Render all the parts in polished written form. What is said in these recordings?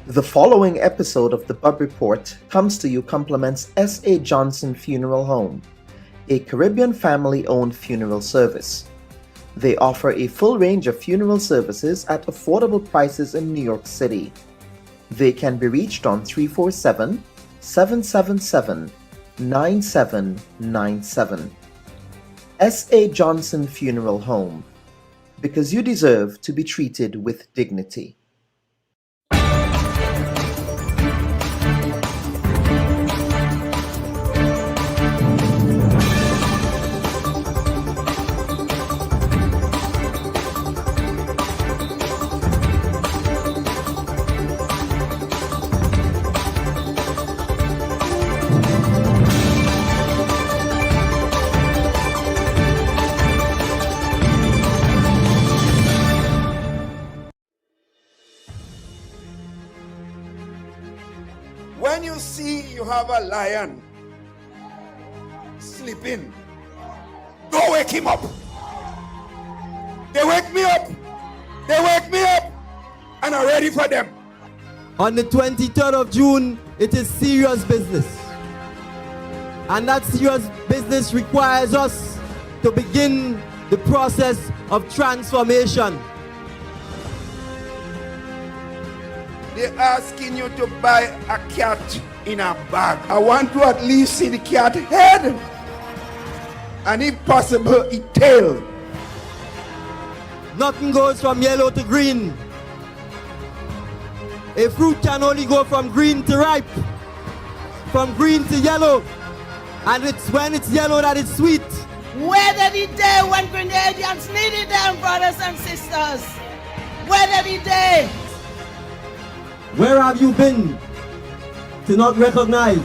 The following episode of the Bubb Report comes to you compliments S.A. Johnson Funeral Home, a Caribbean family-owned funeral service. They offer a full range of funeral services at affordable prices in New York City. They can be reached on 347-777-9797. S.A. Johnson Funeral Home, because you deserve to be treated with dignity. When you see you have a lion sleeping, go wake him up. They wake me up. They wake me up. And I'm ready for them. On the 23rd of June, it is serious business. And that serious business requires us to begin the process of transformation. They're asking you to buy a cat in a bag. I want to at least see the cat head. And if possible, its tail. Nothing goes from yellow to green. A fruit can only go from green to ripe, from green to yellow. And it's when it's yellow that it's sweet. Whether the day when Grenadians needed them, brothers and sisters. Whether the day. Where have you been to not recognize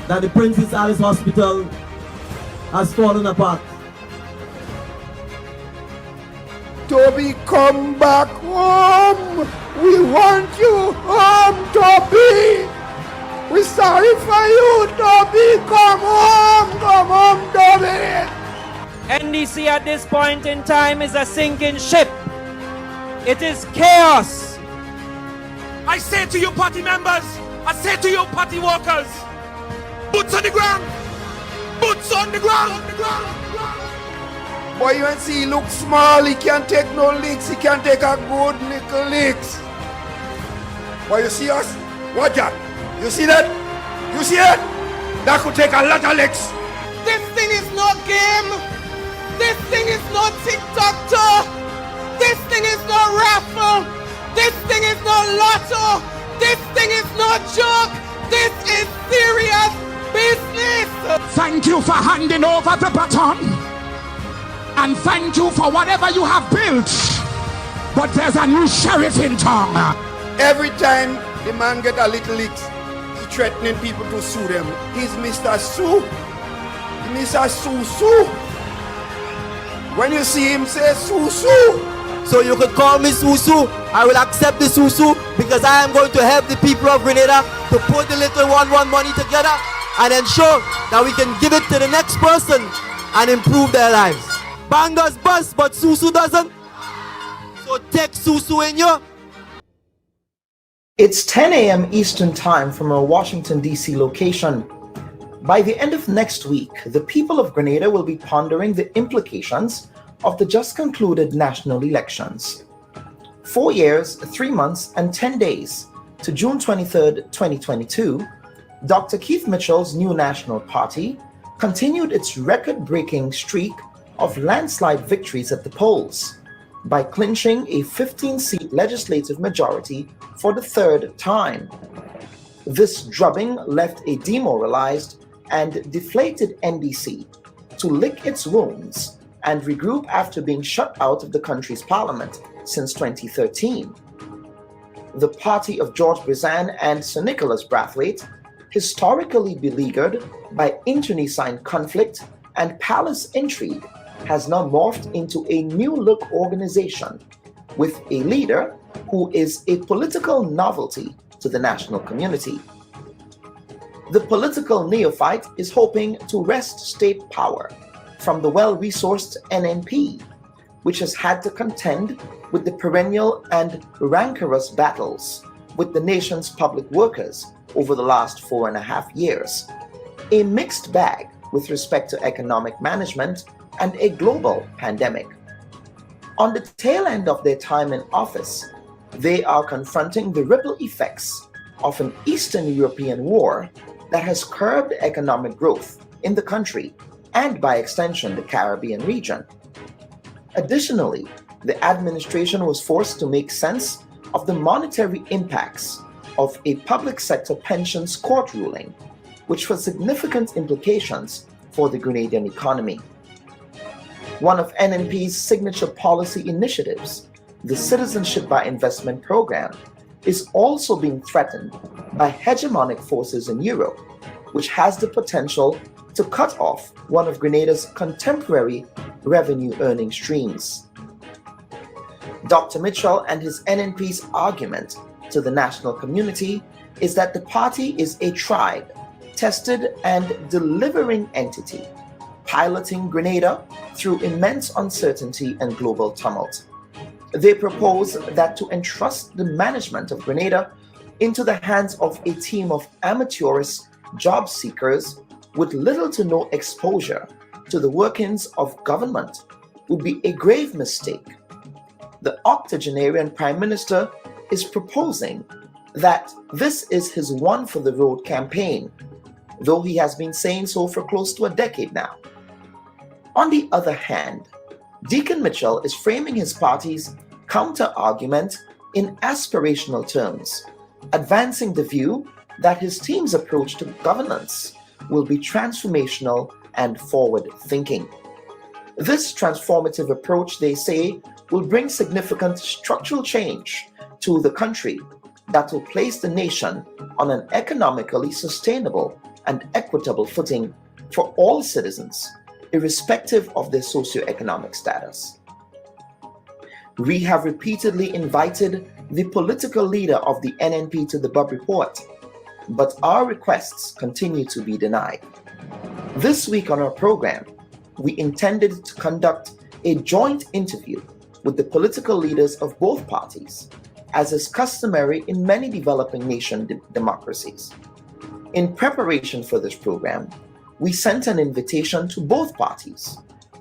that the Princess Alice Hospital has fallen apart? Toby, come back home. We want you home, Toby. We're sorry for you, Toby. Come home, Toby. NDC at this point in time is a sinking ship. It is chaos. I say to you party members, I say to you party workers, boots on the ground, boots on the ground. Boy, you and see, he look small, he can't take no licks, he can't take a good little licks. Boy, you see us? Watch that. You see that? You see that? That could take a lot of licks. This thing is no game. This thing is no tic-tac-toe. This thing is no raffle. This thing is no lotto. This thing is no joke. This is serious business. Thank you for handing over the baton. And thank you for whatever you have built. But there's a new sheriff in town. Every time the man get a little licks, he threatening people to sue them. He's Mr. Sue. Mr. Sue. When you see him, say Sue. So you could call me Susu. I will accept the Susu because I am going to help the people of Grenada to put the little one money together and ensure that we can give it to the next person and improve their lives. Bangers bust, but Susu doesn't. So take Susu in you. It's 10 a.m. Eastern Time from our Washington, D.C. location. By the end of next week, the people of Grenada will be pondering the implications of the just concluded national elections. 4 years, 3 months, and 10 days to June 23rd, 2022, Dr. Keith Mitchell's new National Party continued its record-breaking streak of landslide victories at the polls by clinching a 15-seat legislative majority for the third time. This drubbing left a demoralized and deflated NDC to lick its wounds and regroup after being shut out of the country's parliament since 2013. The party of George Brizan and Sir Nicholas Brathwaite, historically beleaguered by internecine conflict and palace intrigue, has now morphed into a new-look organization with a leader who is a political novelty to the national community. The political neophyte is hoping to wrest state power from the well-resourced NNP which has had to contend with the perennial and rancorous battles with the nation's public workers over the last 4.5 years, a mixed bag with respect to economic management, and a global pandemic. On the tail end of their time in office, they are confronting the ripple effects of an Eastern European war that has curbed economic growth in the country and, by extension, the Caribbean region. Additionally, the administration was forced to make sense of the monetary impacts of a public sector pensions court ruling, which has significant implications for the Grenadian economy. One of NNP's signature policy initiatives, the Citizenship by Investment program, is also being threatened by hegemonic forces in Europe, which has the potential to cut off one of Grenada's contemporary revenue-earning streams. Dr. Mitchell and his NNP's argument to the national community is that the party is a tried, tested, and delivering entity, piloting Grenada through immense uncertainty and global tumult. They propose that to entrust the management of Grenada into the hands of a team of amateurish job seekers with little to no exposure to the workings of government would be a grave mistake. The octogenarian Prime Minister is proposing that this is his one for the road campaign, though he has been saying so for close to a decade now. On the other hand, Dickon Mitchell is framing his party's counter-argument in aspirational terms, advancing the view that his team's approach to governance will be transformational and forward-thinking. This transformative approach, they say, will bring significant structural change to the country that will place the nation on an economically sustainable and equitable footing for all citizens, irrespective of their socioeconomic status. We have repeatedly invited the political leader of the NNP to the Bubb Report, but our requests continue to be denied. This week on our program, we intended to conduct a joint interview with the political leaders of both parties, as is customary in many developing nation democracies. In preparation for this program, we sent an invitation to both parties,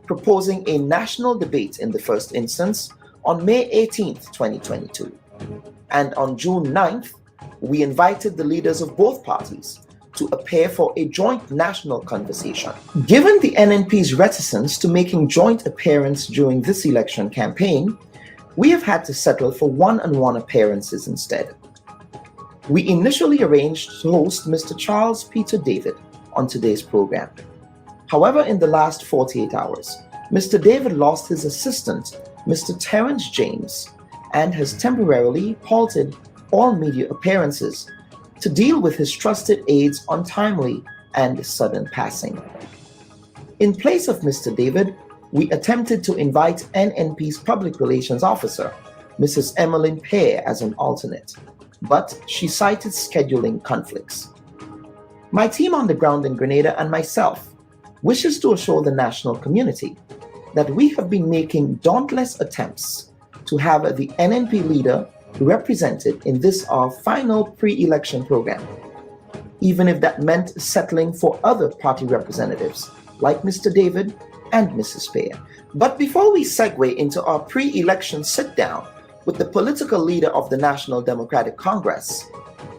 proposing a national debate in the first instance on May 18th, 2022. And on June 9th, we invited the leaders of both parties to appear for a joint national conversation. Given the NNP's reticence to making joint appearance during this election campaign, we have had to settle for one-on-one appearances instead. We initially arranged to host Mr. Charles Peter David on today's program. However, in the last 48 hours, Mr. David lost his assistant, Mr. Terrence James, and has temporarily halted all media appearances to deal with his trusted aide's untimely and sudden passing. In place of Mr. David, we attempted to invite NNP's public relations officer, Mrs. Emmalin Pierre, as an alternate, but she cited scheduling conflicts. My team on the ground in Grenada and myself wishes to assure the national community that we have been making dauntless attempts to have the NNP leader represented in this our final pre-election program, even if that meant settling for other party representatives like Mr. David and Mrs. Pierre. But before we segue into our pre-election sit-down with the political leader of the National Democratic Congress,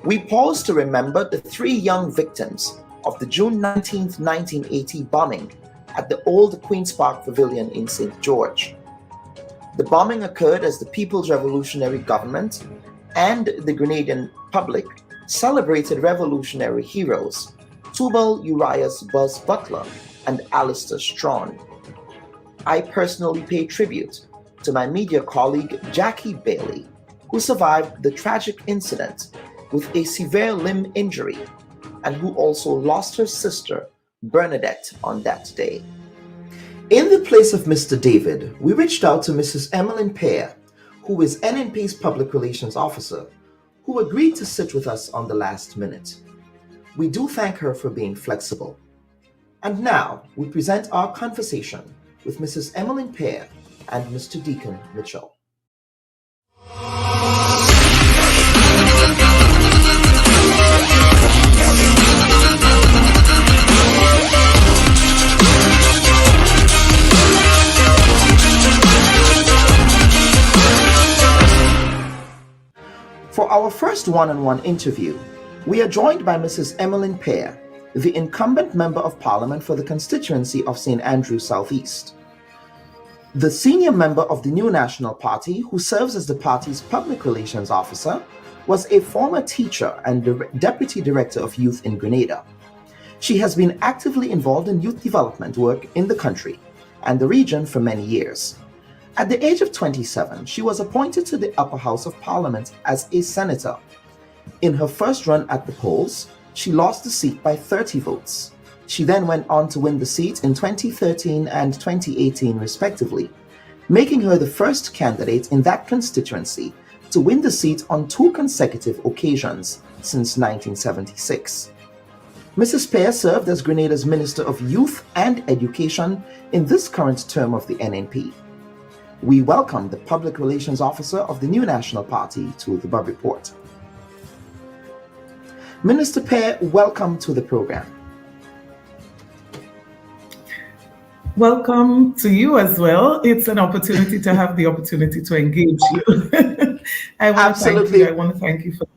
we pause to remember the 3 young victims of the June 19, 1980 bombing at the old Queen's Park Pavilion in St. George. The bombing occurred as the People's Revolutionary Government and the Grenadian public celebrated revolutionary heroes Tubal Urias Buzz Butler and Alistair Strawn. I personally pay tribute to my media colleague Jackie Bailey, who survived the tragic incident with a severe limb injury and who also lost her sister Bernadette on that day. In the place of Mr. David, we reached out to Mrs. Emilyn Pierre, who is NNP's public relations officer, who agreed to sit with us on the last minute. We do thank her for being flexible. And now we present our conversation with Mrs. Emmalin Pierre and Mr. Dickon Mitchell. For our first one-on-one interview, we are joined by Mrs. Emmalin Pierre, the incumbent Member of Parliament for the constituency of St. Andrews South East. The senior member of the New National Party, who serves as the party's public relations officer, was a former teacher and deputy director of youth in Grenada. She has been actively involved in youth development work in the country and the region for many years. At the age of 27, she was appointed to the upper house of Parliament as a senator. In her first run at the polls, she lost the seat by 30 votes. She then went on to win the seat in 2013 and 2018 respectively, making her the first candidate in that constituency to win the seat on 2 consecutive occasions since 1976. Mrs. Pierre served as Grenada's Minister of Youth and Education in this current term of the NNP. We welcome the Public Relations Officer of the New National Party to the Bubb Report. Minister Pierre, welcome to the program. Welcome to you as well. It's an opportunity to have the opportunity to engage you. I want to thank you for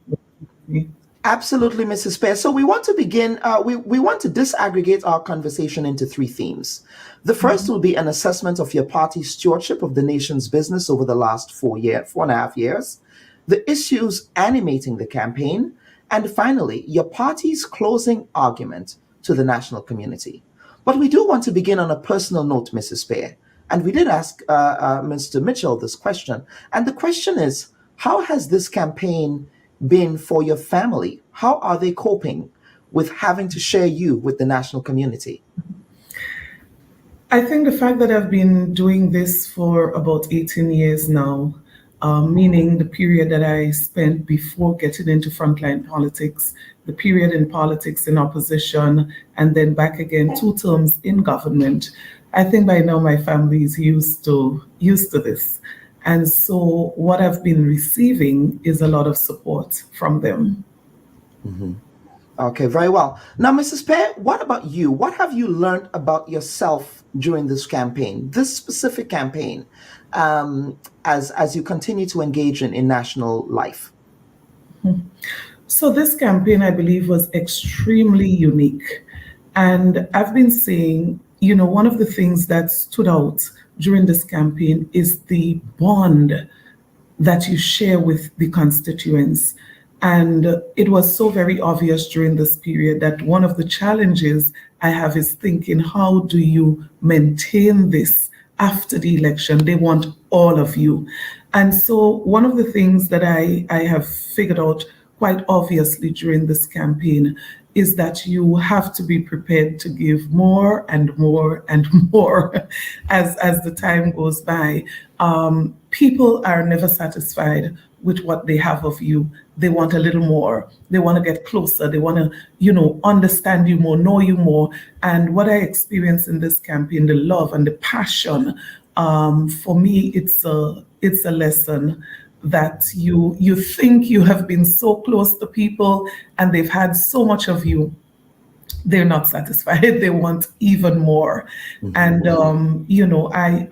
me. Absolutely, Mrs. Pierre. So we want to begin, we want to disaggregate our conversation into 3 themes. The first will be an assessment of your party's stewardship of the nation's business over the last 4.5 years, the issues animating the campaign, and finally, your party's closing argument to the national community. But we do want to begin on a personal note, Mrs. Pierre, and we did ask Mr. Mitchell this question, and the question is, how has this campaign been for your family? How are they coping with having to share you with the national community? I think the fact that I've been doing this for about 18 years now, meaning the period that I spent before getting into frontline politics, the period in politics in opposition, and then back again 2 terms in government, I think by now my family is used to this. And so what I've been receiving is a lot of support from them. Mm-hmm. Okay, very well. Now, Mrs. Pierre, what about you? What have you learned about yourself during this campaign, this specific campaign, as you continue to engage in national life? So this campaign, I believe, was extremely unique. And I've been saying, one of the things that stood out during this campaign is the bond that you share with the constituents. And it was so very obvious during this period that one of the challenges I have is thinking, how do you maintain this after the election? They want all of you. And so one of the things that I have figured out quite obviously during this campaign is that you have to be prepared to give more and more and more as the time goes by. People are never satisfied with what they have of you. They want a little more. They want to get closer. They want to, understand you more, know you more. And what I experienced in this campaign, the love and the passion, for me, it's a lesson that you think you have been so close to people and they've had so much of you. They're not satisfied. They want even more. Mm-hmm. And,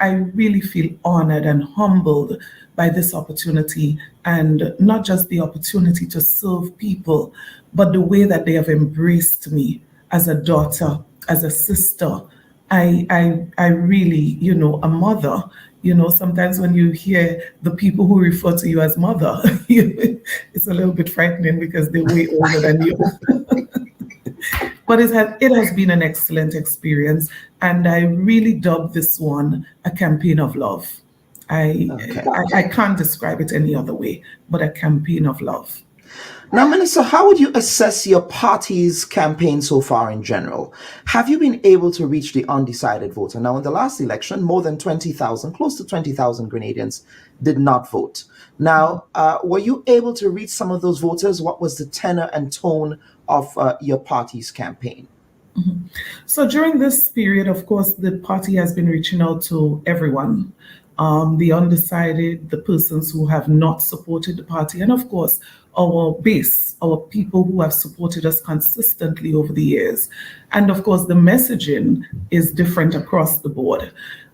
I really feel honored and humbled by this opportunity, and not just the opportunity to serve people, but the way that they have embraced me as a daughter, as a sister. I really, a mother. Sometimes when you hear the people who refer to you as mother, it's a little bit frightening because they're way older than you. But it has been an excellent experience, and I really dubbed this one a campaign of love. I can't describe it any other way, but a campaign of love. Now, Minister, how would you assess your party's campaign so far in general? Have you been able to reach the undecided voter? Now, in the last election, more than 20,000, close to 20,000 Grenadians did not vote. Now, were you able to reach some of those voters? What was the tenor and tone of your party's campaign? So during this period, of course, the party has been reaching out to everyone, the undecided, the persons who have not supported the party, and of course, our base, our people who have supported us consistently over the years. And of course, the messaging is different across the board.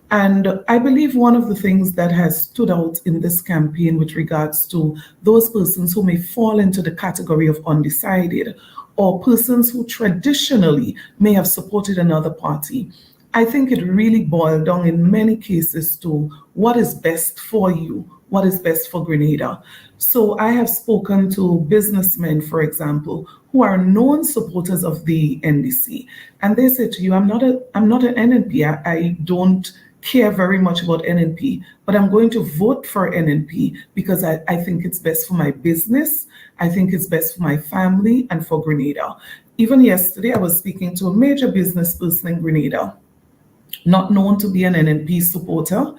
And I believe one of the things that has stood out in this campaign with regards to those persons who may fall into the category of undecided or persons who traditionally may have supported another party, I think it really boiled down in many cases to what is best for you, what is best for Grenada. So I have spoken to businessmen, for example, who are known supporters of the NDC, and they say to you, I'm not an NNP. I don't care very much about NNP, but I'm going to vote for NNP because I think it's best for my business. I think it's best for my family and for Grenada. Even yesterday, I was speaking to a major business person in Grenada, not known to be an NNP supporter.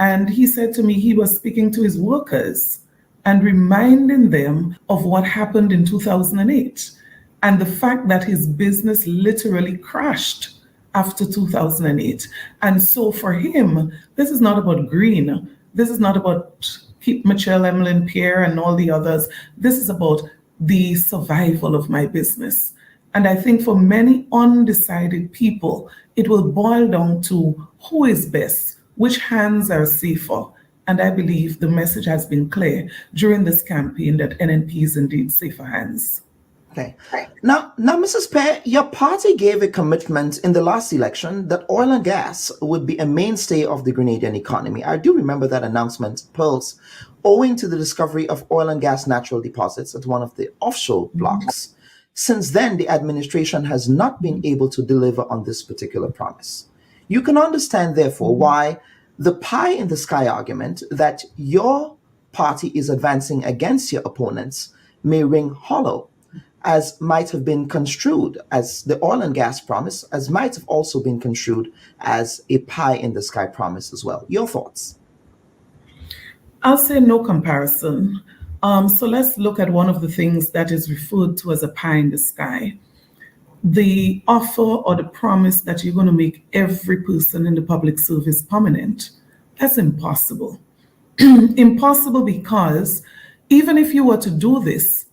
And he said to me he was speaking to his workers and reminding them of what happened in 2008 and the fact that his business literally crashed after 2008. And so for him, this is not about green. This is not about Dickon Mitchell, Emmalin Pierre, and all the others. This is about the survival of my business. And I think for many undecided people, it will boil down to who is best, which hands are safer. And I believe the message has been clear during this campaign that NNP is indeed safer hands. Okay. Now, Mrs. Pierre, your party gave a commitment in the last election that oil and gas would be a mainstay of the Grenadian economy. I do remember that announcement, Pearls, owing to the discovery of oil and gas natural deposits at one of the offshore blocks. Since then, the administration has not been able to deliver on this particular promise. You can understand, therefore, why the pie in the sky argument that your party is advancing against your opponents may ring hollow, as might have been construed as the oil and gas promise, as might have also been construed as a pie in the sky promise as well. Your thoughts? I'll say no comparison. So let's look at one of the things that is referred to as a pie in the sky. The offer or the promise that you're going to make every person in the public service permanent. That's impossible. Impossible because even if you were to do this,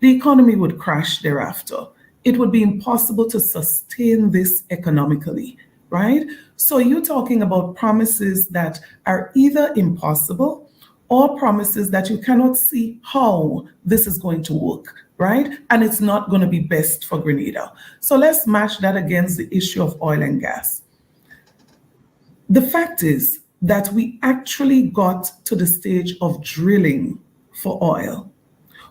the economy would crash thereafter. It would be impossible to sustain this economically, right? So you're talking about promises that are either impossible or promises that you cannot see how this is going to work, right? And it's not going to be best for Grenada. So let's match that against the issue of oil and gas. The fact is that we actually got to the stage of drilling for oil.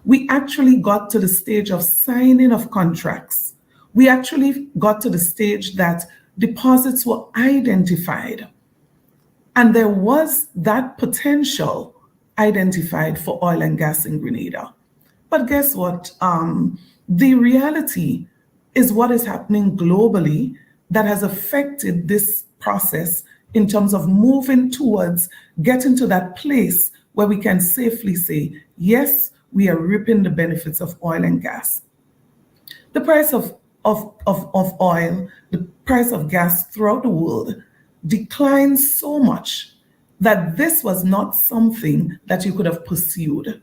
We actually got to the stage of signing of contracts. We actually got to the stage that deposits were identified. And there was that potential identified for oil and gas in Grenada. But guess what? The reality is what is happening globally that has affected this process in terms of moving towards getting to that place where we can safely say, yes, we are reaping the benefits of oil and gas. The price of oil, the price of gas throughout the world declined so much that this was not something that you could have pursued.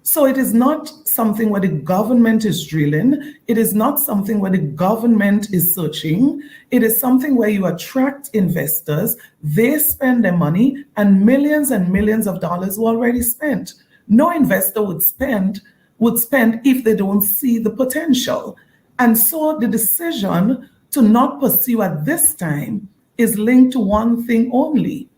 So it is not something where the government is drilling. It is not something where the government is searching. It is something where you attract investors, they spend their money, and millions of dollars were already spent. No investor would spend if they don't see the potential. And so the decision to not pursue at this time is linked to one thing only: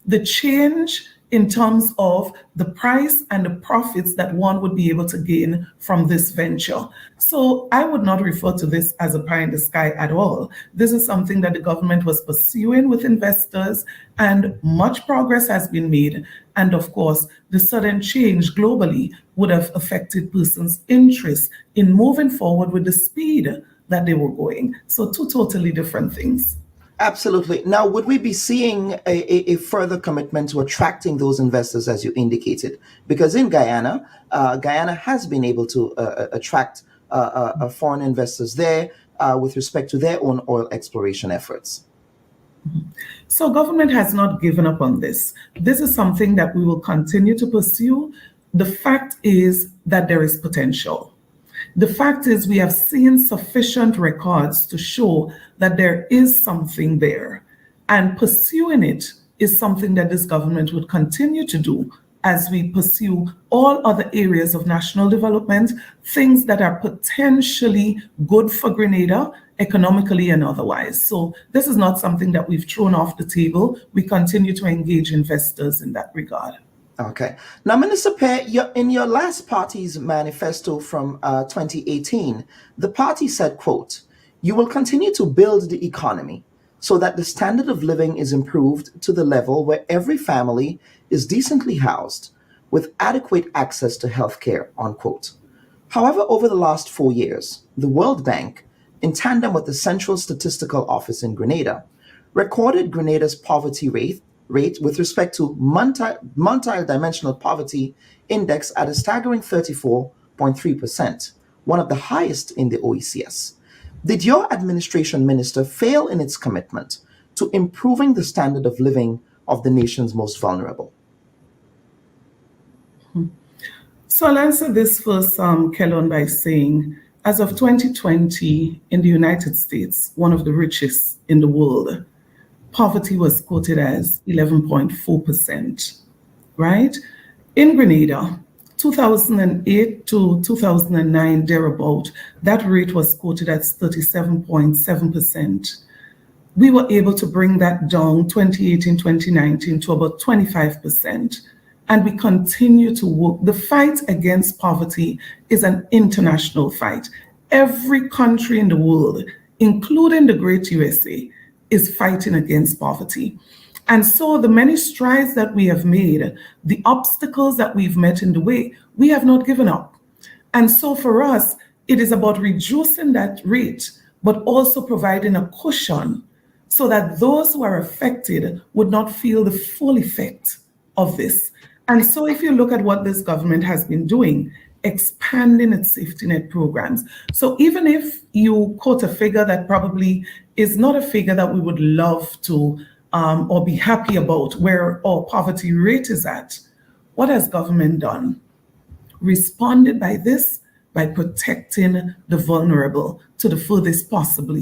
the change in terms of the price and the profits that one would be able to gain from this venture. So I would not refer to this as a pie in the sky at all. This is something that the government was pursuing with investors, and much progress has been made. And of course, the sudden change globally would have affected persons' interest in moving forward with the speed that they were going. So two totally different things. Absolutely. Now, would we be seeing a further commitment to attracting those investors, as you indicated? Because in Guyana, Guyana has been able to attract foreign investors there. with respect to their own oil exploration efforts? So government has not given up on this. This is something that we will continue to pursue. The fact is that there is potential. The fact is we have seen sufficient records to show that there is something there. And pursuing it is something that this government would continue to do as we pursue all other areas of national development, things that are potentially good for Grenada, economically and otherwise. So this is not something that we've thrown off the table. We continue to engage investors in that regard. Okay. Now, Minister Pierre, in your last party's manifesto from 2018, the party said, quote, "You will continue to build the economy so that the standard of living is improved to the level where every family is decently housed with adequate access to health care," unquote. However, over the last 4 years, the World Bank, in tandem with the Central Statistical Office in Grenada, recorded Grenada's poverty rate with respect to multi-dimensional poverty index at a staggering 34.3%, one of the highest in the OECS. Did your administration, Minister, fail in its commitment to improving the standard of living of the nation's most vulnerable? So I'll answer this first, Kellon, by saying, as of 2020, in the United States, one of the richest in the world, poverty was quoted as 11.4%, right? In Grenada, 2008 to 2009, thereabout, that rate was quoted as 37.7%. We were able to bring that down 2018, 2019 to about 25%. And we continue to work. The fight against poverty is an international fight. Every country in the world, including the great USA, is fighting against poverty. And so the many strides that we have made, the obstacles that we've met in the way, we have not given up. And so for us, it is about reducing that rate, but also providing a cushion so that those who are affected would not feel the full effect of this. And so if you look at what this government has been doing, expanding its safety net programs. So even if you quote a figure that probably is not a figure that we would love to or be happy about where our poverty rate is at, what has government done? Responded by protecting the vulnerable to the furthest possible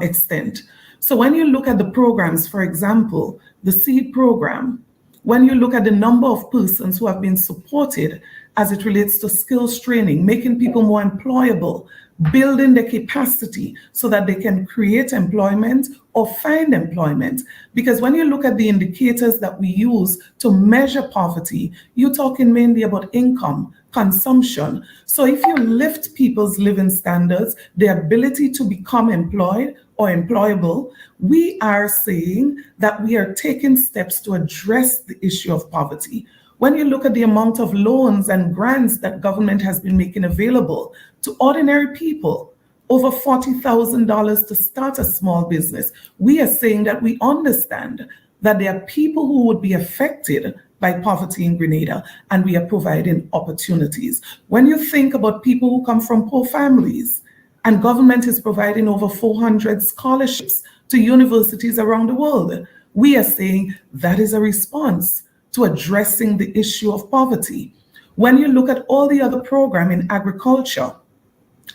extent. So when you look at the programs, for example, the SEED program, when you look at the number of persons who have been supported as it relates to skills training, making people more employable, building their capacity so that they can create employment or find employment. Because when you look at the indicators that we use to measure poverty, you're talking mainly about income, consumption. So if you lift people's living standards, their ability to become employed or employable, we are saying that we are taking steps to address the issue of poverty. When you look at the amount of loans and grants that government has been making available to ordinary people, over $40,000 to start a small business, we are saying that we understand that there are people who would be affected by poverty in Grenada, and we are providing opportunities. When you think about people who come from poor families, and government is providing over 400 scholarships to universities around the world, we are saying that is a response to addressing the issue of poverty. When you look at all the other programs in agriculture,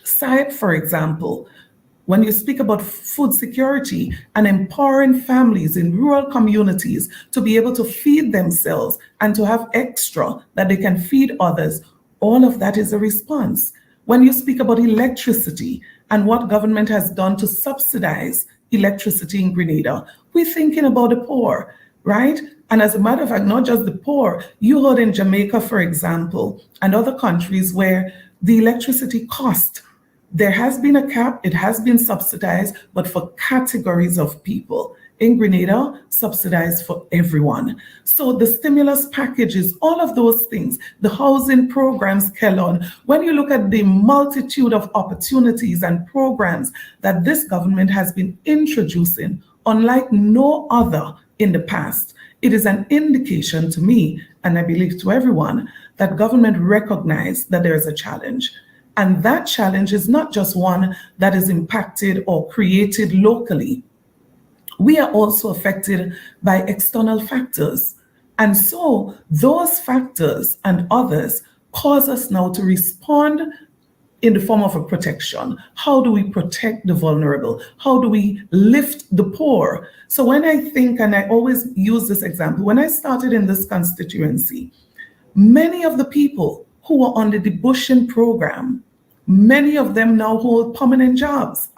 SIPE, for example, when you speak about food security and empowering families in rural communities to be able to feed themselves and to have extra that they can feed others, all of that is a response. When you speak about electricity and what government has done to subsidize electricity in Grenada, we're thinking about the poor, right? And as a matter of fact, not just the poor, you heard in Jamaica, for example, and other countries where the electricity cost, there has been a cap, it has been subsidized, but for categories of people. In Grenada, subsidized for everyone. So the stimulus packages, all of those things, the housing programs, Kellon, when you look at the multitude of opportunities and programs that this government has been introducing, unlike no other in the past, it is an indication to me, and I believe to everyone, that government recognized that there is a challenge. And that challenge is not just one that is impacted or created locally. We are also affected by external factors. And so those factors and others cause us now to respond in the form of a protection. How do we protect the vulnerable? How do we lift the poor? So when I think, and I always use this example, when I started in this constituency, many of the people who were on the debushing program, many of them now hold permanent jobs.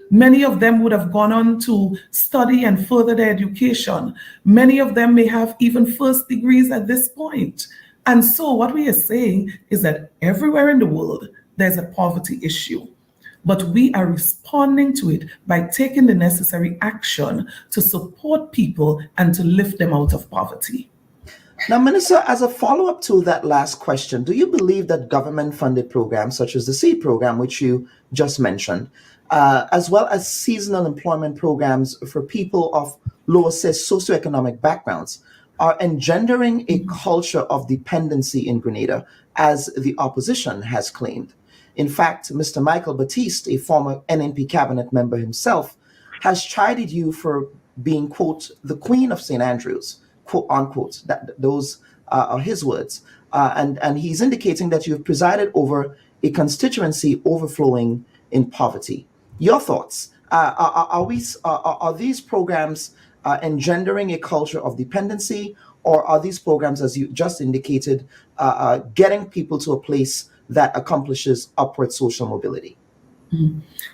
Many of them would have gone on to study and further their education. Many of them may have even first degrees at this point. And so what we are saying is that everywhere in the world, there's a poverty issue, but we are responding to it by taking the necessary action to support people and to lift them out of poverty. Now, Minister, as a follow-up to that last question, do you believe that government-funded programs such as the SEED program, which you just mentioned, as well as seasonal employment programs for people of lower socioeconomic backgrounds, are engendering a culture of dependency in Grenada, as the opposition has claimed? In fact, Mr. Michael Batiste, a former NNP cabinet member himself, has chided you for being, quote, the Queen of St. Andrews, quote unquote. Those are his words. And he's indicating that you've presided over a constituency overflowing in poverty. Your thoughts? Are these programs engendering a culture of dependency, or are these programs, as you just indicated, getting people to a place that accomplishes upward social mobility?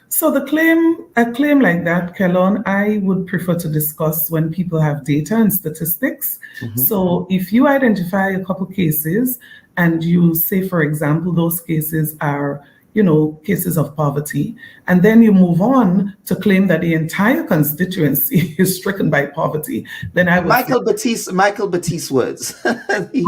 So a claim like that, Kellon, I would prefer to discuss when people have data and statistics. So if you identify a couple cases and you say, for example, those cases are, cases of poverty, and then you move on to claim that the entire constituency is stricken by poverty, then I would Michael Batiste's words. he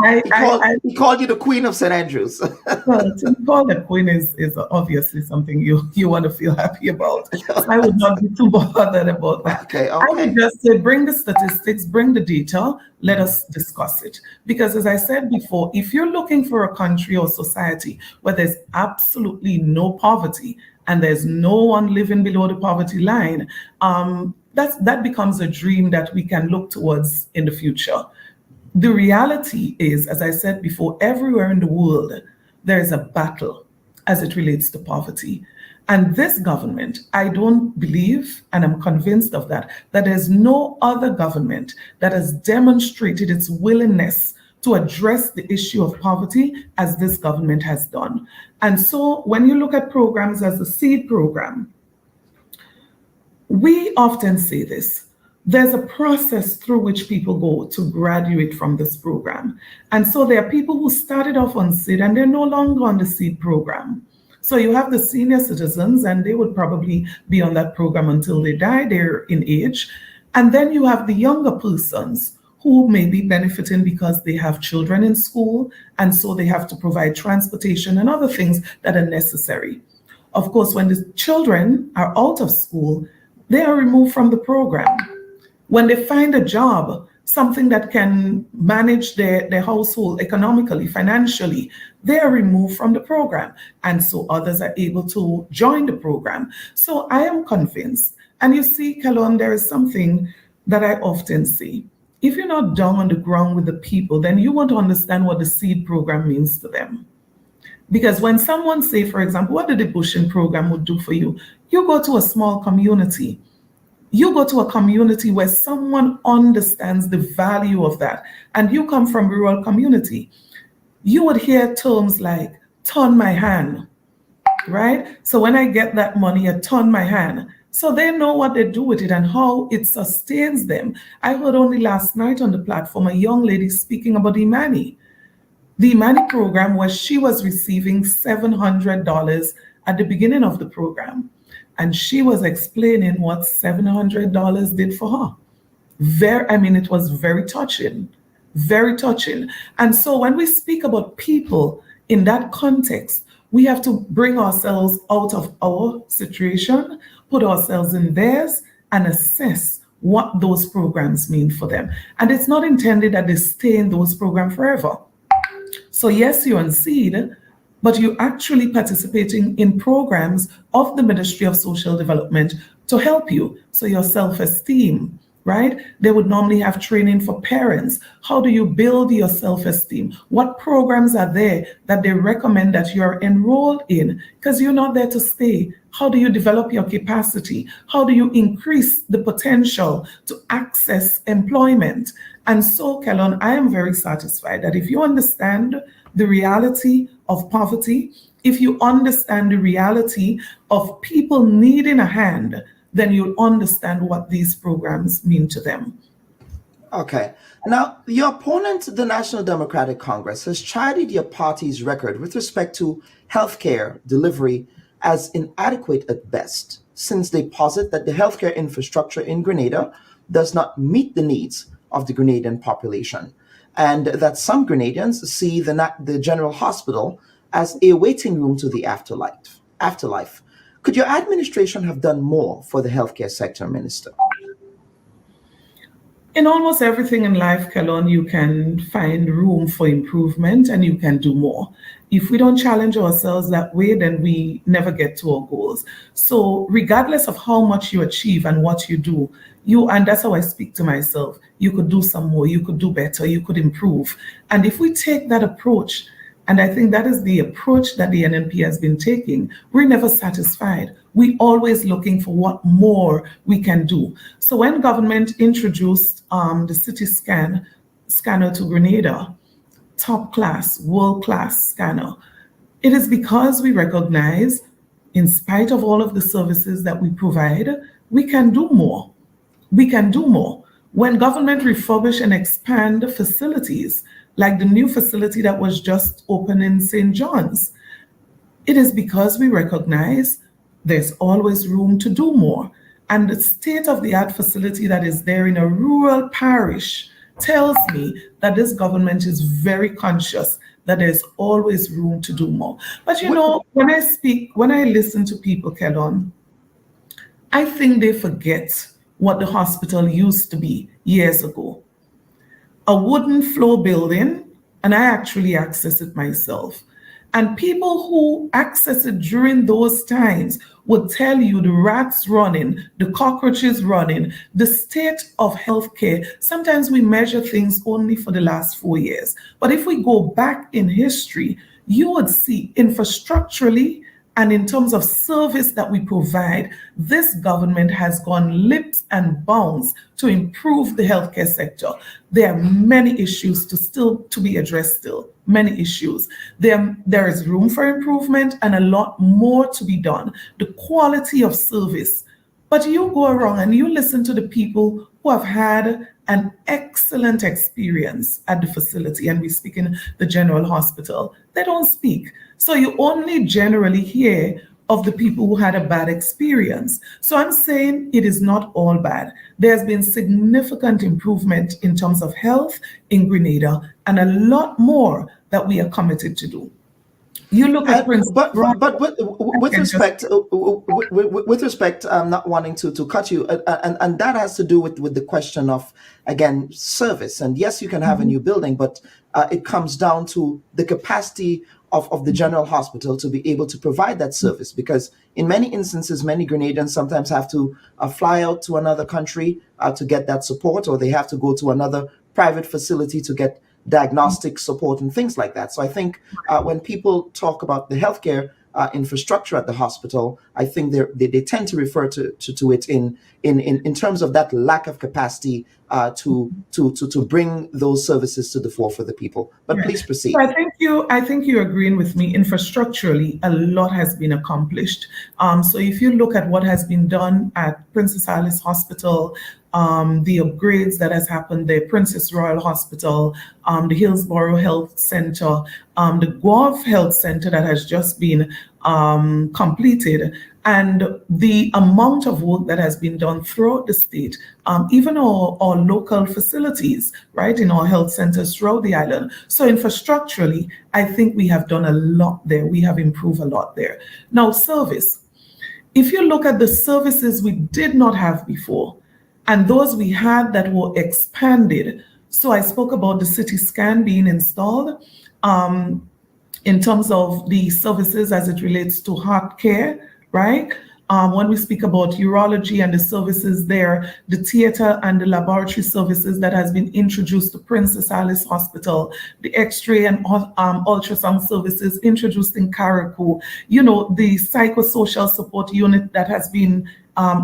called you the Queen of St. Andrews. Well, to be called a queen is obviously something you want to feel happy about. So I would not be too bothered about that. Okay. I would just say, bring the statistics, bring the data, let us discuss it. Because as I said before, if you're looking for a country or society where there's absolutely no poverty and there's no one living below the poverty line, that becomes a dream that we can look towards in the future. The reality is, as I said before, everywhere in the world, there is a battle as it relates to poverty. And this government, I don't believe, and I'm convinced of that there's no other government that has demonstrated its willingness to address the issue of poverty as this government has done. And so when you look at programs as the SEED program, we often say this: there's a process through which people go to graduate from this program. And so there are people who started off on SEED and they're no longer on the SEED program. So you have the senior citizens, and they would probably be on that program until they die, they're in age. And then you have the younger persons who may be benefiting because they have children in school, and so they have to provide transportation and other things that are necessary. Of course, when the children are out of school, they are removed from the program. When they find a job, something that can manage their household economically, financially, they are removed from the program. And so others are able to join the program. So I am convinced, and you see, Kellon, there is something that I often see. If you're not down on the ground with the people, then you won't understand what the SEED program means to them. Because when someone say, for example, what the debushing program would do for you, you go to a small community. You go to a community where someone understands the value of that, and you come from a rural community, you would hear terms like, turn my hand, right? So when I get that money, I turn my hand. So they know what they do with it and how it sustains them. I heard only last night on the platform a young lady speaking about Imani. The Imani program, where she was receiving $700 at the beginning of the program. And she was explaining what $700 did for her. It was very touching, very touching. And so when we speak about people in that context, we have to bring ourselves out of our situation, put ourselves in theirs, and assess what those programs mean for them. And it's not intended that they stay in those programs forever. So yes, you're on SEED, but you're actually participating in programs of the Ministry of Social Development to help you. So your self-esteem, right? They would normally have training for parents. How do you build your self-esteem? What programs are there that they recommend that you're enrolled in? Because you're not there to stay. How do you develop your capacity? How do you increase the potential to access employment? And so, Kellon, I am very satisfied that if you understand the reality of poverty, if you understand the reality of people needing a hand, then you'll understand what these programs mean to them. Okay. Now, your opponent, the National Democratic Congress, has chided your party's record with respect to healthcare delivery as inadequate at best, since they posit that the healthcare infrastructure in Grenada does not meet the needs of the Grenadian population, and that some Grenadians see the General Hospital as a waiting room to the afterlife. Could your administration have done more for the healthcare sector, Minister? In almost everything in life, Kellon, you can find room for improvement and you can do more. If we don't challenge ourselves that way, then we never get to our goals. So regardless of how much you achieve and what you do, and that's how I speak to myself, you could do some more, you could do better, you could improve. And if we take that approach, and I think that is the approach that the NNP has been taking, we're never satisfied. We're always looking for what more we can do. So when government introduced the CT scanner to Grenada, top class, world class scanner, it is because we recognize, in spite of all of the services that we provide, we can do more. We can do more. When government refurbish and expand facilities, like the new facility that was just opened in St. John's, it is because we recognize there's always room to do more. And the state-of-the-art facility that is there in a rural parish tells me that this government is very conscious that there's always room to do more. But you know, when I listen to people, Kellon, I think they forget what the hospital used to be years ago. A wooden floor building, and I actually access it myself. And people who access it during those times would tell you the rats running, the cockroaches running, the state of healthcare. Sometimes we measure things only for the last 4 years. But if we go back in history, you would see infrastructurally and in terms of service that we provide, this government has gone leaps and bounds to improve the healthcare sector. There are many issues to be addressed still, many issues. There is room for improvement and a lot more to be done. The quality of service. But you go around and you listen to the people who have had an excellent experience at the facility, and we speak in the General Hospital, they don't speak. So you only generally hear of the people who had a bad experience. So I'm saying it is not all bad. There's been significant improvement in terms of health in Grenada and a lot more that we are committed to do. You look at but with respect, I'm not wanting to cut you, and that has to do with the question of, again, service. And yes, you can have a new building, but it comes down to the capacity of the General Hospital to be able to provide that service, because in many instances, many Grenadians sometimes have to fly out to another country to get that support, or they have to go to another private facility to get diagnostic support and things like that. So I think when people talk about the healthcare infrastructure at the hospital, I think they tend to refer to it in terms of that lack of capacity to bring those services to the fore for the people. But please proceed. So I think you're agreeing with me. Infrastructurally, a lot has been accomplished. So if you look at what has been done at Princess Alice Hospital, the upgrades that has happened there, Princess Royal Hospital, the Hillsborough Health Center, the Guelph Health Center that has just been completed, and the amount of work that has been done throughout the state, even our local facilities, right, in our health centers throughout the island. So infrastructurally, I think we have done a lot there. We have improved a lot there. Now, service. If you look at the services we did not have before, and those we had that were expanded. So I spoke about the CT scan being installed. in terms of the services as it relates to heart care, right? When we speak about urology and the services there, the theater and the laboratory services that has been introduced to Princess Alice Hospital, the X-ray and ultrasound services introduced in Carriacou, the psychosocial support unit that has been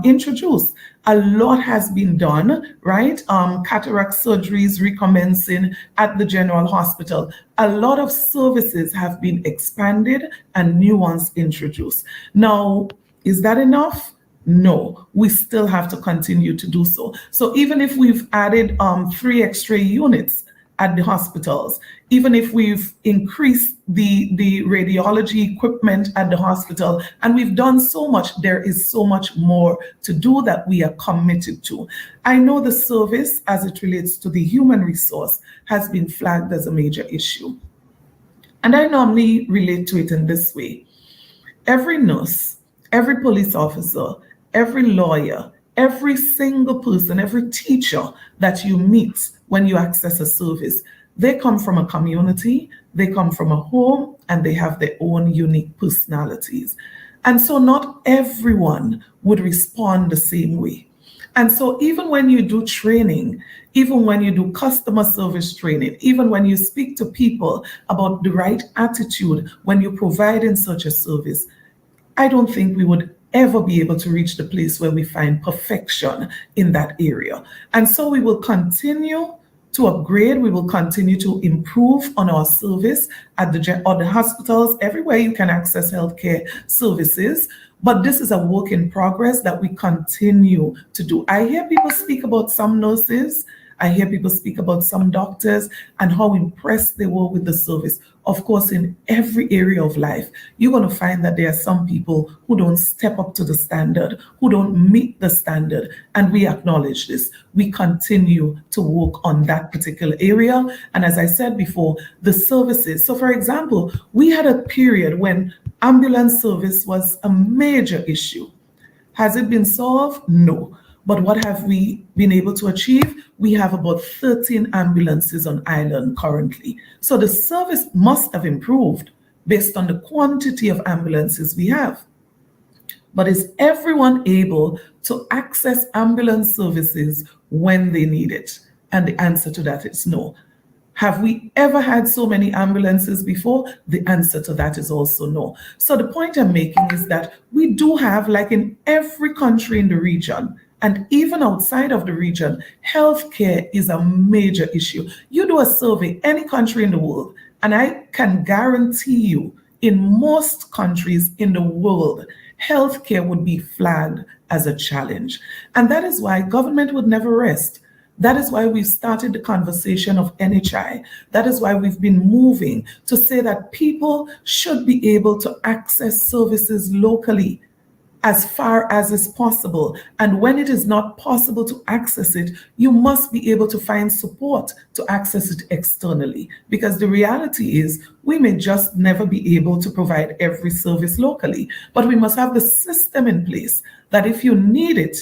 introduced. A lot has been done, right? Cataract surgeries recommencing at the General Hospital. A lot of services have been expanded and new ones introduced. Now, is that enough? No, we still have to continue to do so. So even if we've added 3 X-ray units at the hospitals, even if we've increased the radiology equipment at the hospital, and we've done so much, there is so much more to do that we are committed to. I know the service as it relates to the human resource has been flagged as a major issue. And I normally relate to it in this way. Every nurse, every police officer, every lawyer, every single person, every teacher that you meet when you access a service, they come from a community, they come from a home, and they have their own unique personalities. And so not everyone would respond the same way. And so even when you do training, even when you do customer service training, even when you speak to people about the right attitude when you're providing such a service, I don't think we would ever be able to reach the place where we find perfection in that area. And so we will continue to upgrade, we will continue to improve on our service at the hospitals, everywhere you can access healthcare services. But this is a work in progress that we continue to do. I hear people speak about some nurses, I hear people speak about some doctors and how impressed they were with the service. Of course, in every area of life, you're going to find that there are some people who don't step up to the standard, who don't meet the standard, and we acknowledge this. We continue to work on that particular area. And as I said before, the services. So for example, we had a period when ambulance service was a major issue. Has it been solved? No. But what have we been able to achieve? We have about 13 ambulances on island currently. So the service must have improved based on the quantity of ambulances we have. But is everyone able to access ambulance services when they need it? And the answer to that is no. Have we ever had so many ambulances before? The answer to that is also no. So the point I'm making is that we do have, like in every country in the region, and even outside of the region, healthcare is a major issue. You do a survey, any country in the world, and I can guarantee you, in most countries in the world, healthcare would be flagged as a challenge. And that is why government would never rest. That is why we've started the conversation of NHI. That is why we've been moving to say that people should be able to access services locally as far as is possible. And when it is not possible to access it, you must be able to find support to access it externally. Because the reality is, we may just never be able to provide every service locally, but we must have the system in place that if you need it,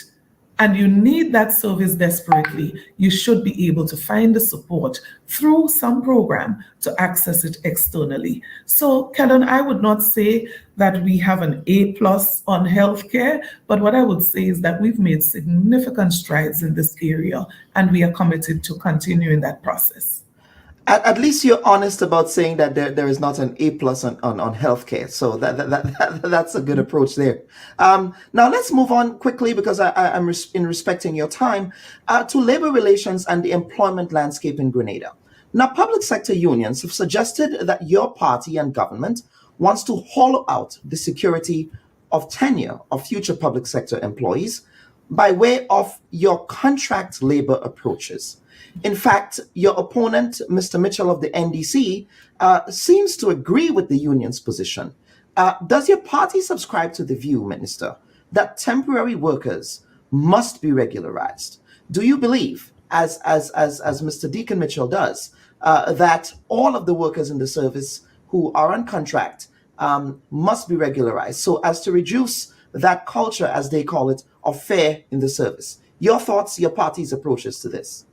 and you need that service desperately, you should be able to find the support through some program to access it externally. So, Kellen, I would not say that we have an A+ on healthcare, but what I would say is that we've made significant strides in this area, and we are committed to continuing that process. At least you're honest about saying that there is not an A+ on healthcare. So that's a good approach there. Now let's move on quickly, because I'm in respecting your time, to labor relations and the employment landscape in Grenada. Now, public sector unions have suggested that your party and government wants to hollow out the security of tenure of future public sector employees by way of your contract labor approaches. In fact, your opponent, Mr. Mitchell of the NDC, seems to agree with the union's position. Does your party subscribe to the view, Minister, that temporary workers must be regularized? Do you believe, as Mr. Dickon Mitchell does, that all of the workers in the service who are on contract must be regularized so as to reduce that culture, as they call it, of fear in the service? Your thoughts, your party's approaches to this?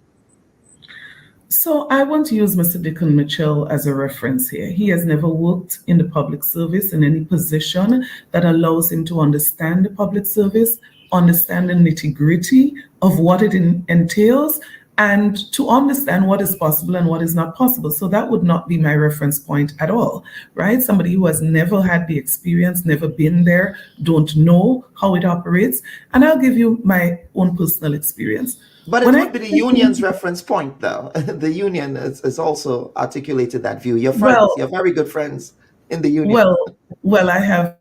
So I want to use Mr. Dickon Mitchell as a reference here. He has never worked in the public service in any position that allows him to understand the public service, understand the nitty-gritty of what it entails, and to understand what is possible and what is not possible. So that would not be my reference point at all, right? Somebody who has never had the experience, never been there, don't know how it operates. And I'll give you my own personal experience. But it would be the union's reference point, though. The union has also articulated that view. Your friends, you're very good friends in the union. Well, I have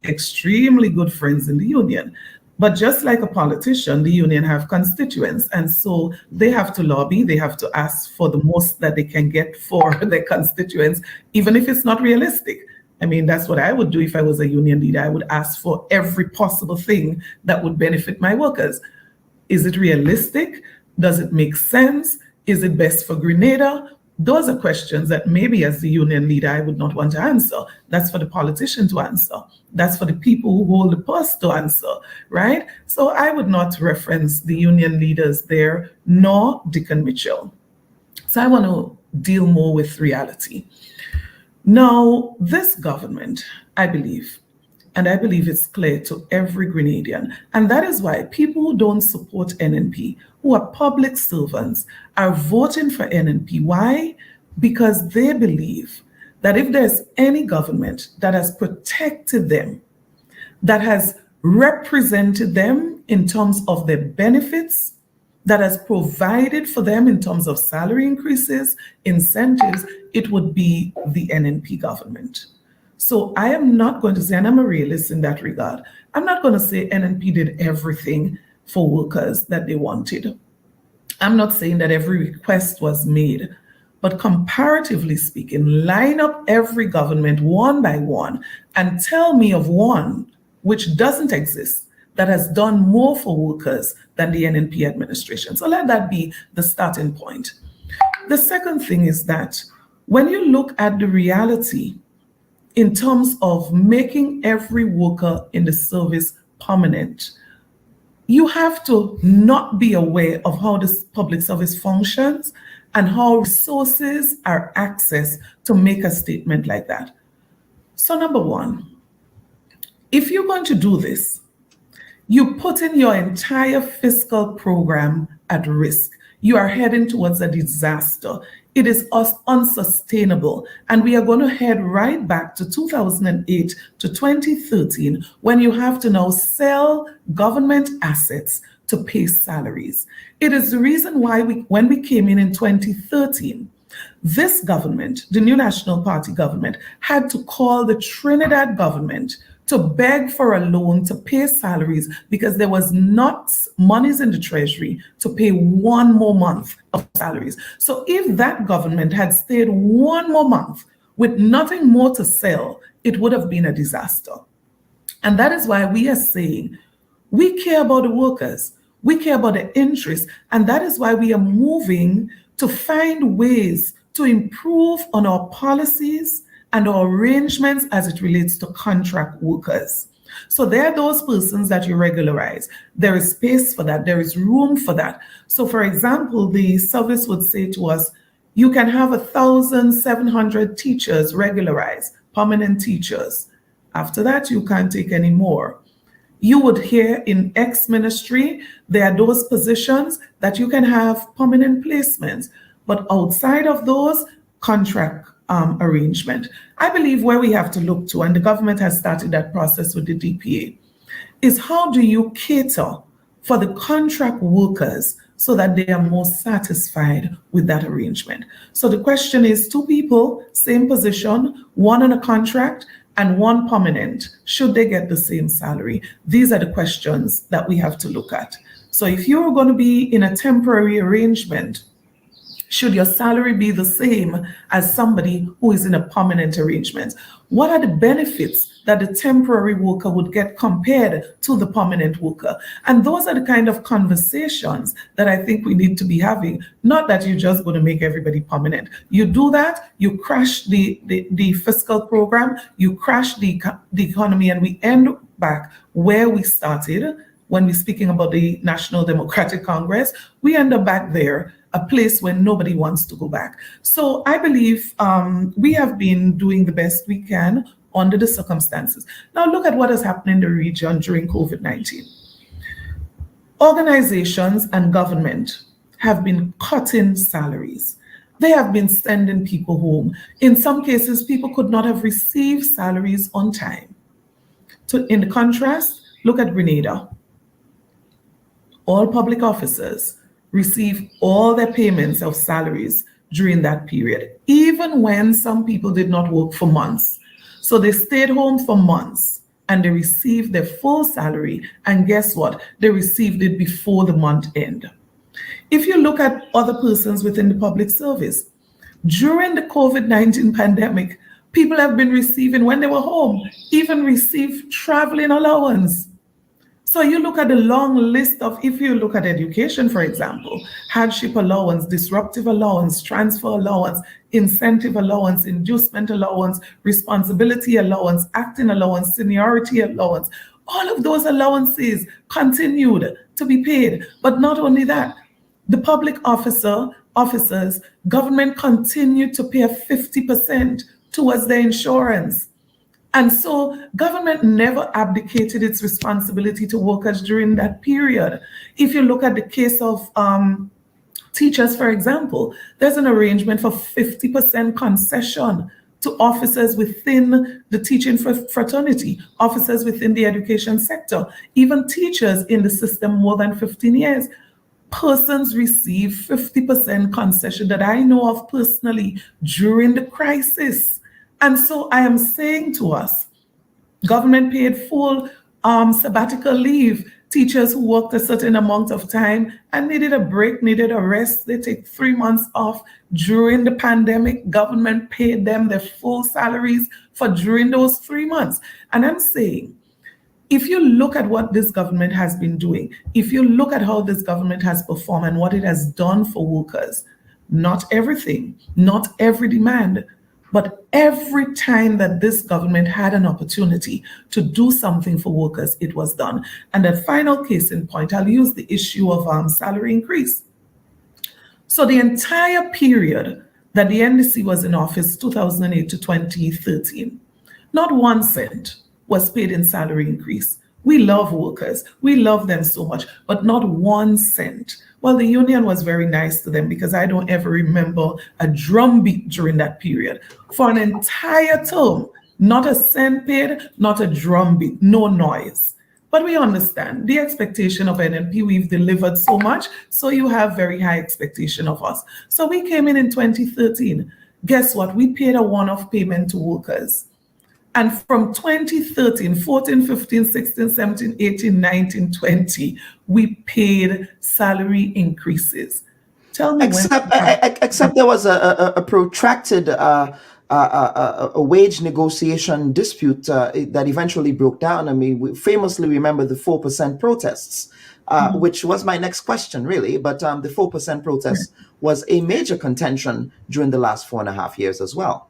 extremely good friends in the union. But just like a politician, the union have constituents. And so they have to lobby, they have to ask for the most that they can get for their constituents, even if it's not realistic. I mean, that's what I would do if I was a union leader. I would ask for every possible thing that would benefit my workers. Is it realistic? Does it make sense? Is it best for Grenada? Those are questions that maybe as the union leader, I would not want to answer. That's for the politician to answer. That's for the people who hold the purse to answer, right? So I would not reference the union leaders there, nor Dickon Mitchell. So I want to deal more with reality. Now, this government, I believe it's clear to every Grenadian. And that is why people who don't support NNP, who are public servants, are voting for NNP. Why? Because they believe that if there's any government that has protected them, that has represented them in terms of their benefits, that has provided for them in terms of salary increases, incentives, it would be the NNP government. So I am not going to say, and I'm a realist in that regard, I'm not going to say NNP did everything for workers that they wanted. I'm not saying that every request was made, but comparatively speaking, line up every government one by one and tell me of one which doesn't exist that has done more for workers than the NNP administration. So let that be the starting point. The second thing is that when you look at the reality in terms of making every worker in the service permanent, you have to not be aware of how this public service functions and how resources are accessed to make a statement like that. So number one, if you're going to do this, you put in your entire fiscal program at risk. You are heading towards a disaster. It is unsustainable. And we are going to head right back to 2008 to 2013, when you have to now sell government assets to pay salaries. It is the reason why when we came in 2013, this government, the New National Party government, had to call the Trinidad government to beg for a loan to pay salaries because there was not monies in the treasury to pay one more month of salaries. So if that government had stayed one more month with nothing more to sell, it would have been a disaster. And that is why we are saying we care about the workers, we care about the interests, and that is why we are moving to find ways to improve on our policies and our arrangements as it relates to contract workers. So there are those persons that you regularize. There is space for that. There is room for that. So for example, the service would say to us, you can have 1,700 teachers regularized, permanent teachers. After that, you can't take any more. You would hear in X ministry, there are those positions that you can have permanent placements. But outside of those, contract arrangement. I believe where we have to look to, and the government has started that process with the DPA, is how do you cater for the contract workers so that they are more satisfied with that arrangement? So the question is, two people, same position, one on a contract and one permanent, should they get the same salary? These are the questions that we have to look at. So if you're going to be in a temporary arrangement, should your salary be the same as somebody who is in a permanent arrangement? What are the benefits that the temporary worker would get compared to the permanent worker? And those are the kind of conversations that I think we need to be having, not that you're just going to make everybody permanent. You do that, you crash the fiscal program, you crash the economy, and we end back where we started when we're speaking about the National Democratic Congress. We end up back there a place where nobody wants to go back. So I believe we have been doing the best we can under the circumstances. Now look at what has happened in the region during COVID-19. Organizations and government have been cutting salaries. They have been sending people home. In some cases, people could not have received salaries on time. In contrast, look at Grenada. All public officers receive all their payments of salaries during that period, even when some people did not work for months. So they stayed home for months and they received their full salary. And guess what? They received it before the month end. If you look at other persons within the public service, during the COVID-19 pandemic, people have been receiving, when they were home, even received traveling allowance. So you look at the long list of, if you look at education, for example, hardship allowance, disruptive allowance, transfer allowance, incentive allowance, inducement allowance, responsibility allowance, acting allowance, seniority allowance, all of those allowances continued to be paid. But not only that, the public officers, government continued to pay 50% towards their insurance. And so government never abdicated its responsibility to workers during that period. If you look at the case of teachers, for example, there's an arrangement for 50% concession to officers within the teaching fraternity, officers within the education sector, even teachers in the system more than 15 years. Persons receive 50% concession that I know of personally during the crisis. And so I am saying to us, government paid full sabbatical leave. Teachers who worked a certain amount of time and needed a break, needed a rest, they take 3 months off during the pandemic. Government paid them their full salaries for during those 3 months. And I'm saying, if you look at what this government has been doing, if you look at how this government has performed and what it has done for workers, not everything, not every demand, but every time that this government had an opportunity to do something for workers, it was done. And the final case in point, I'll use the issue of salary increase. So the entire period that the NDC was in office, 2008 to 2013, not 1 cent was paid in salary increase. We love workers. We love them so much, but not 1 cent. Well, the union was very nice to them because I don't ever remember a drumbeat during that period. For an entire term, not a cent paid, not a drumbeat, no noise. But we understand the expectation of NNP, we've delivered so much, so you have very high expectation of us. So we came in 2013. Guess what? We paid a one-off payment to workers. And from 2013, 14, 15, 16, 17, 18, 19, 20, we paid salary increases. Tell me except there was a protracted a wage negotiation dispute that eventually broke down. I mean, we famously remember the 4% protests, which was my next question, really. But the 4% protest was a major contention during the last 4.5 years as well.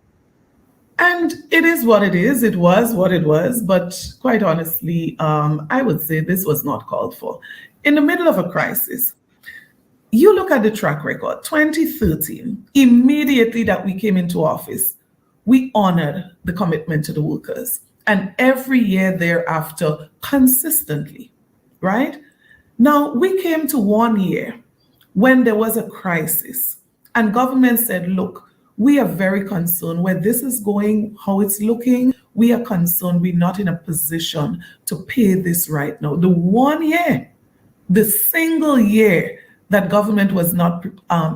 And it is what it is. It was what it was. But quite honestly, I would say this was not called for. In the middle of a crisis, you look at the track record, 2013, immediately that we came into office, we honored the commitment to the workers. And every year thereafter, consistently, right? Now, we came to 1 year when there was a crisis and government said, look, we are very concerned where this is going, how it's looking. We are concerned we're not in a position to pay this right now. The 1 year, the single year that government was not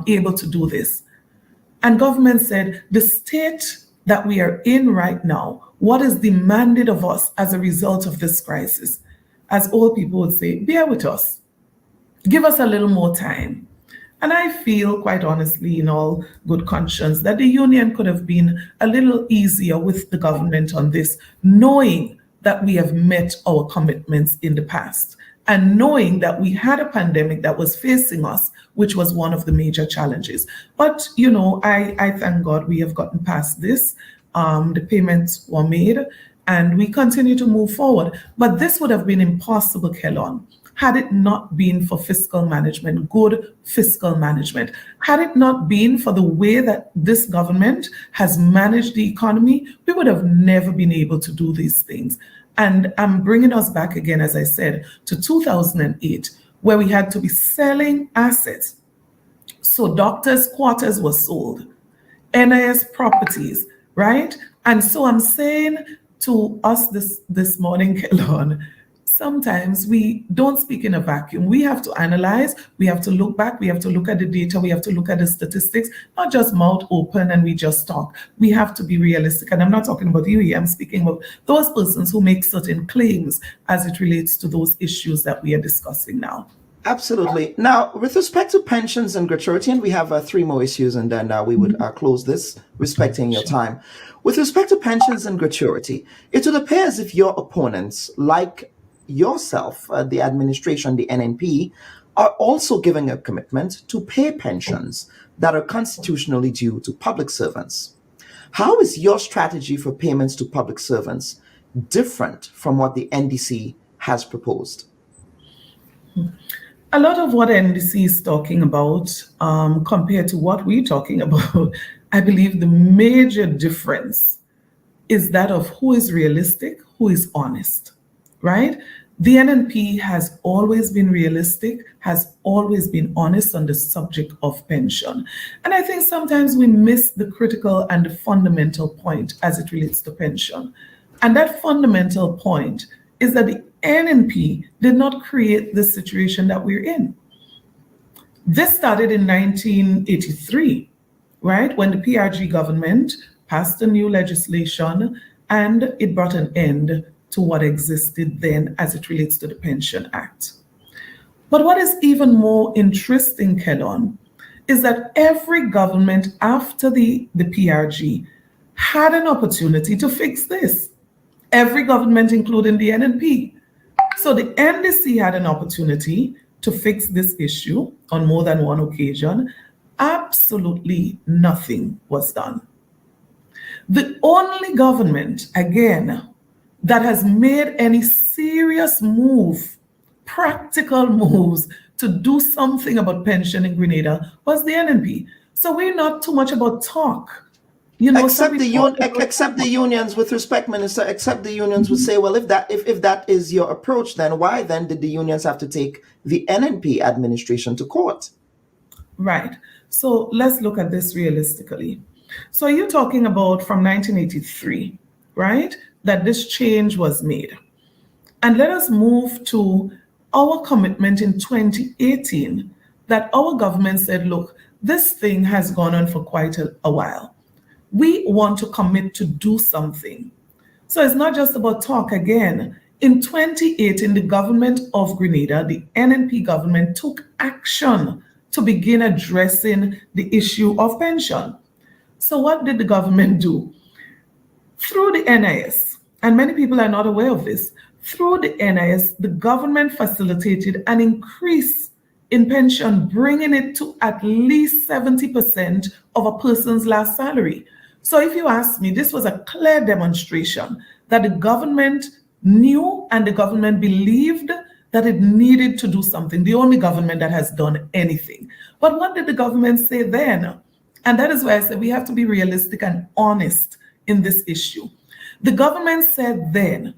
able to do this. And government said, the state that we are in right now, what is demanded of us as a result of this crisis? As old people would say, bear with us. Give us a little more time. And I feel, quite honestly, in all good conscience, that the union could have been a little easier with the government on this, knowing that we have met our commitments in the past and knowing that we had a pandemic that was facing us, which was one of the major challenges. But, you know, I thank God we have gotten past this. The payments were made and we continue to move forward. But this would have been impossible, Kellon, had it not been for fiscal management, good fiscal management, had it not been for the way that this government has managed the economy, we would have never been able to do these things. And I'm bringing us back again, as I said, to 2008, where we had to be selling assets. So doctors' quarters were sold, NIS properties, right? And so I'm saying to us this morning, Kelon, sometimes we don't speak in a vacuum. We have to analyze, we have to look back, we have to look at the data, we have to look at the statistics, not just mouth open and we just talk. We have to be realistic. And I'm not talking about you here, I'm speaking about those persons who make certain claims as it relates to those issues that we are discussing now. Absolutely. Now, with respect to pensions and gratuity, and we have 3 more issues, and then we would close this, respecting your time. With respect to pensions and gratuity, it would appear as if your opponents, like yourself, the administration, the NNP, are also giving a commitment to pay pensions that are constitutionally due to public servants. How is your strategy for payments to public servants different from what the NDC has proposed? A lot of what NDC is talking about compared to what we're talking about, I believe the major difference is that of who is realistic, who is honest, right? The NNP has always been realistic, has always been honest on the subject of pension. And I think sometimes we miss the critical and the fundamental point as it relates to pension. And that fundamental point is that the NNP did not create the situation that we're in. This started in 1983, right? When the PRG government passed a new legislation and it brought an end to what existed then as it relates to the Pension Act. But what is even more interesting, Kelon, is that every government after the PRG had an opportunity to fix this. Every government, including the NNP. So the NDC had an opportunity to fix this issue on more than one occasion. Absolutely nothing was done. The only government, again, that has made any serious move, practical moves to do something about pension in Grenada was the NNP. So we're not too much about talk. You know, except the unions, with respect, Minister, except the unions would say, well, if that is your approach, then why then did the unions have to take the NNP administration to court? Right. So let's look at this realistically. So you're talking about from 1983, right, that this change was made. And let us move to our commitment in 2018 that our government said, look, this thing has gone on for quite a while. We want to commit to do something. So it's not just about talk again. In 2018, the government of Grenada, the NNP government, took action to begin addressing the issue of pension. So what did the government do? Through the NIS, and many people are not aware of this, through the NIS, the government facilitated an increase in pension, bringing it to at least 70% of a person's last salary. So if you ask me, this was a clear demonstration that the government knew and the government believed that it needed to do something, the only government that has done anything. But what did the government say then? And that is why I said we have to be realistic and honest in this issue. The government said then,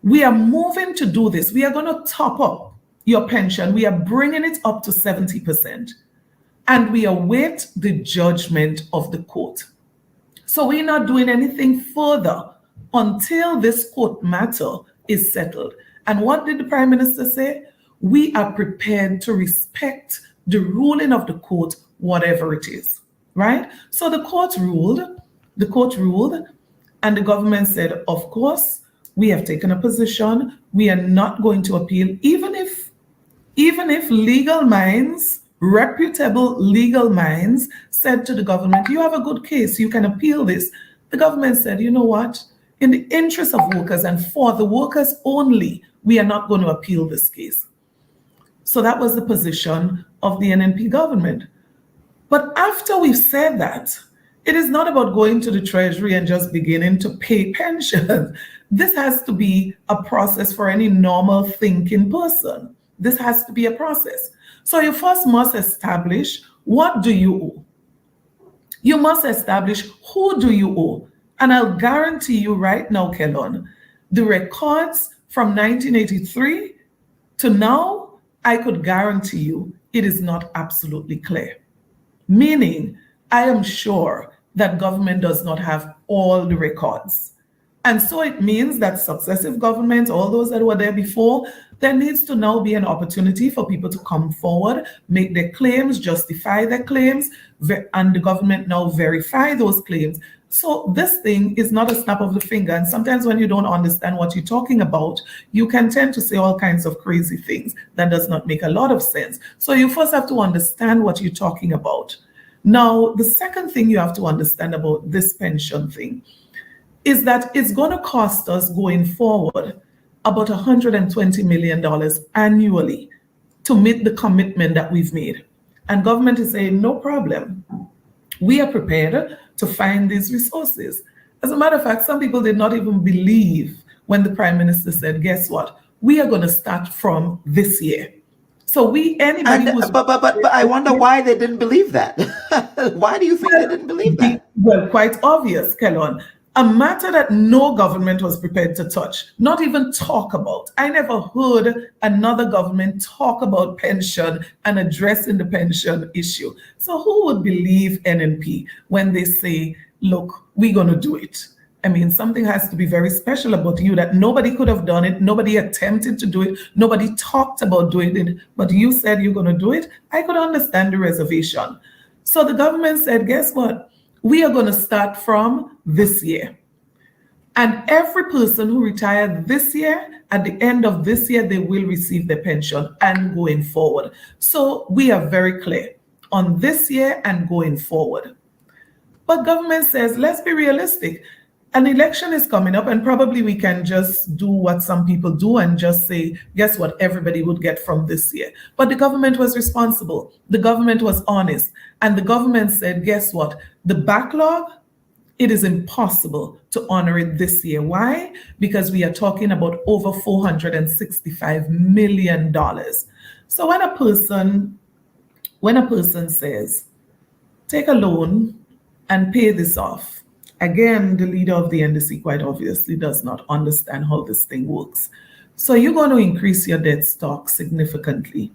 we are moving to do this. We are going to top up your pension. We are bringing it up to 70%. And we await the judgment of the court. So we're not doing anything further until this court matter is settled. And what did the Prime Minister say? We are prepared to respect the ruling of the court, whatever it is, right? So the court ruled, and the government said, of course, we have taken a position. We are not going to appeal, even if legal minds, reputable legal minds said to the government, you have a good case, you can appeal this. The government said, you know what? In the interest of workers and for the workers only, we are not going to appeal this case. So that was the position of the NNP government. But after we've said that, it is not about going to the Treasury and just beginning to pay pensions. This has to be a process for any normal thinking person, This has to be a process. So you first must establish, what do you owe? You must establish, who do you owe? And I'll guarantee you right now, Kellon, the records from 1983 to now, I could guarantee you it is not absolutely clear. Meaning, I am sure that government does not have all the records. And so it means that successive governments, all those that were there before, there needs to now be an opportunity for people to come forward, make their claims, justify their claims, and the government now verify those claims. So this thing is not a snap of the finger. And sometimes when you don't understand what you're talking about, you can tend to say all kinds of crazy things that does not make a lot of sense. So you first have to understand what you're talking about. Now, the second thing you have to understand about this pension thing is that it's going to cost us going forward about $120 million annually to meet the commitment that we've made. And government is saying, no problem. We are prepared to find these resources. As a matter of fact, some people did not even believe when the Prime Minister said, guess what? We are going to start from this year. So but I wonder why they didn't believe that. Why do you think they didn't believe that? Well, quite obvious, Kellon. A matter that no government was prepared to touch, not even talk about. I never heard another government talk about pension and addressing the pension issue. So who would believe NNP when they say, look, we're going to do it? I mean, something has to be very special about you that nobody could have done it. Nobody attempted to do it. Nobody talked about doing it, but you said you're going to do it. I could understand the reservation. So the government said, guess what? We are going to start from this year. And every person who retired this year, at the end of this year, they will receive their pension and going forward. So we are very clear on this year and going forward. But government says, let's be realistic. An election is coming up and probably we can just do what some people do and just say, guess what, everybody would get from this year. But the government was responsible. The government was honest. And the government said, guess what, the backlog, it is impossible to honor it this year. Why? Because we are talking about over $465 million. So when a person says, take a loan and pay this off, again, the leader of the NDC quite obviously does not understand how this thing works. So you're going to increase your debt stock significantly.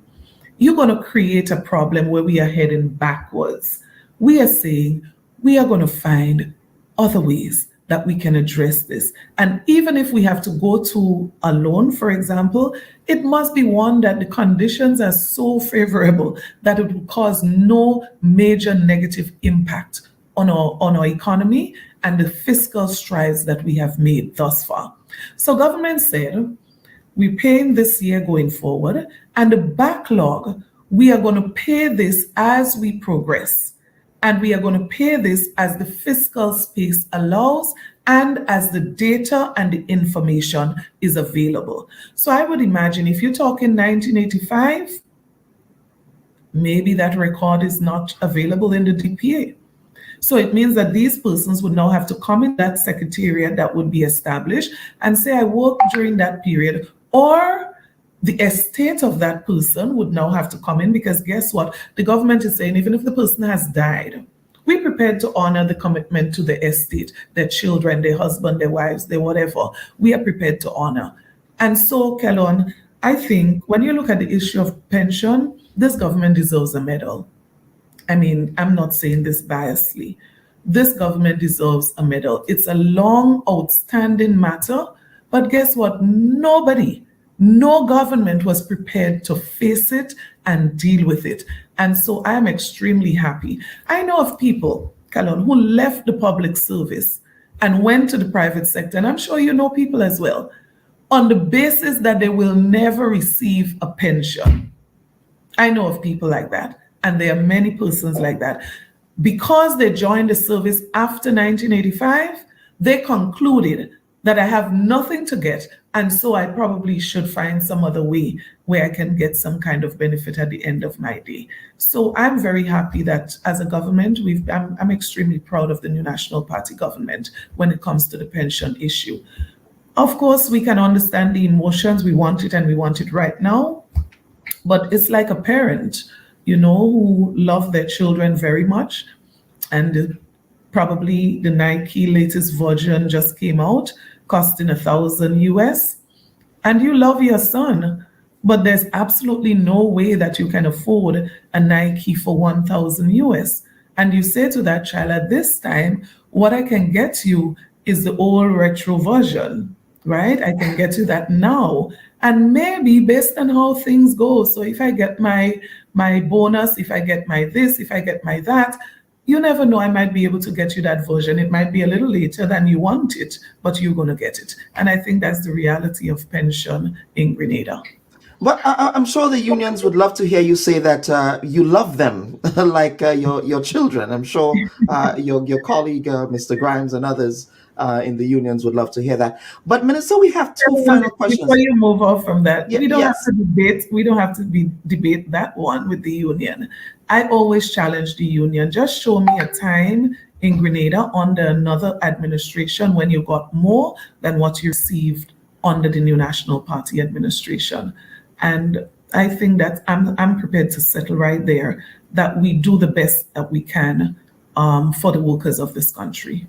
You're going to create a problem where we are heading backwards. We are saying we are going to find other ways that we can address this. And even if we have to go to a loan, for example, it must be one that the conditions are so favorable that it will cause no major negative impact on our economy and the fiscal strides that we have made thus far. So government said, we're paying this year going forward, and the backlog, we are going to pay this as we progress. And we are going to pay this as the fiscal space allows and as the data and the information is available. So I would imagine if you're talking 1985, maybe that record is not available in the DPA. So it means that these persons would now have to come in that secretariat that would be established and say, I worked during that period, or the estate of that person would now have to come in, because guess what? The government is saying, even if the person has died, we're prepared to honor the commitment to the estate, their children, their husband, their wives, their whatever. We are prepared to honor. And so, Kellon, I think when you look at the issue of pension, this government deserves a medal. I mean, I'm not saying this biasly. This government deserves a medal. It's a long, outstanding matter, but guess what? No government was prepared to face it and deal with it. And so I am extremely happy. I know of people, Kellon, who left the public service and went to the private sector, and I'm sure you know people as well, on the basis that they will never receive a pension. I know of people like that. And there are many persons like that. Because they joined the service after 1985, they concluded that I have nothing to get, and so I probably should find some other way where I can get some kind of benefit at the end of my day. So I'm very happy that as a government, I'm extremely proud of the New National Party government when it comes to the pension issue. Of course, we can understand the emotions. We want it and we want it right now. But it's like a parent, who love their children very much. And probably the Nike latest version just came out, costing $1,000 US. And you love your son, but there's absolutely no way that you can afford a Nike for 1,000 US. And you say to that child, at this time, what I can get you is the old retro version, right? I can get you that now. And maybe based on how things go, so if I get my bonus, if I get my this, if I get my that, you never know, I might be able to get you that version. It might be a little later than you want it, but you're going to get it. And I think that's the reality of pension in Grenada. But I'm sure the unions would love to hear you say that you love them like your children. I'm sure your colleague, Mr. Grimes, and others in the unions would love to hear that. But Minister, we have two final questions. Before you move off from that, we don't yes. have to debate. We don't have to debate that one with the union. I always challenge the union. Just show me a time in Grenada under another administration when you got more than what you received under the New National Party administration. And I think that I'm prepared to settle right there that we do the best that we can for the workers of this country.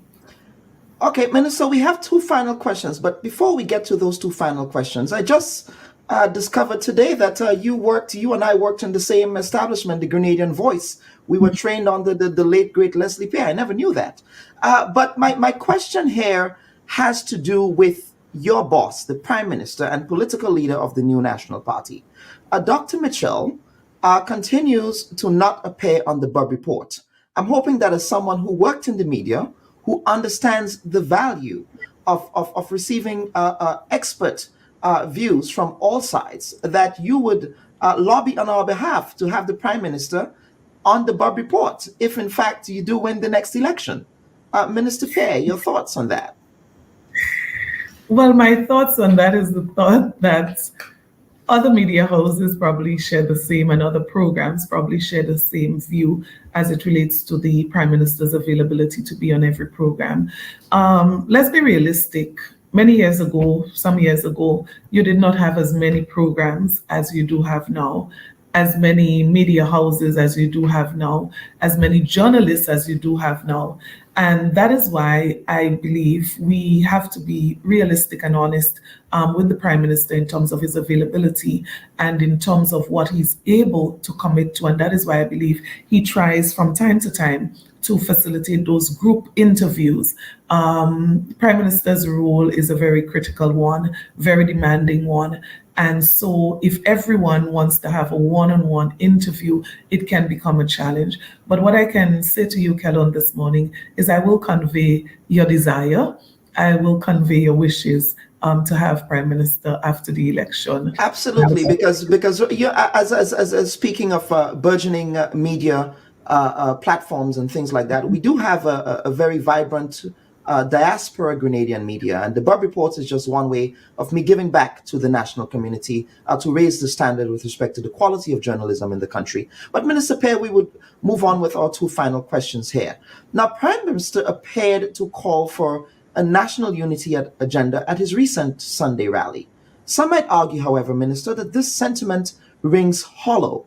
Okay, Minister, we have two final questions. But before we get to those two final questions, I just discovered today that you and I worked in the same establishment, the Grenadian Voice. We were trained under the late, great Leslie Pierre. I never knew that. But my question here has to do with your boss, the Prime Minister and political leader of the New National Party. Dr. Mitchell continues to not appear on the Bubb Report. I'm hoping that as someone who worked in the media, who understands the value of receiving expert views from all sides, that you would lobby on our behalf to have the Prime Minister on the Bubb Report, if in fact you do win the next election. Minister Pierre, your thoughts on that? Well, my thoughts on that is the thought that other media houses probably share the same, and other programs probably share the same view as it relates to the Prime Minister's availability to be on every program. Let's be realistic. Many years ago, some years ago, you did not have as many programs as you do have now, as many media houses as you do have now, as many journalists as you do have now. And that is why I believe we have to be realistic and honest with the Prime Minister in terms of his availability and in terms of what he's able to commit to. And that is why I believe he tries from time to time to facilitate those group interviews. Prime Minister's role is a very critical one, very demanding one. And so if everyone wants to have a one-on-one interview, it can become a challenge. But what I can say to you, Kellon, this morning is I will convey your desire. I will convey your wishes to have Prime Minister after the election. Absolutely, because you, as speaking of burgeoning media platforms and things like that, we do have a very vibrant diaspora Grenadian media, and the Bubb Report is just one way of me giving back to the national community to raise the standard with respect to the quality of journalism in the country. But Minister Pierre, we would move on with our two final questions here. Now, Prime Minister appeared to call for a national unity agenda at his recent Sunday rally. Some might argue, however, Minister, that this sentiment rings hollow,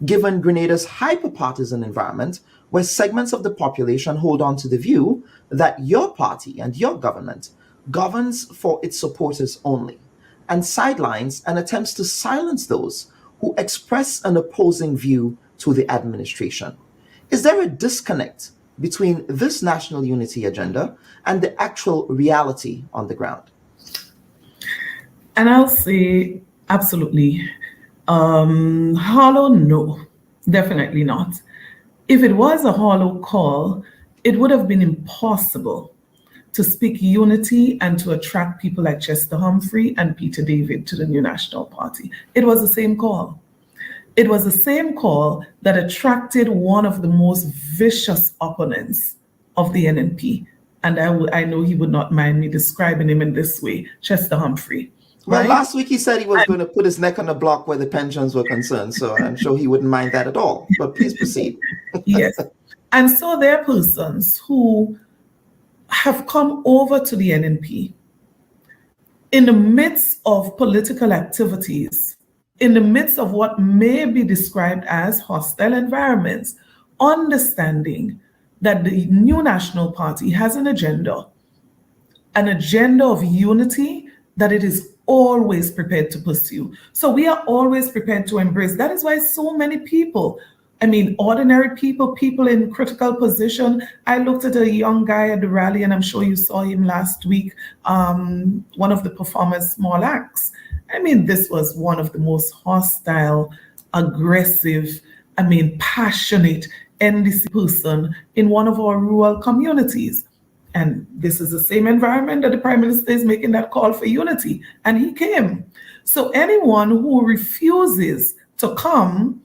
given Grenada's hyper-partisan environment, where segments of the population hold on to the view that your party and your government governs for its supporters only, and sidelines and attempts to silence those who express an opposing view to the administration. Is there a disconnect between this national unity agenda and the actual reality on the ground? And I'll say absolutely. Hollow, no, definitely not. If it was a hollow call, it would have been impossible to speak unity and to attract people like Chester Humphrey and Peter David to the New National Party. It was the same call. It was the same call that attracted one of the most vicious opponents of the NNP. And I know he would not mind me describing him in this way, Chester Humphrey. Well, right? last week he said he was going to put his neck on the block where the pensions were concerned, so I'm sure he wouldn't mind that at all. But please proceed. Yes. And so there are persons who have come over to the NNP in the midst of political activities in the midst of what may be described as hostile environments, understanding that the new National Party has an agenda of unity that it is always prepared to pursue. So we are always prepared to embrace. That is why so many people, ordinary people, people in critical position. I looked at a young guy at the rally, and I'm sure you saw him last week, one of the performers, Small Axe. This was one of the most hostile, aggressive, passionate NDC person in one of our rural communities. And this is the same environment that the Prime Minister is making that call for unity. And he came. So anyone who refuses to come,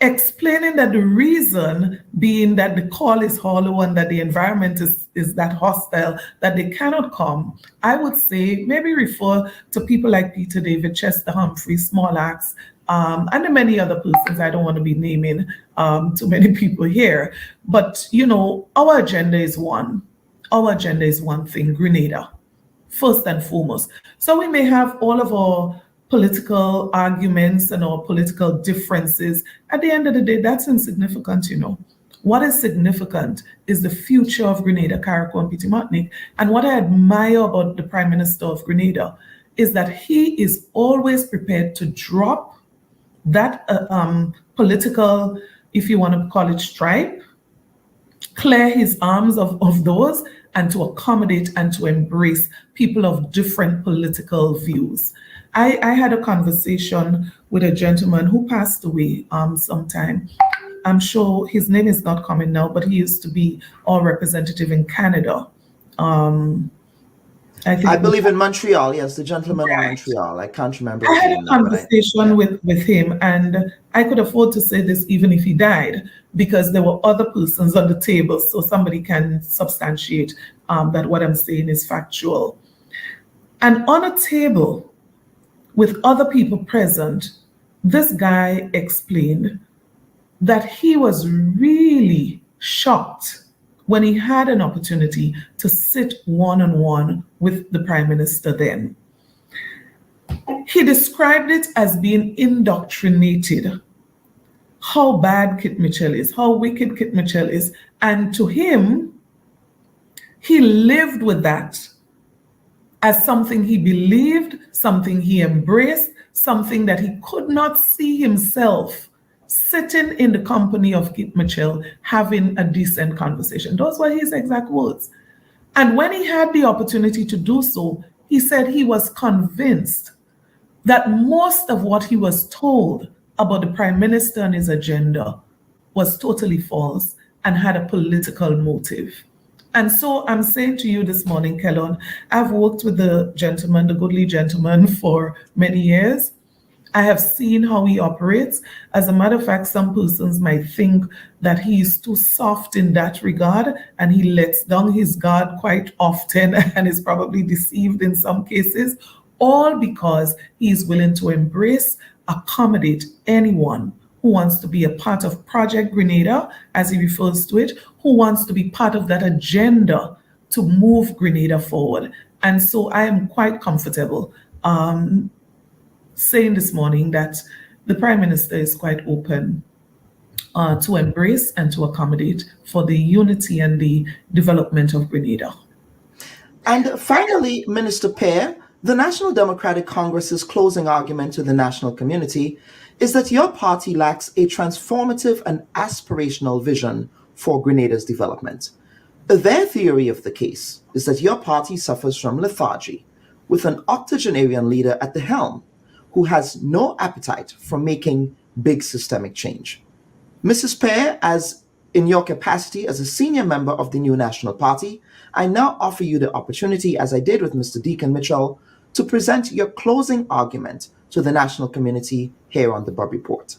explaining that the reason being that the call is hollow and that the environment is that hostile that they cannot come, I would say maybe refer to people like Peter David, Chester Humphrey, Small Axe, and the many other persons. I don't want to be naming too many people here. But, our agenda is one. Our agenda is one thing, Grenada, first and foremost. So we may have all of our political arguments and our political differences. At the end of the day, that's insignificant, What is significant is the future of Grenada, Carriacou, and Petite Martinique. And what I admire about the Prime Minister of Grenada is that he is always prepared to drop that political, if you want to call it stripe, clear his arms of those, and to accommodate and to embrace people of different political views. I had a conversation with a gentleman who passed away sometime. I'm sure his name is not coming now, but he used to be our representative in Canada. I believe in Montreal. Yes, the gentleman in Montreal. I can't remember. I had a conversation with him, and I could afford to say this even if he died, because there were other persons on the table, so somebody can substantiate that what I'm saying is factual. And on a table with other people present, this guy explained that he was really shocked when he had an opportunity to sit one-on-one with the Prime Minister then. He described it as being indoctrinated, how bad Kit Mitchell is, how wicked Kit Mitchell is. And to him, he lived with that as something he believed, something he embraced, something that he could not see himself sitting in the company of Kit Mitchell having a decent conversation. Those were his exact words. And when he had the opportunity to do so, he said he was convinced that most of what he was told about the Prime Minister and his agenda was totally false and had a political motive. And so I'm saying to you this morning, Kellon, I've worked with the gentleman, the goodly gentleman, for many years. I have seen how he operates. As a matter of fact, some persons might think that he is too soft in that regard, and he lets down his guard quite often and is probably deceived in some cases, all because he is willing to embrace, accommodate anyone who wants to be a part of Project Grenada, as he refers to it, who wants to be part of that agenda to move Grenada forward. And so I am quite comfortable saying this morning that the Prime Minister is quite open to embrace and to accommodate for the unity and the development of Grenada. And finally, Minister Pierre, the National Democratic Congress's closing argument to the national community is that your party lacks a transformative and aspirational vision for Grenada's development. Their theory of the case is that your party suffers from lethargy, with an octogenarian leader at the helm who has no appetite for making big systemic change. Mrs. Pierre, as in your capacity as a senior member of the new National Party, I now offer you the opportunity, as I did with Mr. Dickon Mitchell, to present your closing argument to the national community here on the Bubb Report.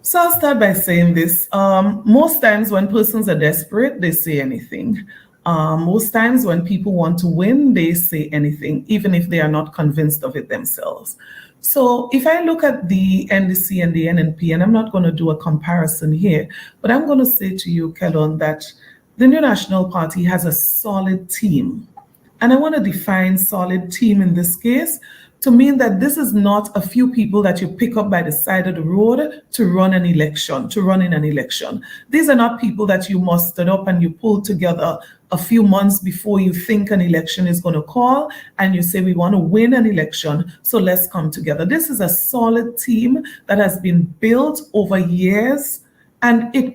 So I'll start by saying this. Most times when persons are desperate, they say anything. Most times when people want to win, they say anything, even if they are not convinced of it themselves. So if I look at the NDC and the NNP, and I'm not going to do a comparison here, but I'm going to say to you, Kellon, that the New National Party has a solid team. And I want to define solid team in this case to mean that this is not a few people that you pick up by the side of the road to run an election, to run in an election. These are not people that you mustered up and you pulled together a few months before you think an election is going to call and you say, we want to win an election, so let's come together. This is a solid team that has been built over years, and it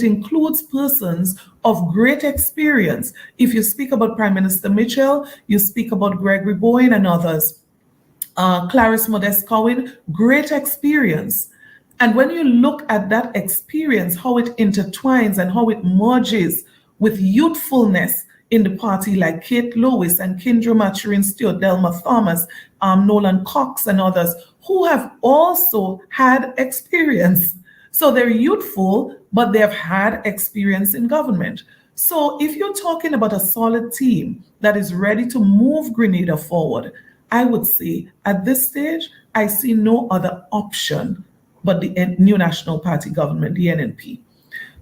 includes persons of great experience. If you speak about Prime Minister Mitchell, you speak about Gregory Boyne and others, Clarice Modest Cowan, great experience. And when you look at that experience, how it intertwines and how it merges with youthfulness in the party like Kate Lewis and Kendra Maturin Stewart, Delma Thomas, Nolan Cox and others who have also had experience. So they're youthful, but they've had experience in government. So if you're talking about a solid team that is ready to move Grenada forward, I would say at this stage, I see no other option but the new National Party government, the NNP.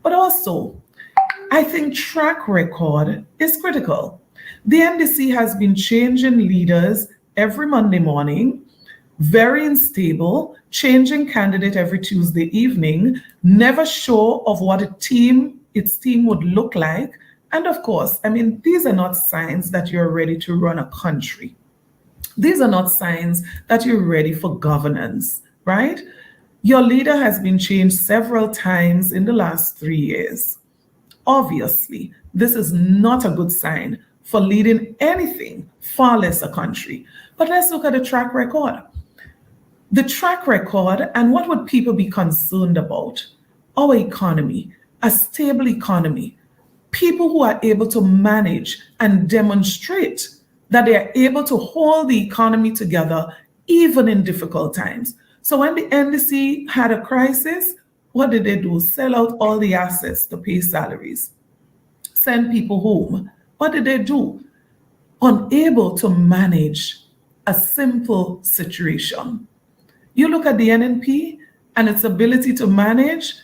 But also, I think track record is critical. The NDC has been changing leaders every Monday morning, very unstable, changing candidate every Tuesday evening, never sure of what its team would look like. And of course, I mean, these are not signs that you're ready to run a country. These are not signs that you're ready for governance, right? Your leader has been changed several times in the last 3 years. Obviously, this is not a good sign for leading anything, far less a country. But let's look at the track record. The track record and what would people be concerned about? Our economy, a stable economy, people who are able to manage and demonstrate that they are able to hold the economy together even in difficult times. So when the NDC had a crisis, what did they do? Sell out all the assets to pay salaries, send people home. What did they do? Unable to manage a simple situation. You look at the NNP and its ability to manage,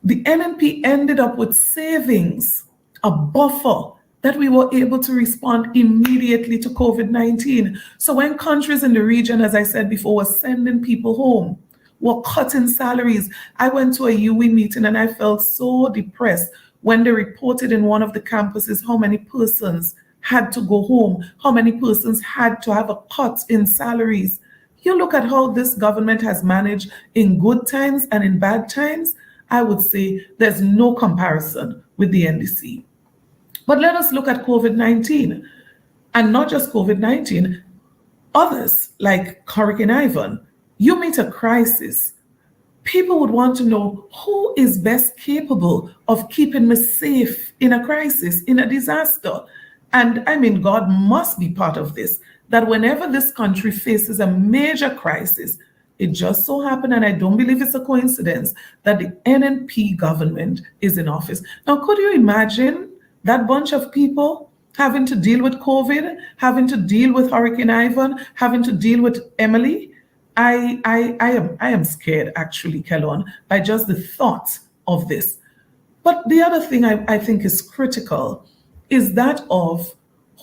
the NNP ended up with savings, a buffer that we were able to respond immediately to COVID-19. So when countries in the region, as I said before, were sending people home, were cutting salaries, I went to a UE meeting and I felt so depressed when they reported in one of the campuses how many persons had to go home, how many persons had to have a cut in salaries. You look at how this government has managed in good times and in bad times, I would say there's no comparison with the NDC. But let us look at COVID-19, and not just COVID-19, others like Hurricane Ivan. You meet a crisis, people would want to know who is best capable of keeping me safe in a crisis, in a disaster. And I mean, God must be part of this, that whenever this country faces a major crisis, it just so happened, and I don't believe it's a coincidence, that the NNP government is in office. Now, could you imagine that bunch of people having to deal with COVID, having to deal with Hurricane Ivan, having to deal with Emily? I am scared, actually, Kellon, by just the thought of this. But the other thing I think is critical is that of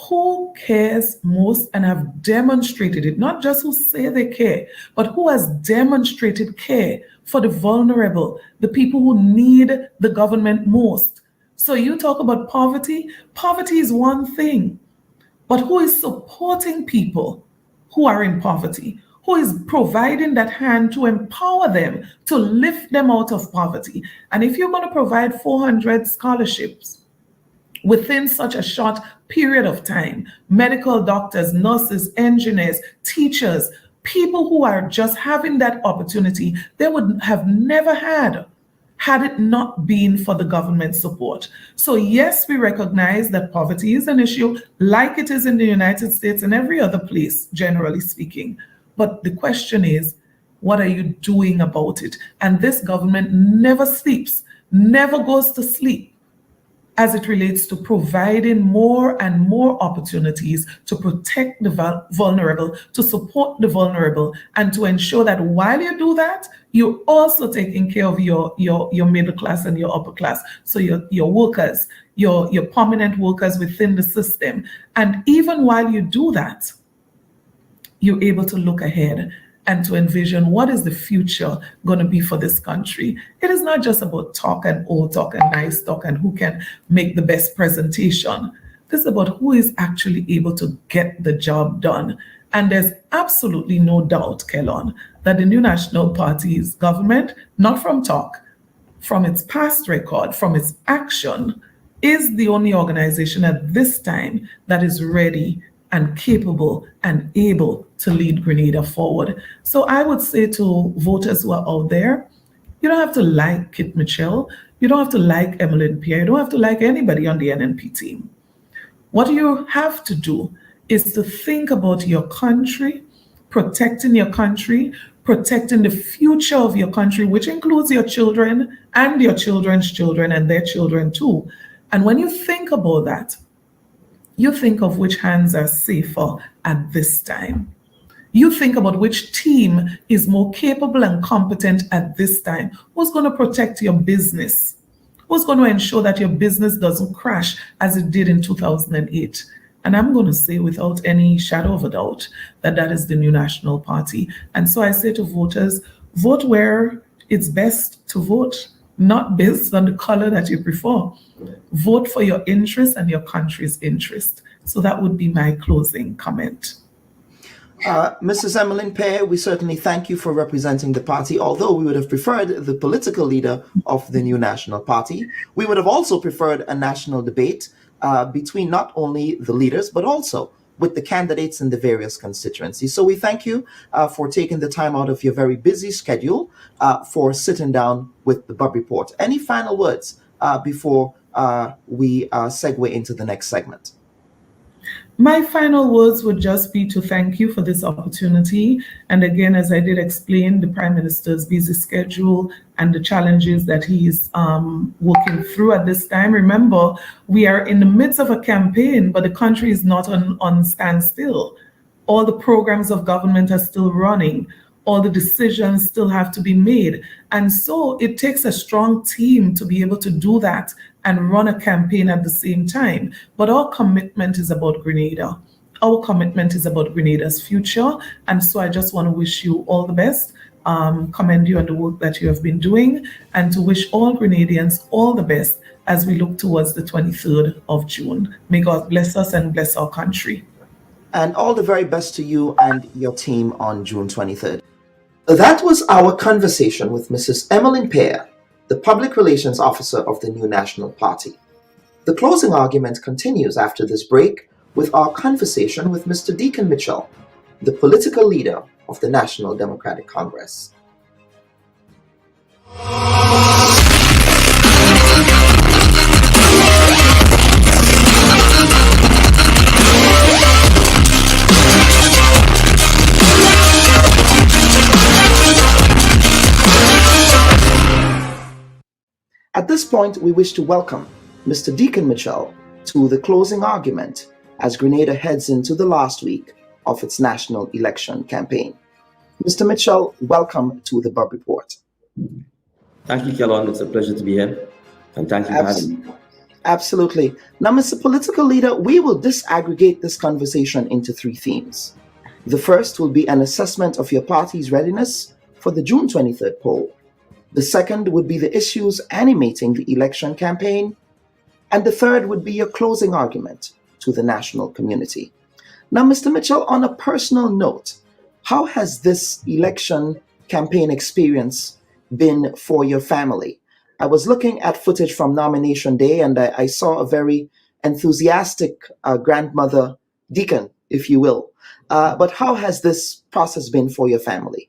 who cares most and have demonstrated it, not just who say they care, but who has demonstrated care for the vulnerable, the people who need the government most. So you talk about poverty. Poverty is one thing, but who is supporting people who are in poverty? Who is providing that hand to empower them, to lift them out of poverty? And if you're going to provide 400 scholarships within such a short period of time, medical doctors, nurses, engineers, teachers, people who are just having that opportunity, they would have never had it not been for the government support. So yes, we recognize that poverty is an issue like it is in the United States and every other place, generally speaking. But the question is, what are you doing about it? And this government never sleeps, never goes to sleep as it relates to providing more and more opportunities to protect the vulnerable, to support the vulnerable, and to ensure that while you do that, you're also taking care of your middle class and your upper class. So your workers, your permanent workers within the system. And even while you do that, you're able to look ahead and to envision what is the future going to be for this country. It is not just about talk and old talk and nice talk and who can make the best presentation. This is about who is actually able to get the job done. And there's absolutely no doubt, Kellon, that the New National Party's government, not from talk, from its past record, from its action, is the only organization at this time that is ready and capable and able to lead Grenada forward. So I would say to voters who are out there, you don't have to like Kit Mitchell, you don't have to like Emmalin Pierre, you don't have to like anybody on the NNP team. What you have to do is to think about your country, protecting your country, protecting the future of your country, which includes your children and your children's children and their children too. And when you think about that, you think of which hands are safer at this time. You think about which team is more capable and competent at this time. Who's going to protect your business? Who's going to ensure that your business doesn't crash as it did in 2008? And I'm going to say without any shadow of a doubt that that is the New National Party. And so I say to voters, vote where it's best to vote, not based on the color that you prefer. Vote for your interest and your country's interest. So that would be my closing comment. Mrs. Emmalin Pierre, we certainly thank you for representing the party, although we would have preferred the political leader of the New National Party. We would have also preferred a national debate between not only the leaders, but also with the candidates in the various constituencies. So we thank you for taking the time out of your very busy schedule for sitting down with the Bubb Report. Any final words before we segue into the next segment? My final words would just be to thank you for this opportunity. And again, as I did explain, the Prime Minister's busy schedule and the challenges that he's working through at this time. Remember, we are in the midst of a campaign, but the country is not on standstill. All the programs of government are still running. All the decisions still have to be made. And so it takes a strong team to be able to do that and run a campaign at the same time. But our commitment is about Grenada. Our commitment is about Grenada's future. And so I just want to wish you all the best, commend you on the work that you have been doing, and to wish all Grenadians all the best as we look towards the 23rd of June. May God bless us and bless our country. And all the very best to you and your team on June 23rd. That was our conversation with Mrs. Emmalin Pierre, the Public Relations Officer of the New National Party. The closing argument continues after this break with our conversation with Mr. Dickon Mitchell, the political leader of the National Democratic Congress. At this point, we wish to welcome Mr. Dickon Mitchell to the closing argument as Grenada heads into the last week of its national election campaign. Mr. Mitchell, welcome to the Bubb Report. Thank you, Kellon. It's a pleasure to be here. And thank you for having me. Absolutely. Now, Mr. Political Leader, we will disaggregate this conversation into three themes. The first will be an assessment of your party's readiness for the June 23rd poll. The second would be the issues animating the election campaign. And the third would be your closing argument to the national community. Now, Mr. Mitchell, on a personal note, how has this election campaign experience been for your family? I was looking at footage from nomination day, and I saw a very enthusiastic grandmother, Dickon, if you will. But how has this process been for your family?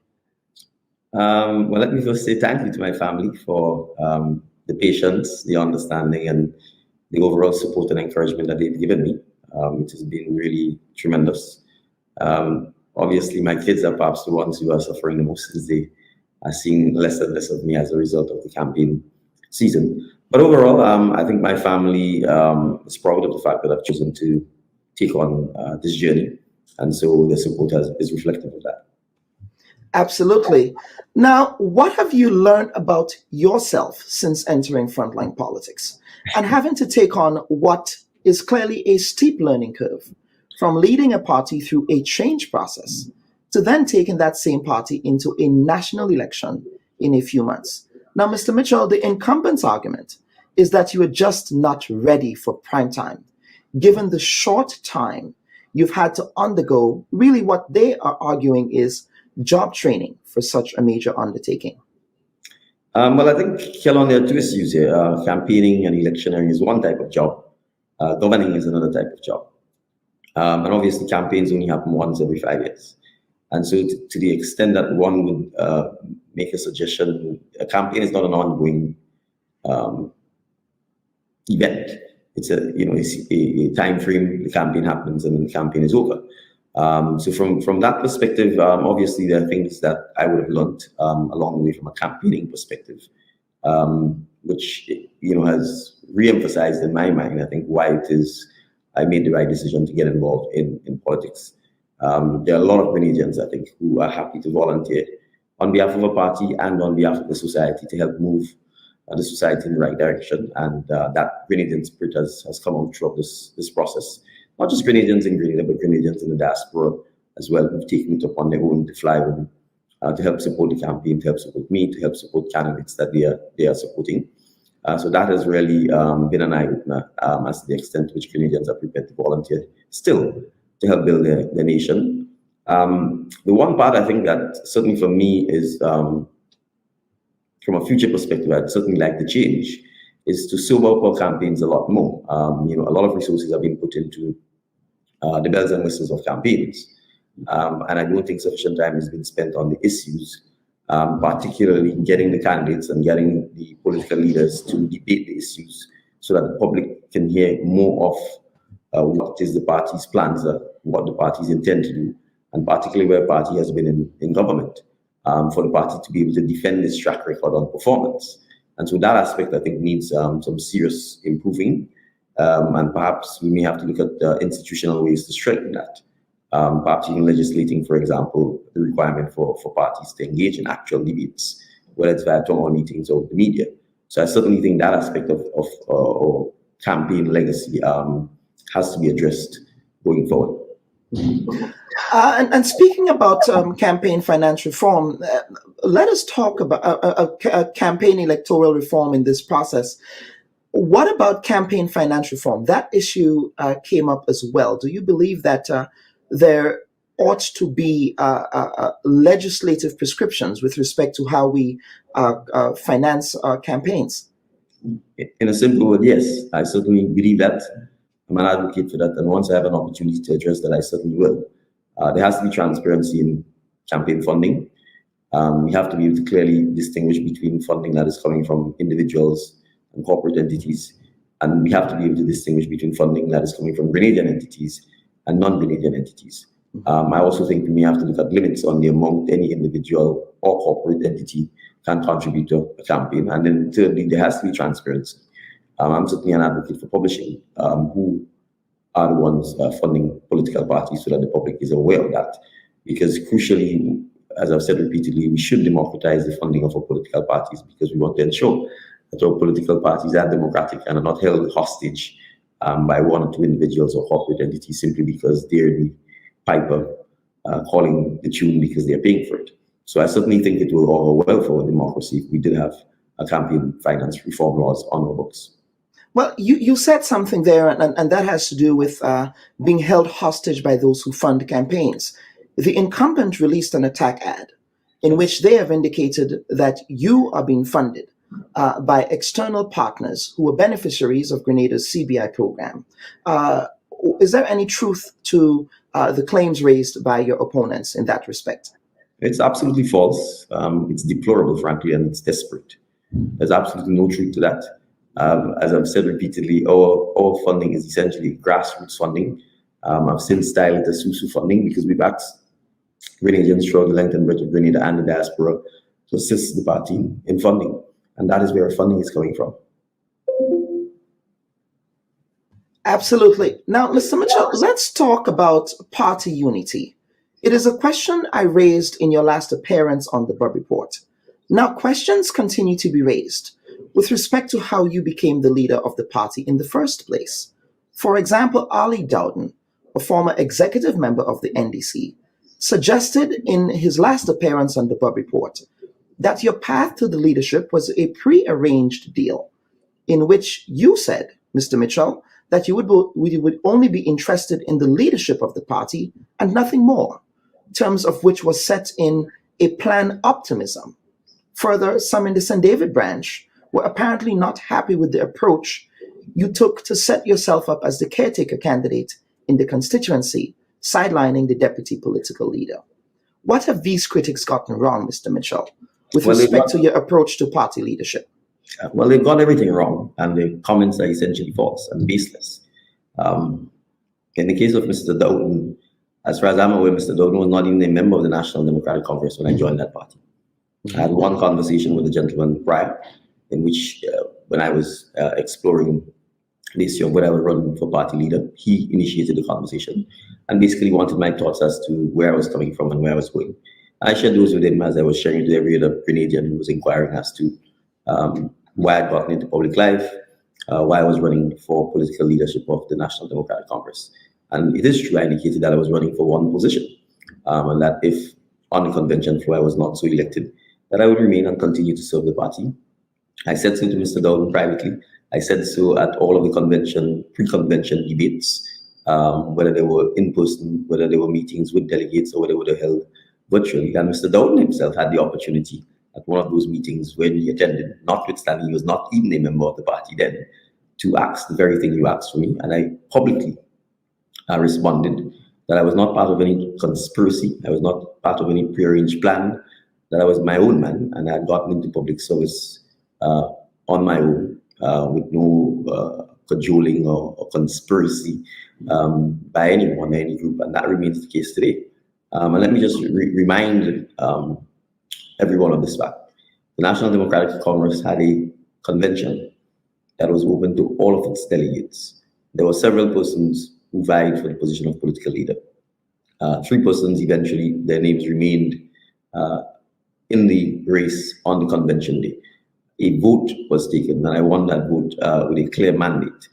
Well, let me first say thank you to my family for the patience, the understanding, and the overall support and encouragement that they've given me, which has been really tremendous. Obviously, my kids are perhaps the ones who are suffering the most, since they are seeing less and less of me as a result of the campaign season. But overall, I think my family is proud of the fact that I've chosen to take on this journey. And so the support is reflective of that. Absolutely. Now, what have you learned about yourself since entering frontline politics and having to take on what is clearly a steep learning curve from leading a party through a change process to then taking that same party into a national election in a few months. Now, Mr. Mitchell, the incumbent's argument is that you are just not ready for prime time, given the short time you've had to undergo really what they are arguing is job training for such a major undertaking. Well, I think, Kelon, there are two issues here. Campaigning and electioneering is one type of job. Governing is another type of job. And obviously, campaigns only happen once every 5 years. And so to the extent that one would make a suggestion, a campaign is not an ongoing event. It's a time frame, the campaign happens and then the campaign is over. So from that perspective, obviously there are things that I would have learned along the way from a campaigning perspective, which has re-emphasized in my mind, I think, why it is I made the right decision to get involved in politics. There are a lot of Grenadians, I think, who are happy to volunteer on behalf of a party and on behalf of the society to help move the society in the right direction. And that Grenadian spirit has come out throughout this process. Not just Grenadians in Grenada, but Grenadians in the diaspora as well, who've taken it upon their own to fly home to help support the campaign, to help support me, to help support candidates that they are supporting. So that has really been an eye-opener as to the extent to which Canadians are prepared to volunteer still to help build their nation. The one part I think that certainly for me is, from a future perspective, I'd certainly like to change, is to sober up our campaigns a lot more. A lot of resources have been put into the bells and whistles of campaigns. And I don't think sufficient time has been spent on the issues, particularly getting the candidates and getting the political leaders to debate the issues so that the public can hear more of what is the party's plans, what the parties intend to do, and particularly where party has been in government, for the party to be able to defend its track record on performance. And so that aspect, I think, needs some serious improving. And perhaps we may have to look at institutional ways to strengthen that. Perhaps even legislating, for example, the requirement for parties to engage in actual debates, whether it's via town hall meetings or the media. So I certainly think that aspect of campaign legacy has to be addressed going forward. And speaking about campaign finance reform, let us talk about a campaign electoral reform in this process. What about campaign finance reform? That issue came up as well. Do you believe that there ought to be legislative prescriptions with respect to how we finance our campaigns? In a simple word, yes. I certainly believe that. I'm an advocate for that. And once I have an opportunity to address that, I certainly will. There has to be transparency in campaign funding. We have to be able to clearly distinguish between funding that is coming from individuals and corporate entities. And we have to be able to distinguish between funding that is coming from Grenadian entities and non-Grenadian entities. I also think we may have to look at limits on the amount any individual or corporate entity can contribute to a campaign. And then thirdly, there has to be transparency. I'm certainly an advocate for publishing who are the ones funding political parties so that the public is aware of that. Because crucially, as I've said repeatedly, we should democratize the funding of our political parties because we want to ensure that our political parties are democratic and are not held hostage by one or two individuals or corporate entities simply because they're the piper calling the tune because they're paying for it. So I certainly think it will all go well for our democracy if we did have a campaign finance reform laws on our books. Well, you said something there, and that has to do with being held hostage by those who fund campaigns. The incumbent released an attack ad in which they have indicated that you are being funded by external partners who are beneficiaries of Grenada's CBI program. Is there any truth to the claims raised by your opponents in that respect? It's absolutely false. It's deplorable, frankly, and it's desperate. There's absolutely no truth to that. As I've said repeatedly, our funding is essentially grassroots funding. I've since styled it as SUSU funding because we've asked Grenadians throughout the length and breadth of Grenada and the diaspora to assist the party in funding. And that is where our funding is coming from. Absolutely. Now, Mr. Mitchell, let's talk about party unity. It is a question I raised in your last appearance on the Bubb Report. Now, questions continue to be raised with respect to how you became the leader of the party in the first place. For example, Ali Dowden, a former executive member of the NDC, suggested in his last appearance on the Bubb Report that your path to the leadership was a pre-arranged deal in which you said, Mr. Mitchell, that you would only be interested in the leadership of the party and nothing more, terms of which was set in a plan optimism. Further, some in the St. David branch were apparently not happy with the approach you took to set yourself up as the caretaker candidate in the constituency, sidelining the deputy political leader. What have these critics gotten wrong, Mr. Mitchell, with respect to your approach to party leadership? Well, they've got everything wrong, and the comments are essentially false and baseless. In the case of Mr. Dowden, as far as I'm aware, Mr. Dowden was not even a member of the National Democratic Congress when I joined that party. I had one conversation with the gentleman prior, in which, when I was exploring the issue of whether I would run for party leader, he initiated the conversation and basically wanted my thoughts as to where I was coming from and where I was going. I shared those with him as I was sharing with every other Grenadian who was inquiring as to why I'd gotten into public life, why I was running for political leadership of the National Democratic Congress. And it is true, I indicated that I was running for one position, and that if on the convention floor I was not so elected, that I would remain and continue to serve the party. I said so to Mr. Dowden privately. I said so at all of the pre-convention debates, whether they were in person, whether they were meetings with delegates, or whether they were held virtually. And Mr. Dowden himself had the opportunity at one of those meetings when he attended, notwithstanding he was not even a member of the party then, to ask the very thing you asked for me. And I publicly responded that I was not part of any conspiracy, I was not part of any prearranged plan, that I was my own man, and I had gotten into public service on my own, with no cajoling or conspiracy by anyone, any group, and that remains the case today. And let me just remind everyone of this fact. The National Democratic Congress had a convention that was open to all of its delegates. There were several persons who vied for the position of political leader. 3 persons eventually, their names remained in the race on the convention day. A vote was taken, and I won that vote with a clear mandate.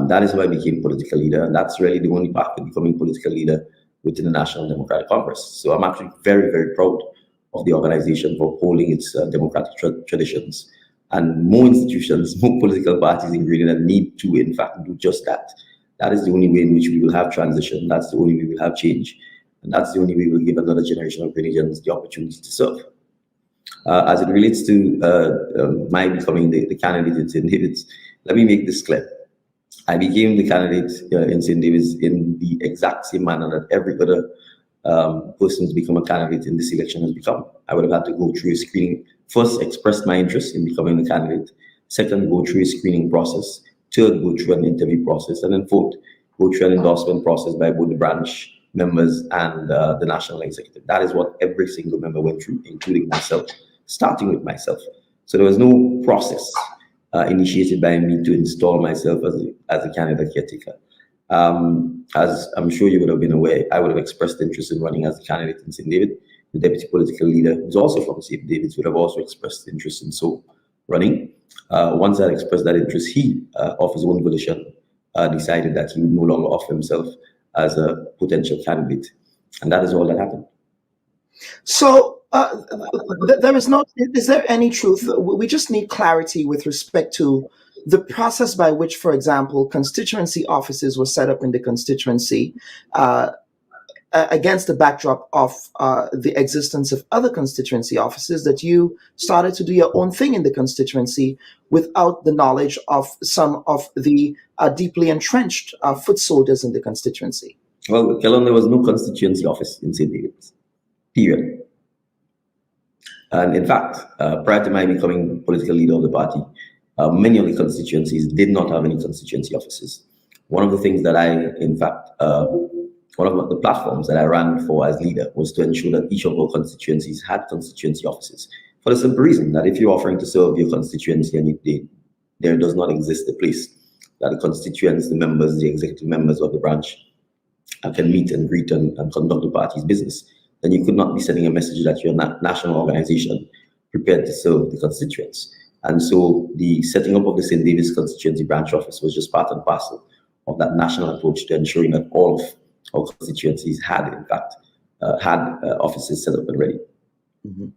That is how I became political leader, and that's really the only path to becoming political leader within the National Democratic Congress. So I'm actually very, very proud of the organization for upholding its democratic traditions. And more institutions, more political parties in Grenada need to, in fact, do just that. That is the only way in which we will have transition. That's the only way we will have change. And that's the only way we'll give another generation of Grenadians the opportunity to serve. As it relates to my becoming the candidate in St. David's, let me make this clear. I became the candidate in St. David's in the exact same manner that every other person who's become a candidate in this election has become. I would have had to go through a screening. First, express my interest in becoming the candidate. Second, go through a screening process. Third, go through an interview process. And then fourth, go through an endorsement process by both the branch members and the national executive. That is what every single member went through, including myself, starting with myself. So there was no process initiated by me to install myself as a candidate caretaker. As I'm sure you would have been aware, I would have expressed interest in running as a candidate in St. David. The deputy political leader, who's also from St. David's, would have also expressed interest in so running. Once I expressed that interest, he, of his own volition, decided that he would no longer offer himself as a potential candidate. And that is all that happened. So is there any truth? We just need clarity with respect to the process by which, for example, constituency offices were set up in the constituency against the backdrop of the existence of other constituency offices, that you started to do your own thing in the constituency without the knowledge of some of the deeply entrenched foot soldiers in the constituency. Well, Kellon, there was no constituency office in St. David's, period. And in fact, prior to my becoming political leader of the party, many of the constituencies did not have any constituency offices. One of the things that one of the platforms that I ran for as leader was to ensure that each of our constituencies had constituency offices, for the simple reason that if you're offering to serve your constituency and there does not exist a place that the constituents, the members, the executive members of the branch can meet and greet and conduct the party's business, then you could not be sending a message that you're a national organization prepared to serve the constituents. And so the setting up of the St. David's constituency branch office was just part and parcel of that national approach to ensuring that all of our constituencies had, in fact, had offices set up and ready. Mm-hmm.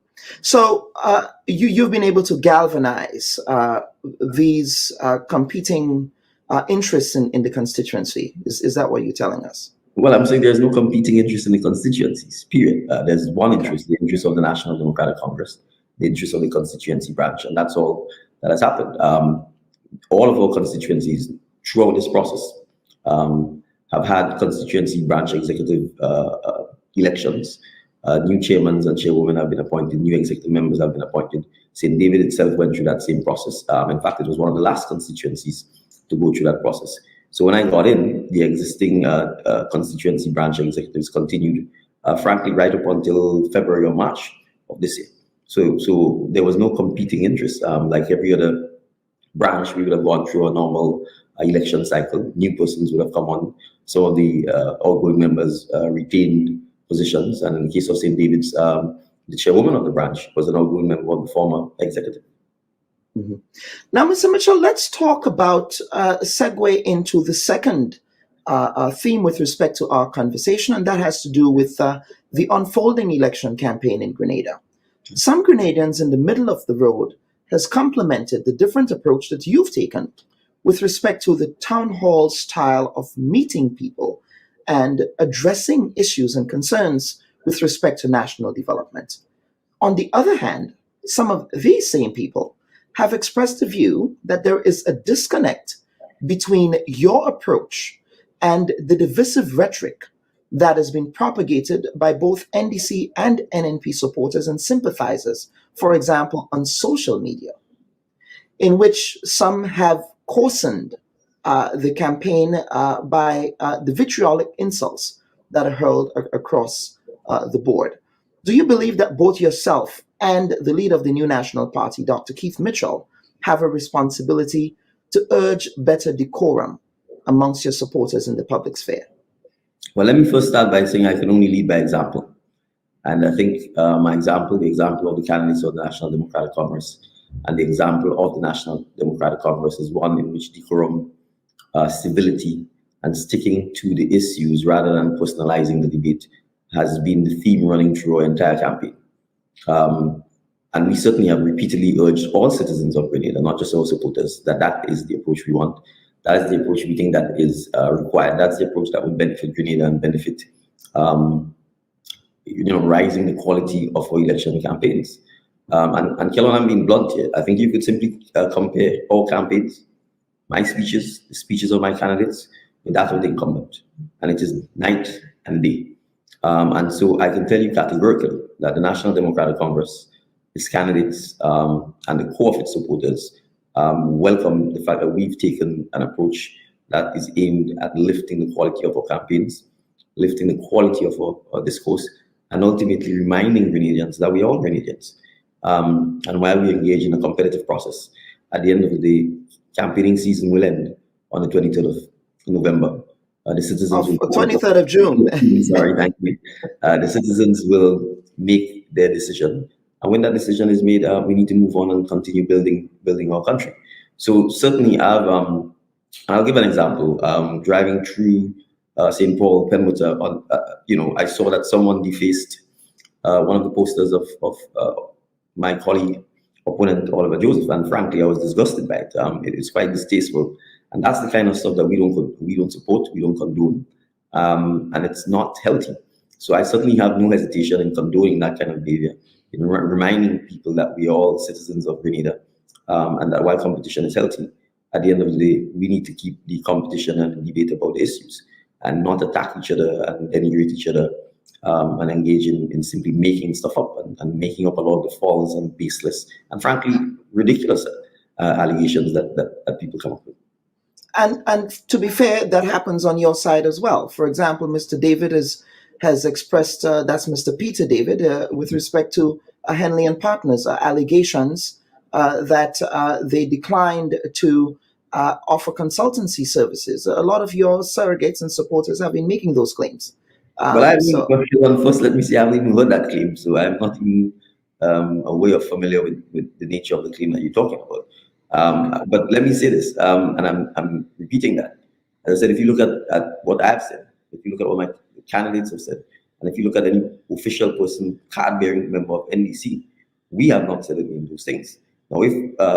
So you've been able to galvanize these competing interests in the constituency. Is that what you're telling us? Well, I'm saying there's no competing interest in the constituencies, period. There's one interest, the interest of the National Democratic Congress, the interest of the constituency branch, and that's all that has happened. All of our constituencies throughout this process have had constituency branch executive elections. New chairmen and chairwomen have been appointed, new executive members have been appointed. St. David itself went through that same process. In fact, it was one of the last constituencies to go through that process. So when I got in, the existing constituency branch executives continued, frankly, right up until February or March of this year. So there was no competing interest. Like every other branch, we would have gone through a normal election cycle. New persons would have come on. Some of the outgoing members retained positions. And in the case of St. David's, the chairwoman of the branch was an outgoing member of the former executive. Mm-hmm. Now, Mr. Mitchell, let's talk about segue into the second theme with respect to our conversation, and that has to do with the unfolding election campaign in Grenada. Some Grenadians in the middle of the road has complimented the different approach that you've taken with respect to the town hall style of meeting people and addressing issues and concerns with respect to national development. On the other hand, some of these same people have expressed the view that there is a disconnect between your approach and the divisive rhetoric that has been propagated by both NDC and NNP supporters and sympathizers, for example, on social media, in which some have coarsened the campaign by the vitriolic insults that are hurled across the board. Do you believe that both yourself and the leader of the new National Party, Dr. Keith Mitchell, have a responsibility to urge better decorum amongst your supporters in the public sphere? Well, let me first start by saying I can only lead by example. And I think my example, the example of the candidates of the National Democratic Congress, and the example of the National Democratic Congress is one in which decorum, civility, and sticking to the issues rather than personalizing the debate has been the theme running through our entire campaign. And we certainly have repeatedly urged all citizens of Grenada, not just our supporters, that that is the approach we want. That is the approach we think that is required. That's the approach that will benefit Grenada and benefit, rising the quality of our election campaigns. And Kelon, I'm being blunt here. I think you could simply compare all campaigns, my speeches, the speeches of my candidates, with that of the incumbent. And it is night and day. And so I can tell you categorically that the National Democratic Congress, its candidates, and the core of its supporters welcome the fact that we've taken an approach that is aimed at lifting the quality of our campaigns, lifting the quality of our discourse, and ultimately reminding Grenadians that we are all Grenadians. And while we engage in a competitive process, at the end of the day, campaigning season will end on the 23rd of November. The citizens will 23rd of June. Sorry, thank you. The citizens will make their decision. And when that decision is made, we need to move on and continue building our country. So certainly I'll give an example. Driving through St. Paul, Penwater, I saw that someone defaced one of the posters of my colleague, opponent, Oliver Joseph, and frankly, I was disgusted by it. It is quite distasteful. And that's the kind of stuff that we don't support, we don't condone, and it's not healthy. So I certainly have no hesitation in condoning that kind of behavior, in reminding people that we are all citizens of Grenada, and that while competition is healthy, at the end of the day, we need to keep the competition and the debate about the issues, and not attack each other and denigrate each other, and engage in simply making stuff up and making up a lot of the false and baseless and frankly ridiculous allegations that people come up with. And to be fair, that happens on your side as well. For example, Mr. David has expressed, that's Mr. Peter David, with respect to Henley and Partners allegations that they declined to offer consultancy services. A lot of your surrogates and supporters have been making those claims. First, let me say I haven't even heard that claim, so I'm not even aware or familiar with the nature of the claim that you're talking about. But let me say this, and I'm repeating that. As I said, if you look at what I've said, if you look at what my candidates have said, And if you look at any official person, card-bearing member of NDC, we have not said any of those things. Now, if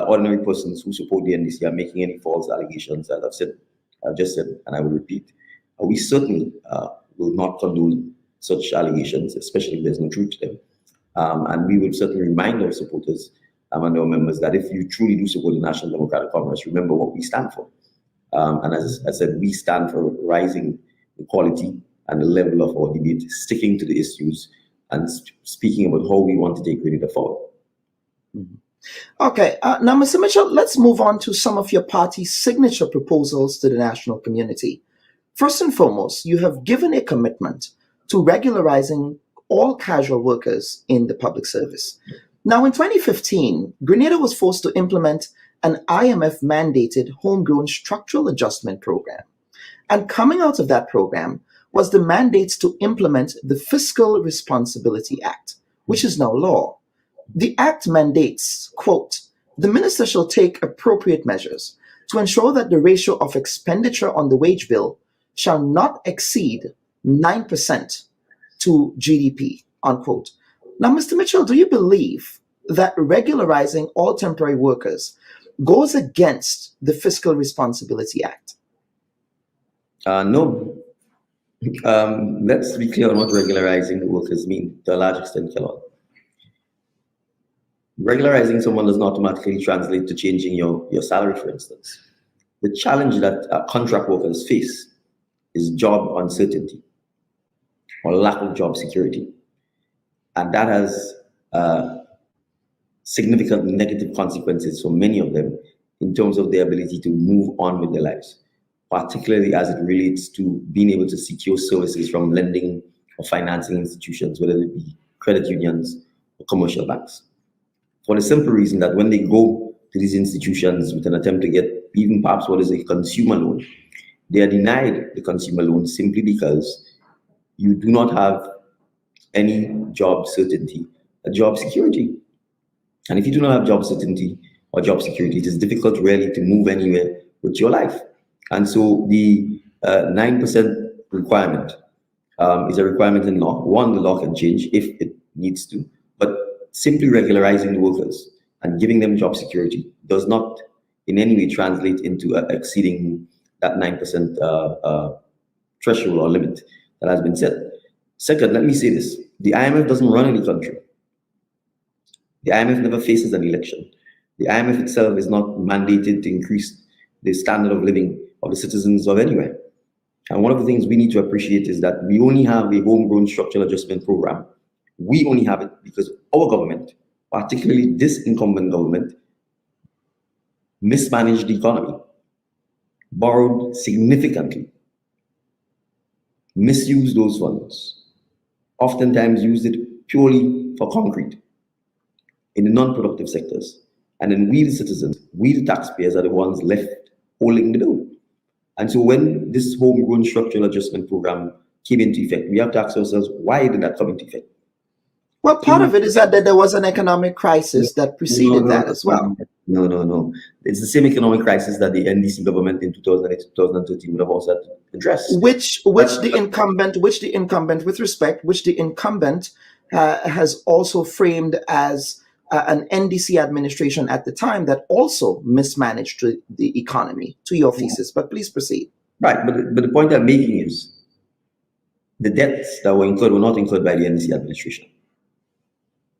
ordinary persons who support the NDC are making any false allegations, as I've just said, and I will repeat, we certainly will not condone such allegations, especially if there's no truth to them. And we would certainly remind our supporters and our members that if you truly do support the National Democratic Congress, remember what we stand for. And as I said, we stand for rising the quality and the level of our debate, sticking to the issues and speaking about how we want to take Grenada forward. Okay, now, Mr. Mitchell, let's move on to some of your party's signature proposals to the national community. First and foremost, you have given a commitment to regularizing all casual workers in the public service. Now, in 2015, Grenada was forced to implement an IMF-mandated homegrown structural adjustment program. And coming out of that program was the mandate to implement the Fiscal Responsibility Act, which is now law. The act mandates, quote, the minister shall take appropriate measures to ensure that the ratio of expenditure on the wage bill shall not exceed 9% to GDP, unquote. Now, Mr. Mitchell, do you believe that regularizing all temporary workers goes against the Fiscal Responsibility Act? No. Let's be clear on what regularizing the workers mean to a large extent, Kellogg. Regularizing someone does not automatically translate to changing your salary, for instance. The challenge that contract workers face is job uncertainty or lack of job security. And that has significant negative consequences for many of them in terms of their ability to move on with their lives, particularly as it relates to being able to secure services from lending or financing institutions, whether it be credit unions or commercial banks. For the simple reason that when they go to these institutions with an attempt to get even perhaps what is a consumer loan, they are denied the consumer loan simply because you do not have any job certainty or job security. And if you do not have job certainty or job security, it is difficult really to move anywhere with your life. And so the 9% requirement is a requirement in law. One, the law can change if it needs to, but simply regularizing the workers and giving them job security does not in any way translate into exceeding that 9% threshold or limit that has been set. Second, let me say this. The IMF doesn't run any country. The IMF never faces an election. The IMF itself is not mandated to increase the standard of living of the citizens of anywhere. And one of the things we need to appreciate is that we only have a homegrown structural adjustment program. We only have it because our government, particularly this incumbent government, mismanaged the economy, borrowed significantly, misused those funds, oftentimes used it purely for concrete in the non-productive sectors. And then we, the citizens, we, the taxpayers, are the ones left holding the bill. And so when this homegrown structural adjustment program came into effect, we have to ask ourselves, why did that come into effect? Well, part of it is that there was an economic crisis that preceded that as well. No. It's the same economic crisis that the NDC government in 2008, 2013 would have also had to address. Which the incumbent has also framed as an NDC administration at the time that also mismanaged the economy, to your thesis. But please proceed. Right, but the point I'm making is the debts that were incurred were not incurred by the NDC administration.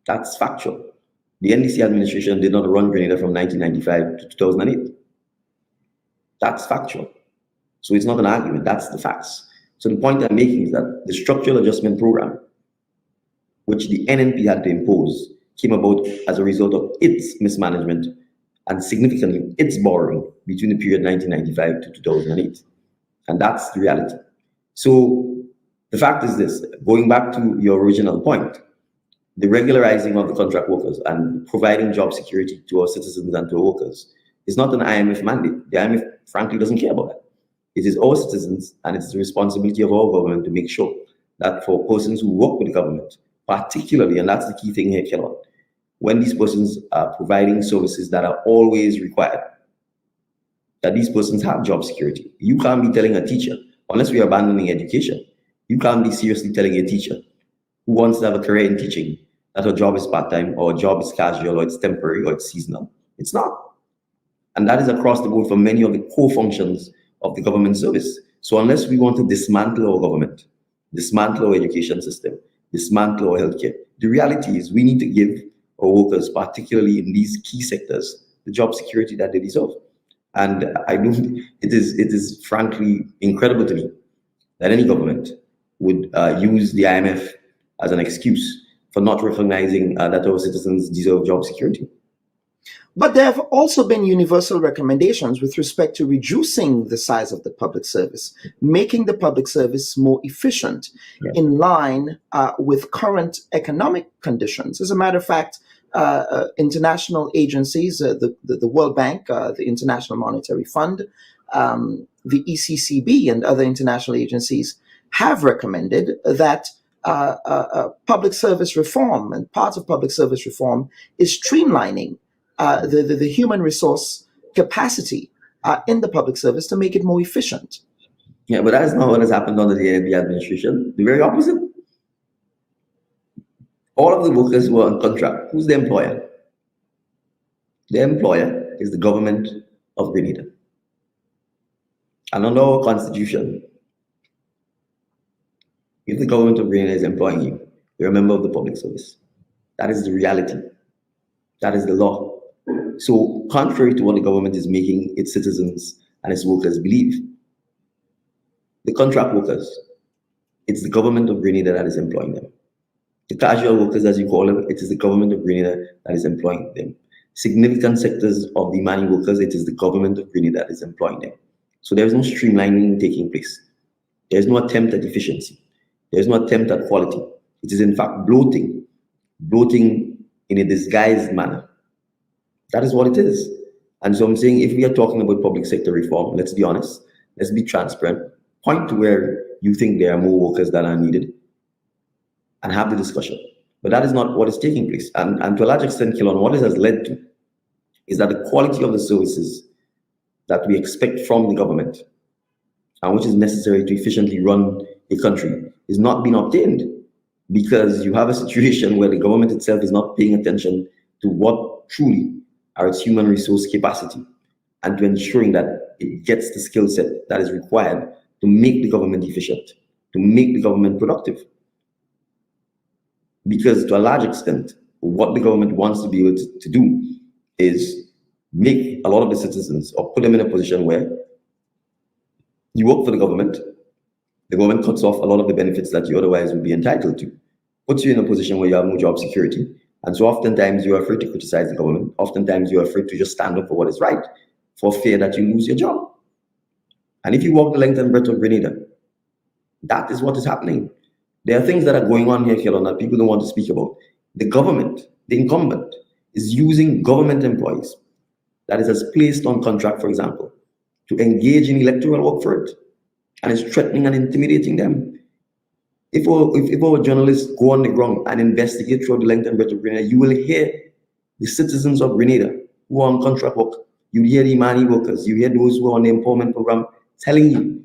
That's factual. The NDC administration did not run Grenada from 1995 to 2008. That's factual. So it's not an argument, that's the facts. So the point I'm making is that the structural adjustment program, which the NNP had to impose, came about as a result of its mismanagement and significantly its borrowing between the period 1995 to 2008. And that's the reality. So the fact is this, going back to your original point, the regularizing of the contract workers and providing job security to our citizens and to our workers is not an IMF mandate. The IMF, frankly, doesn't care about that. It is our citizens, and it's the responsibility of our government to make sure that for persons who work with the government, particularly, and that's the key thing here, Kellogg, when these persons are providing services that are always required, that these persons have job security. You can't be telling a teacher, unless we are abandoning education, You can't be seriously telling a teacher who wants to have a career in teaching that her job is part-time or a job is casual or it's temporary or it's seasonal. It's not. And that is across the board for many of the core functions of the government service. So unless we want to dismantle our government, dismantle our education system, dismantle our healthcare, the reality is we need to give our workers, particularly in these key sectors, the job security that they deserve. And it is frankly incredible to me that any government would use the IMF as an excuse for not recognizing that our citizens deserve job security. But there have also been universal recommendations with respect to reducing the size of the public service, making the public service more efficient in line with current economic conditions. As a matter of fact, international agencies, the World Bank, the International Monetary Fund, the ECCB, and other international agencies have recommended that public service reform, and part of public service reform is streamlining the human resource capacity in the public service to make it more efficient. Yeah, but that is not what has happened under the ANP administration. The very opposite. All of the workers were on contract. Who's the employer? The employer is the government of Grenada. And under our constitution, if the government of Grenada is employing you, you're a member of the public service. That is the reality. That is the law. So contrary to what the government is making its citizens and its workers believe, the contract workers, it's the government of Grenada that is employing them. The casual workers, as you call them, it is the government of Grenada that is employing them. Significant sectors of the mining workers, it is the government of Grenada that is employing them. So there is no streamlining taking place. There is no attempt at efficiency. There is no attempt at quality. It is in fact bloating in a disguised manner. That is what it is. And so I'm saying, if we are talking about public sector reform, let's be honest, let's be transparent, point to where you think there are more workers that are needed and have the discussion. But that is not what is taking place. And to a large extent, Kilon, what this has led to is that the quality of the services that we expect from the government and which is necessary to efficiently run a country is not being obtained, because you have a situation where the government itself is not paying attention to what truly are its human resource capacity and to ensuring that it gets the skill set that is required to make the government efficient, to make the government productive. Because to a large extent, what the government wants to be able to do is make a lot of the citizens, or put them in a position where you work for the government cuts off a lot of the benefits that you otherwise would be entitled to, puts you in a position where you have no job security. And so oftentimes you're afraid to criticize the government. Oftentimes you're afraid to just stand up for what is right, for fear that you lose your job. And if you walk the length and breadth of Grenada, that is what is happening. There are things that are going on here, Kelon, that people don't want to speak about. The government, the incumbent, is using government employees that is placed on contract, for example, to engage in electoral work for it, and is threatening and intimidating them. If our journalists go on the ground and investigate throughout the length and breadth of Grenada, you will hear the citizens of Grenada who are on contract work. You hear the Imani workers, you hear those who are on the empowerment program telling you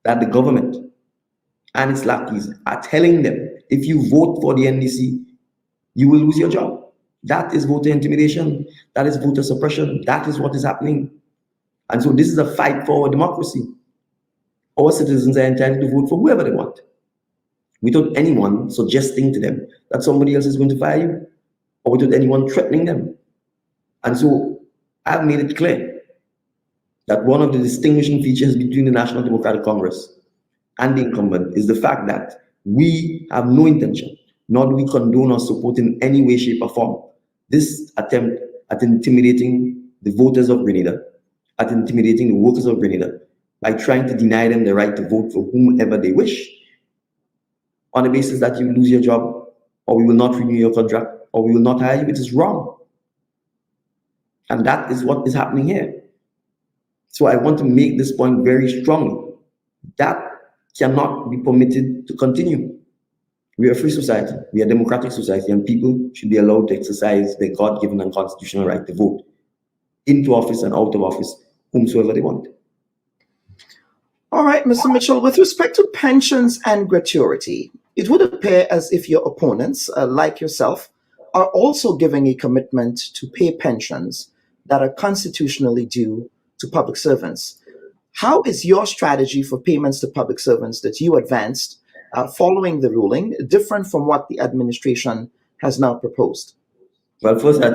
that the government and its lackeys are telling them, if you vote for the NDC, you will lose your job. That is voter intimidation. That is voter suppression. That is what is happening. And so this is a fight for our democracy. Our citizens are entitled to vote for whoever they want, without anyone suggesting to them that somebody else is going to fire you, or without anyone threatening them. And so I've made it clear that one of the distinguishing features between the National Democratic Congress and the incumbent is the fact that we have no intention, nor do we condone or support in any way, shape, or form this attempt at intimidating the voters of Grenada, at intimidating the workers of Grenada, by trying to deny them the right to vote for whomever they wish, on the basis that you lose your job, or we will not renew your contract, or we will not hire you. It is wrong. And that is what is happening here. So I want to make this point very strongly. That cannot be permitted to continue. We are a free society, we are a democratic society, and people should be allowed to exercise their God-given and constitutional right to vote into office and out of office, whomsoever they want. All right, Mr. Mitchell, with respect to pensions and gratuity, it would appear as if your opponents, like yourself, are also giving a commitment to pay pensions that are constitutionally due to public servants. How is your strategy for payments to public servants that you advanced following the ruling different from what the administration has now proposed? Well, first, I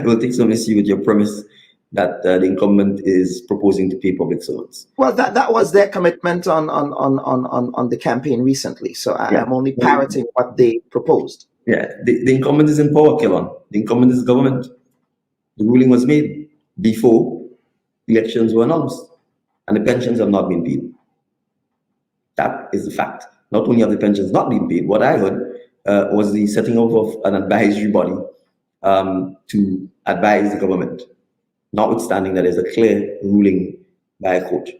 will take some issue with your premise that the incumbent is proposing to pay public servants. Well, that was their commitment on the campaign recently. So I'm only parroting what they proposed. Yeah, the incumbent is in power, Kelon. The incumbent is government. The ruling was made before elections were announced, and the pensions have not been paid. That is the fact. Not only have the pensions not been paid, what I heard was the setting up of an advisory body to advise the government, notwithstanding that there's a clear ruling by a court.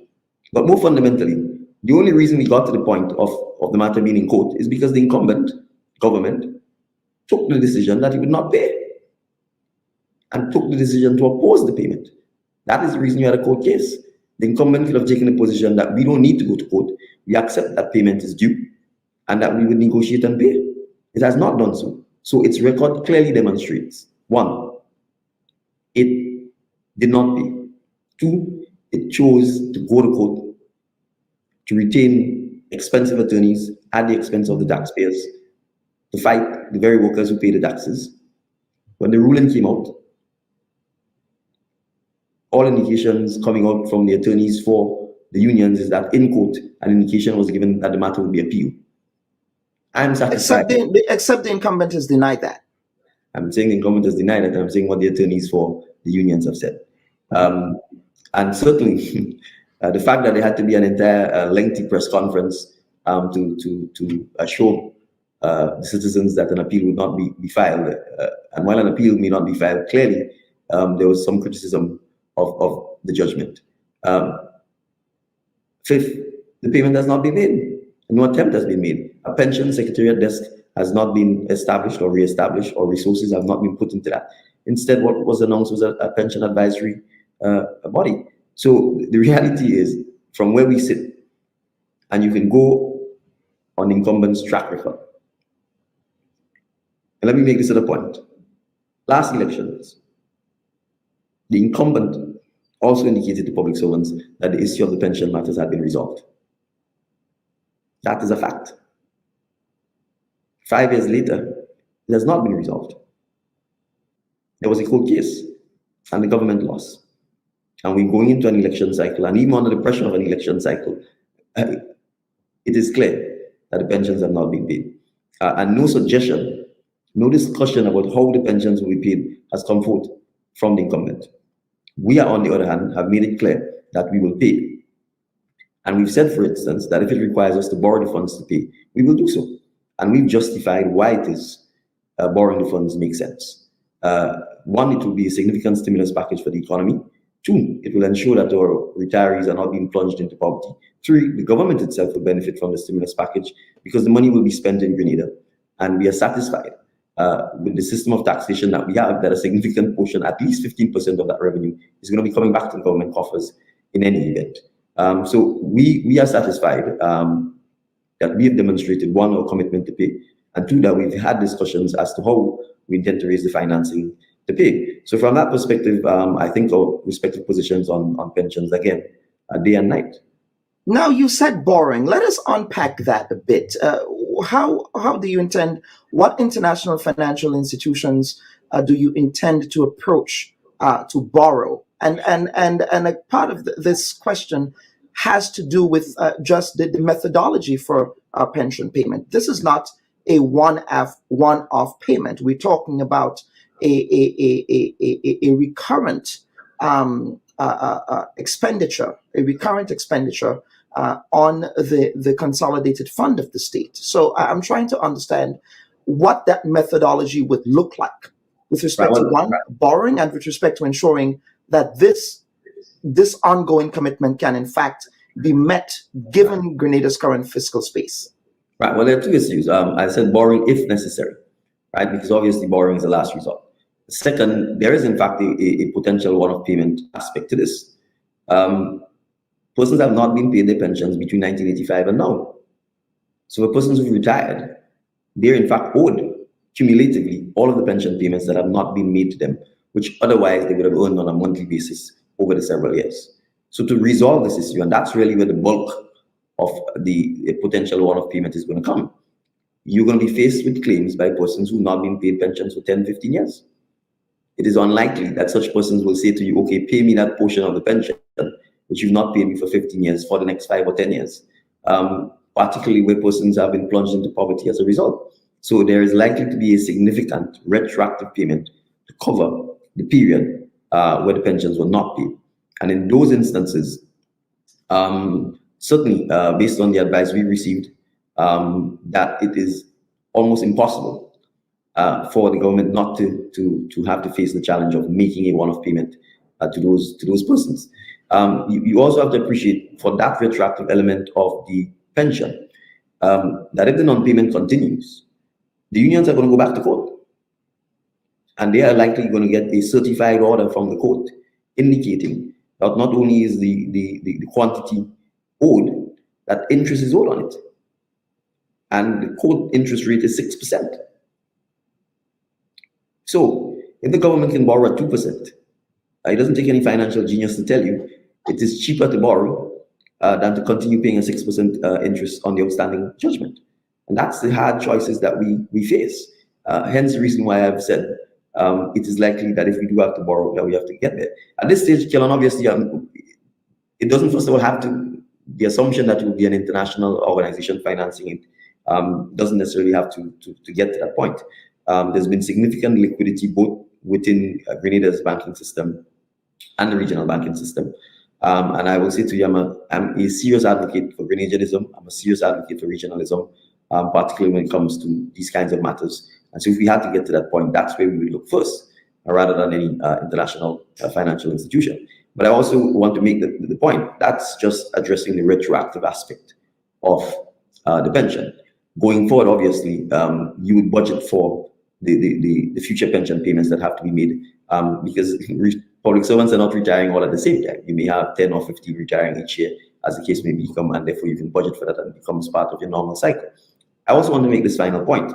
But more fundamentally, the only reason we got to the point of the matter being in court is because the incumbent government took the decision that he would not pay and took the decision to oppose the payment. That is the reason you had a court case. The incumbent could have taken a position that we don't need to go to court. We accept that payment is due and that we would negotiate and pay. It has not done so. So its record clearly demonstrates, one, it did not pay. Two, it chose to go to court to retain expensive attorneys at the expense of the taxpayers to fight the very workers who pay the taxes. When the ruling came out, all indications coming out from the attorneys for the unions is that in court, an indication was given that the matter would be appealed. I'm satisfied. Except the incumbent has denied that. I'm saying the incumbent has denied it. I'm saying what the attorneys for the unions have said. And certainly, the fact that there had to be an entire lengthy press conference to assure the citizens that an appeal would not be filed, and while an appeal may not be filed, clearly there was some criticism of the judgment. Fifth, the payment has not been made. No attempt has been made. A pension secretariat desk has not been established or re-established, or resources have not been put into that. Instead, what was announced was a pension advisory body. So the reality is, from where we sit, and you can go on incumbent's track record. And let me make this other point. Last elections, the incumbent also indicated to public servants that the issue of the pension matters had been resolved. That is a fact. 5 years later, it has not been resolved. There was a court case, and the government lost. And we're going into an election cycle, and even under the pressure of an election cycle, it is clear that the pensions have not been paid. And no suggestion, no discussion about how the pensions will be paid has come forth from the incumbent. We are, on the other hand, have made it clear that we will pay. And we've said, for instance, that if it requires us to borrow the funds to pay, we will do so. And we've justified why it is borrowing the funds makes sense. One, it will be a significant stimulus package for the economy. Two, it will ensure that our retirees are not being plunged into poverty. Three, the government itself will benefit from the stimulus package because the money will be spent in Grenada. And we are satisfied with the system of taxation that we have, that a significant portion, at least 15% of that revenue, is going to be coming back to the government coffers in any event. So we are satisfied that we have demonstrated, one, our commitment to pay, and two, that we've had discussions as to how we intend to raise the financing to pay. So from that perspective, I think our respective positions on pensions, again, are day and night. Now, you said borrowing. Let us unpack that a bit. How do you intend, what international financial institutions do you intend to approach to borrow? And a part of this question has to do with just the methodology for pension payment. This is not a one-off payment. We're talking about a recurrent expenditure, on the consolidated fund of the state. So I'm trying to understand what that methodology would look like with respect to one, borrowing, and with respect to ensuring that this ongoing commitment can in fact be met given Grenada's current fiscal space. Right. Well, there are two issues. I said borrowing if necessary, right? Because obviously borrowing is the last resort. Second, there is in fact a potential one-off payment aspect to this. persons have not been paid their pensions between 1985 and now. So for persons who retired, they're in fact owed cumulatively all of the pension payments that have not been made to them, which otherwise they would have earned on a monthly basis over the several years. So to resolve this issue, and that's really where the bulk of the potential one-off payment is going to come, you're going to be faced with claims by persons who've not been paid pensions for 10, 15 years. It is unlikely that such persons will say to you, okay, pay me that portion of the pension which you've not paid me for 15 years for the next 5 or 10 years, particularly where persons have been plunged into poverty as a result. So there is likely to be a significant retroactive payment to cover the period where the pensions were not paid. And in those instances, certainly based on the advice we received, that it is almost impossible for the government not to have to face the challenge of making a one-off payment to those persons. You also have to appreciate, for that retroactive element of the pension, that if the non-payment continues, the unions are going to go back to court, and they are likely going to get a certified order from the court indicating that not only is the quantity owed, that interest is owed on it, and the court interest rate is 6%. So if the government can borrow at 2%, it doesn't take any financial genius to tell you it is cheaper to borrow than to continue paying a 6% interest on the outstanding judgment. And that's the hard choices that we face. Hence the reason why I've said it is likely that if we do have to borrow, that we have to get there. At this stage, Kellan, obviously, it doesn't first of all have to, the assumption that it will be an international organization financing it doesn't necessarily have to get to that point. There's been significant liquidity both within Grenada's banking system and the regional banking system. And I will say to you, I'm a serious advocate for Grenadianism. I'm a serious advocate for regionalism, particularly when it comes to these kinds of matters. And so if we had to get to that point, that's where we would look first, rather than any international financial institution. But I also want to make the point, that's just addressing the retroactive aspect of the pension. Going forward, obviously, you would budget for the future pension payments that have to be made, because public servants are not retiring all at the same time. You may have 10 or 15 retiring each year, as the case may become, and therefore you can budget for that and it becomes part of your normal cycle. I also want to make this final point.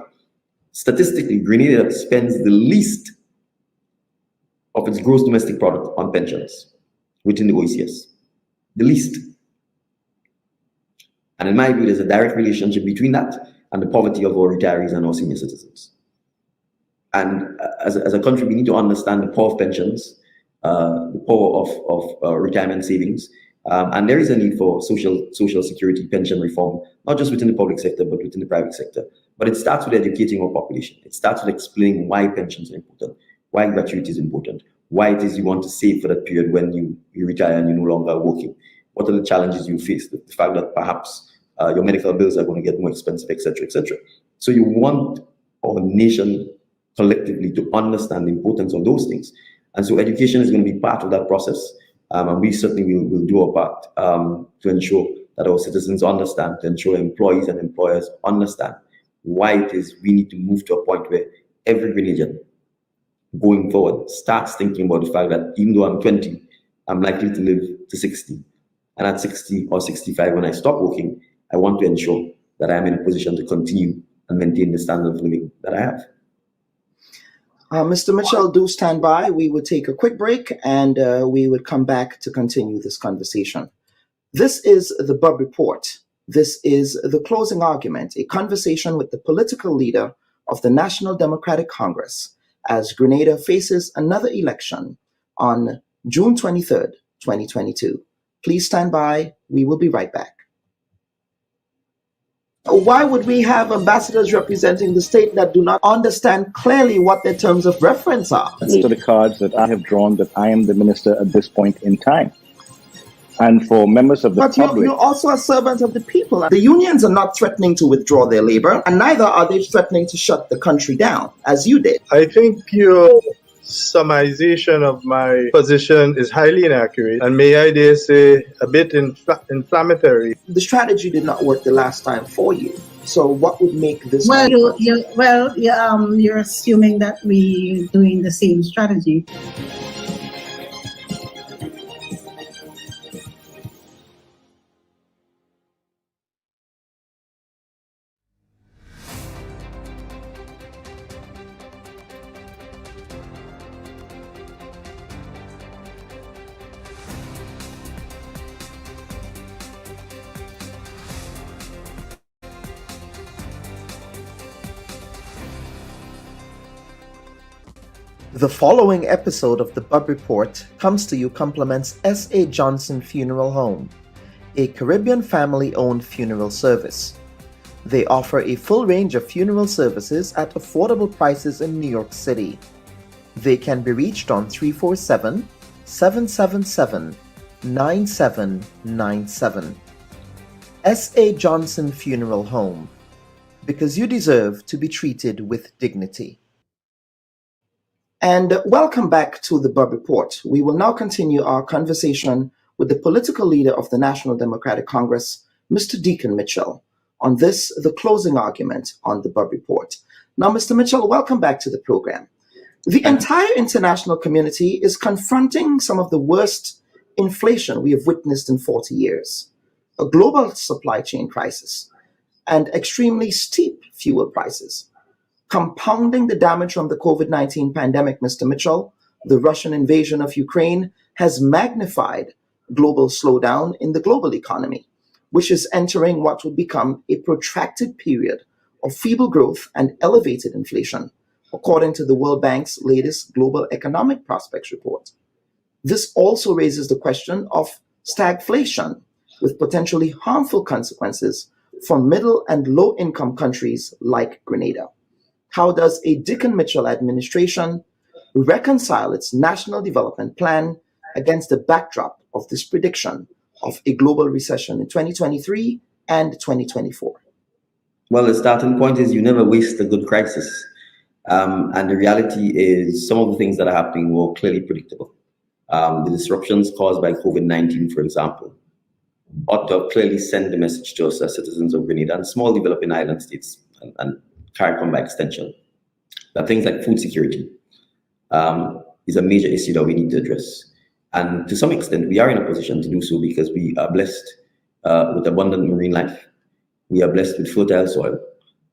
Statistically, Grenada spends the least of its gross domestic product on pensions within the OECS. The least. And in my view, there's a direct relationship between that and the poverty of our retirees and our senior citizens. And as a country, we need to understand the power of pensions, the power of retirement savings, and there is a need for social security pension reform, not just within the public sector, but within the private sector. But it starts with educating our population. It starts with explaining why pensions are important, why gratuity is important, why it is you want to save for that period when you retire and you're no longer working. What are the challenges you face? The fact that perhaps your medical bills are going to get more expensive, etc., etc. So you want our nation collectively to understand the importance of those things. And so education is going to be part of that process. And we certainly will do our part to ensure that our citizens understand, to ensure employees and employers understand why it is we need to move to a point where every Grenadian going forward starts thinking about the fact that even though I'm 20, I'm likely to live to 60. And at 60 or 65, when I stop working, I want to ensure that I am in a position to continue and maintain the standard of living that I have. Mr. Mitchell, do stand by. We would take a quick break and we would come back to continue this conversation. This is the Bubb Report. This is the closing argument, a conversation with the political leader of the National Democratic Congress as Grenada faces another election on June 23rd, 2022. Please stand by. We will be right back. Why would we have ambassadors representing the state that do not understand clearly what their terms of reference are? To the cards that I have drawn that I am the minister at this point in time. And for members of the public... But you're also a servant of the people. The unions are not threatening to withdraw their labor, and neither are they threatening to shut the country down, as you did. I think your summarization of my position is highly inaccurate, and may I dare say a bit inflammatory. The strategy did not work the last time for you. So what would make this... Well, you're assuming that we're doing the same strategy. The following episode of the Bubb Report comes to you compliments S.A. Johnson Funeral Home, a Caribbean family-owned funeral service. They offer a full range of funeral services at affordable prices in New York City. They can be reached on 347-777-9797. S.A. Johnson Funeral Home, because you deserve to be treated with dignity. And welcome back to the Bubb Report. We will now continue our conversation with the political leader of the National Democratic Congress, Mr. Dickon Mitchell, on this, the closing argument on the Bubb Report. Now, Mr. Mitchell, welcome back to the program. The entire international community is confronting some of the worst inflation we have witnessed in 40 years, a global supply chain crisis, and extremely steep fuel prices. Compounding the damage from the COVID-19 pandemic, Mr. Mitchell, the Russian invasion of Ukraine has magnified global slowdown in the global economy, which is entering what would become a protracted period of feeble growth and elevated inflation, according to the World Bank's latest Global Economic Prospects report. This also raises the question of stagflation, with potentially harmful consequences for middle and low-income countries like Grenada. How does a Dickon Mitchell administration reconcile its national development plan against the backdrop of this prediction of a global recession in 2023 and 2024? Well, the starting point is you never waste a good crisis. And the reality is some of the things that are happening were clearly predictable. The disruptions caused by COVID-19, for example, ought to clearly send the message to us as citizens of Grenada and small developing island states and CARICOM by extension, that things like food security is a major issue that we need to address. And to some extent, we are in a position to do so because we are blessed with abundant marine life. We are blessed with fertile soil.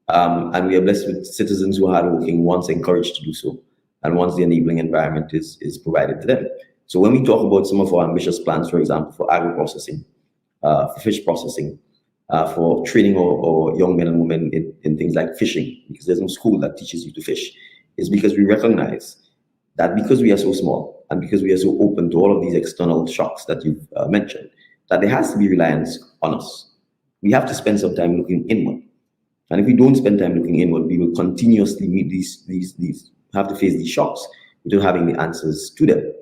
And we are blessed with citizens who are hardworking, once encouraged to do so, and once the enabling environment is provided to them. So when we talk about some of our ambitious plans, for example, for agro-processing, for fish processing, for training our young men and women in things like fishing, because there's no school that teaches you to fish, is because we recognize that because we are so small and because we are so open to all of these external shocks that you've mentioned, that there has to be reliance on us. We have to spend some time looking inward. And if we don't spend time looking inward, we will continuously meet have to face these shocks without having the answers to them.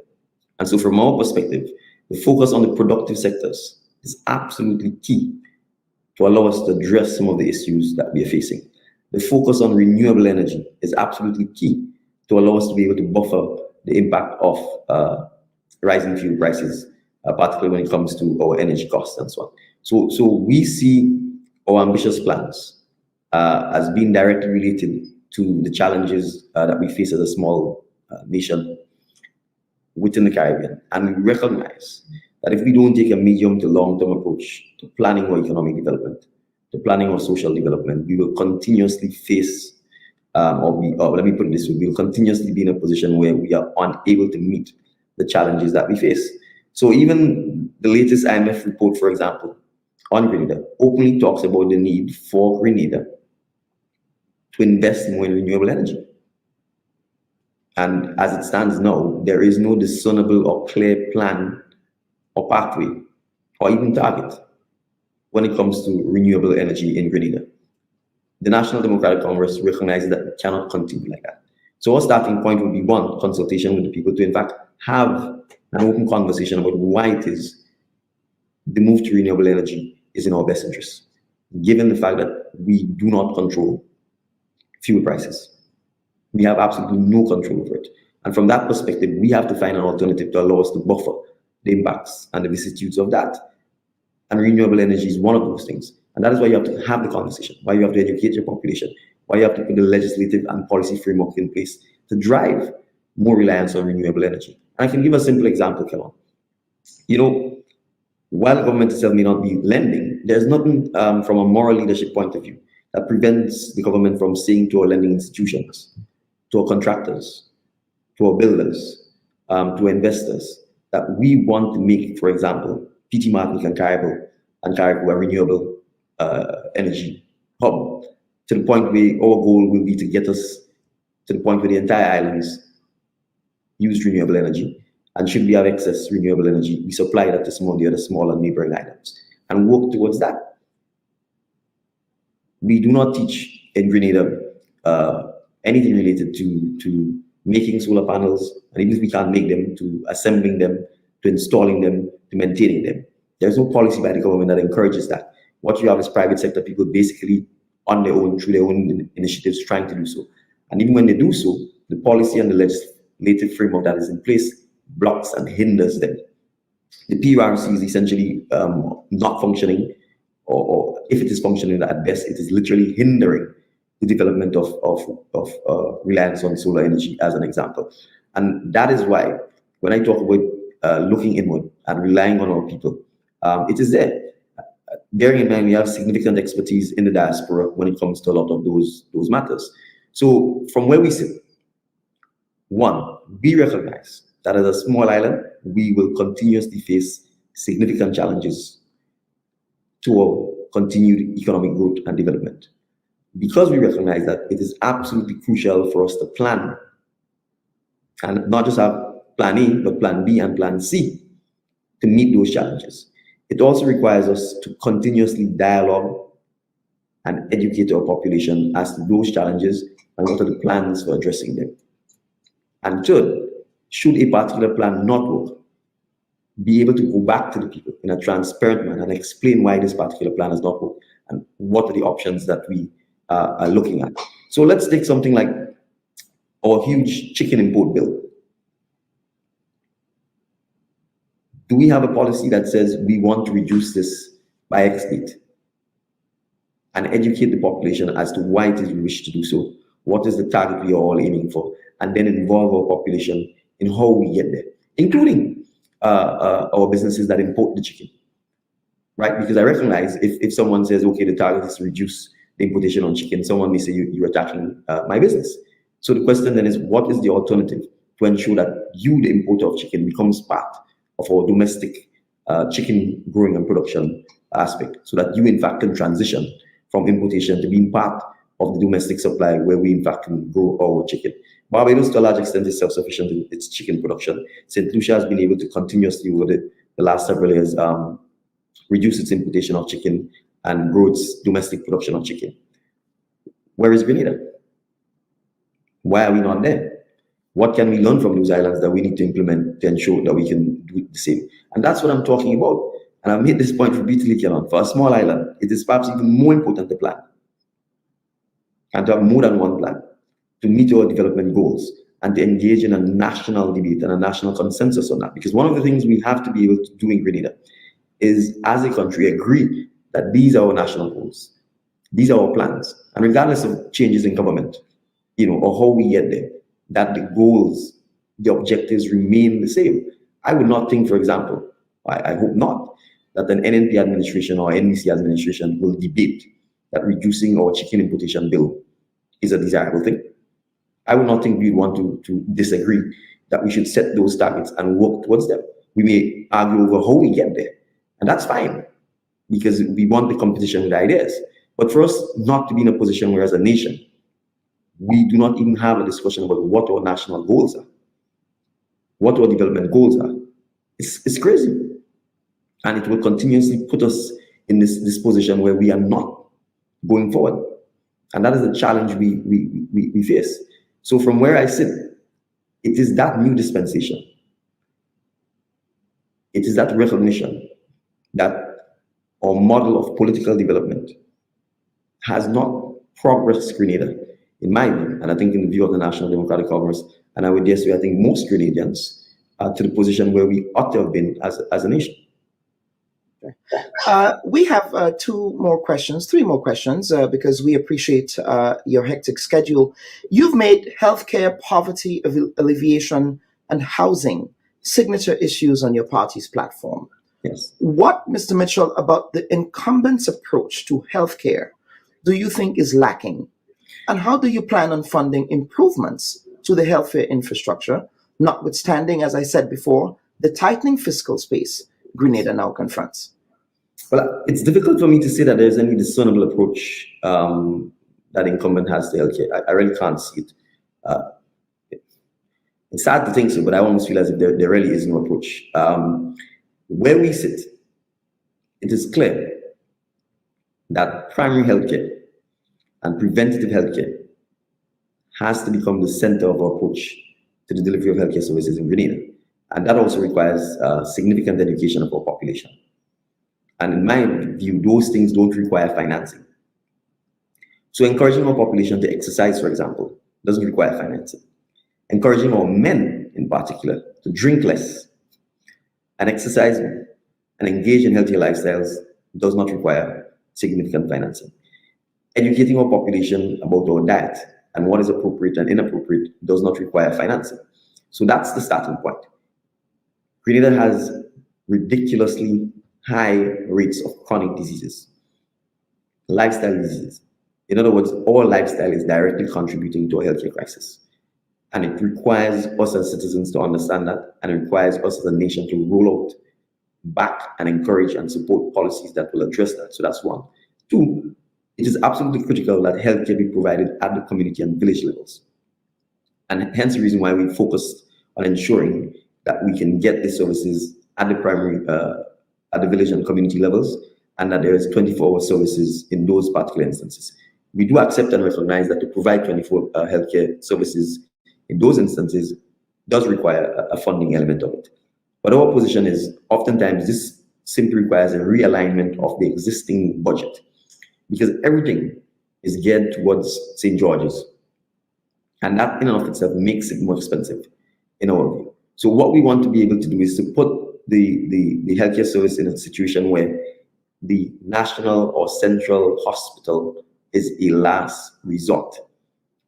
And so from our perspective, the focus on the productive sectors is absolutely key to allow us to address some of the issues that we are facing. The focus on renewable energy is absolutely key to allow us to be able to buffer the impact of rising fuel prices, particularly when it comes to our energy costs and so on. So we see our ambitious plans as being directly related to the challenges that we face as a small nation within the Caribbean. And we recognize that if we don't take a medium to long-term approach to planning our economic development, to planning our social development, we will continuously face, or let me put it this way, we will continuously be in a position where we are unable to meet the challenges that we face. So even the latest IMF report, for example, on Grenada, openly talks about the need for Grenada to invest more in renewable energy. And as it stands now, there is no discernible or clear plan or pathway, or even target when it comes to renewable energy in Grenada. The National Democratic Congress recognizes that it cannot continue like that. So our starting point would be one, consultation with the people to in fact have an open conversation about why it is the move to renewable energy is in our best interest, given the fact that we do not control fuel prices. We have absolutely no control over it. And from that perspective, we have to find an alternative to allow us to buffer the impacts and the vicissitudes of that. And renewable energy is one of those things. And that is why you have to have the conversation, why you have to educate your population, why you have to put the legislative and policy framework in place to drive more reliance on renewable energy. And I can give a simple example, Kevin. You know, while the government itself may not be lending, there's nothing from a moral leadership point of view that prevents the government from saying to our lending institutions, to our contractors, to our builders, to investors, that we want to make, for example, PT Martin and Caribou a renewable energy hub, to the point where our goal will be to get us to the point where the entire islands use renewable energy. And should we have excess renewable energy, we supply that to some of the other smaller neighboring islands and work towards that. We do not teach in Grenada anything related to making solar panels, and even if we can't make them, to assembling them, to installing them, to maintaining them. There's no policy by the government that encourages that. What you have is private sector people basically on their own, through their own initiatives, trying to do so. And even when they do so, the policy and the legislative framework that is in place blocks and hinders them. The PURC is essentially not functioning, or if it is functioning at best, it is literally hindering the development of reliance on solar energy, as an example. And that is why when I talk about looking inward and relying on our people, it is there. Bearing in mind, we have significant expertise in the diaspora when it comes to a lot of those matters. So from where we sit, one, we recognize that as a small island, we will continuously face significant challenges to our continued economic growth and development. Because we recognize that, it is absolutely crucial for us to plan, and not just have plan A, but plan B and plan C to meet those challenges. It also requires us to continuously dialogue and educate our population as to those challenges and what are the plans for addressing them. And third, should a particular plan not work, be able to go back to the people in a transparent manner and explain why this particular plan has not worked and what are the options that we are looking at. So let's take something like our huge chicken import bill. Do we have a policy that says we want to reduce this by X date and educate the population as to why it is we wish to do so? What is the target we are all aiming for? And then involve our population in how we get there, including our businesses that import the chicken, right? Because I recognize if someone says, okay, the target is to reduce the importation on chicken, someone may say you're attacking my business. So the question then is, what is the alternative to ensure that you, the importer of chicken, becomes part of our domestic chicken growing and production aspect, so that you in fact can transition from importation to being part of the domestic supply where we in fact can grow our chicken. Barbados to a large extent is self-sufficient in its chicken production. St. Lucia has been able to continuously over the last several years reduce its importation of chicken and grow its domestic production of chicken. Where is Grenada? Why are we not there? What can we learn from those islands that we need to implement to ensure that we can do the same? And that's what I'm talking about. And I've made this point repeatedly, Kenan. For a small island, it is perhaps even more important to plan and to have more than one plan to meet our development goals and to engage in a national debate and a national consensus on that. Because one of the things we have to be able to do in Grenada is, as a country, agree that these are our national goals. These are our plans. And regardless of changes in government, or how we get there, that the goals, the objectives remain the same. I would not think, for example, I hope not, that an NNP administration or NDC administration will debate that reducing our chicken importation bill is a desirable thing. I would not think we'd want to disagree that we should set those targets and work towards them. We may argue over how we get there, and that's fine, because we want the competition with ideas. But for us not to be in a position where, as a nation, we do not even have a discussion about what our national goals are, what our development goals are. It's crazy. And it will continuously put us in this position where we are not going forward. And that is the challenge we face. So from where I sit, it is that new dispensation. It is that recognition that our model of political development has not progressed Grenada, in my view, and I think in the view of the National Democratic Congress, and I would dare say I think most Grenadians, to the position where we ought to have been as a nation. We have three more questions, because we appreciate your hectic schedule. You've made healthcare, poverty alleviation, and housing signature issues on your party's platform. Yes. What, Mr. Mitchell, about the incumbent's approach to healthcare do you think is lacking? And how do you plan on funding improvements to the healthcare infrastructure, notwithstanding, as I said before, the tightening fiscal space Grenada now confronts? Well, it's difficult for me to say that there's any discernible approach that incumbent has to healthcare. I really can't see it. It's sad to think so, but I almost feel as if there really is no approach. Where we sit, it is clear that primary healthcare and preventative healthcare has to become the center of our approach to the delivery of healthcare services in Grenada. And that also requires significant education of our population. And in my view, those things don't require financing. So encouraging our population to exercise, for example, doesn't require financing. Encouraging our men in particular to drink less and exercise more and engage in healthier lifestyles does not require significant financing. Educating our population about our diet and what is appropriate and inappropriate does not require financing. So that's the starting point. Grenada has ridiculously high rates of chronic diseases, lifestyle diseases. In other words, all lifestyle is directly contributing to a healthcare crisis. And it requires us as citizens to understand that, and it requires us as a nation to roll out, back, and encourage and support policies that will address that. So that's one. Two, it is absolutely critical that healthcare be provided at the community and village levels. And hence the reason why we focused on ensuring that we can get the services at the primary, at the village and community levels, and that there is 24-hour services in those particular instances. We do accept and recognize that to provide 24 healthcare services in those instances does require a funding element of it. But our position is oftentimes this simply requires a realignment of the existing budget, because everything is geared towards St. George's. And that in and of itself makes it more expensive in our view. So what we want to be able to do is to put the healthcare service in a situation where the national or central hospital is a last resort,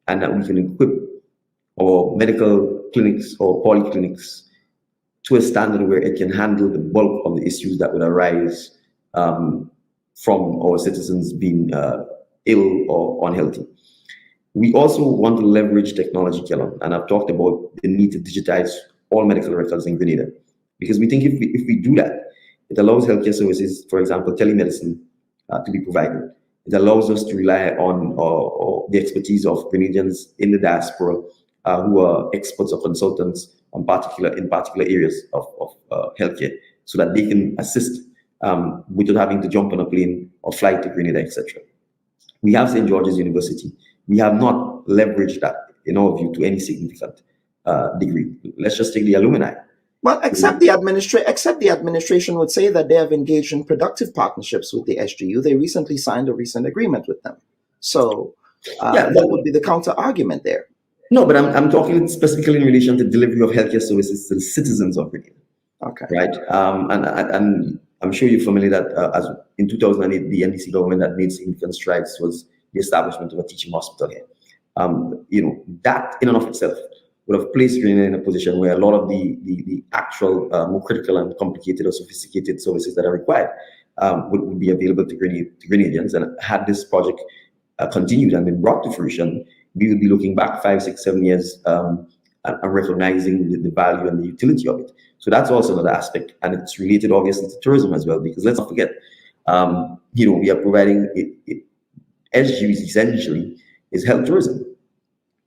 and that we can equip our medical clinics or polyclinics to a standard where it can handle the bulk of the issues that would arise from our citizens being ill or unhealthy. We also want to leverage technology, Kellon, and I've talked about the need to digitize all medical records in Grenada, because we think if we do that, it allows healthcare services, for example, telemedicine, to be provided. It allows us to rely on the expertise of Grenadians in the diaspora who are experts or consultants in particular areas of healthcare, so that they can assist without having to jump on a plane or fly to Grenada, etc. We have St. George's University. We have not leveraged that, in our view, to any significant degree. Let's just take the alumni. Well, except the administration would say that they have engaged in productive partnerships with the SGU. They recently signed a recent agreement with them. So that would be the counter argument there. No, but I'm talking specifically in relation to delivery of healthcare services to the citizens of Grenada. Okay. Right. And I'm sure you're familiar that as in 2008, the NDC government had made significant strides towards the establishment of a teaching hospital here. That in and of itself would have placed Grenada in a position where a lot of the actual more critical and complicated or sophisticated services that are required would be available to Grenadians. And had this project continued and been brought to fruition, we would be looking back 5, 6, 7 years and recognizing the value and the utility of it. So that's also another aspect, and it's related obviously to tourism as well, because let's not forget, we are providing SGs essentially is health tourism.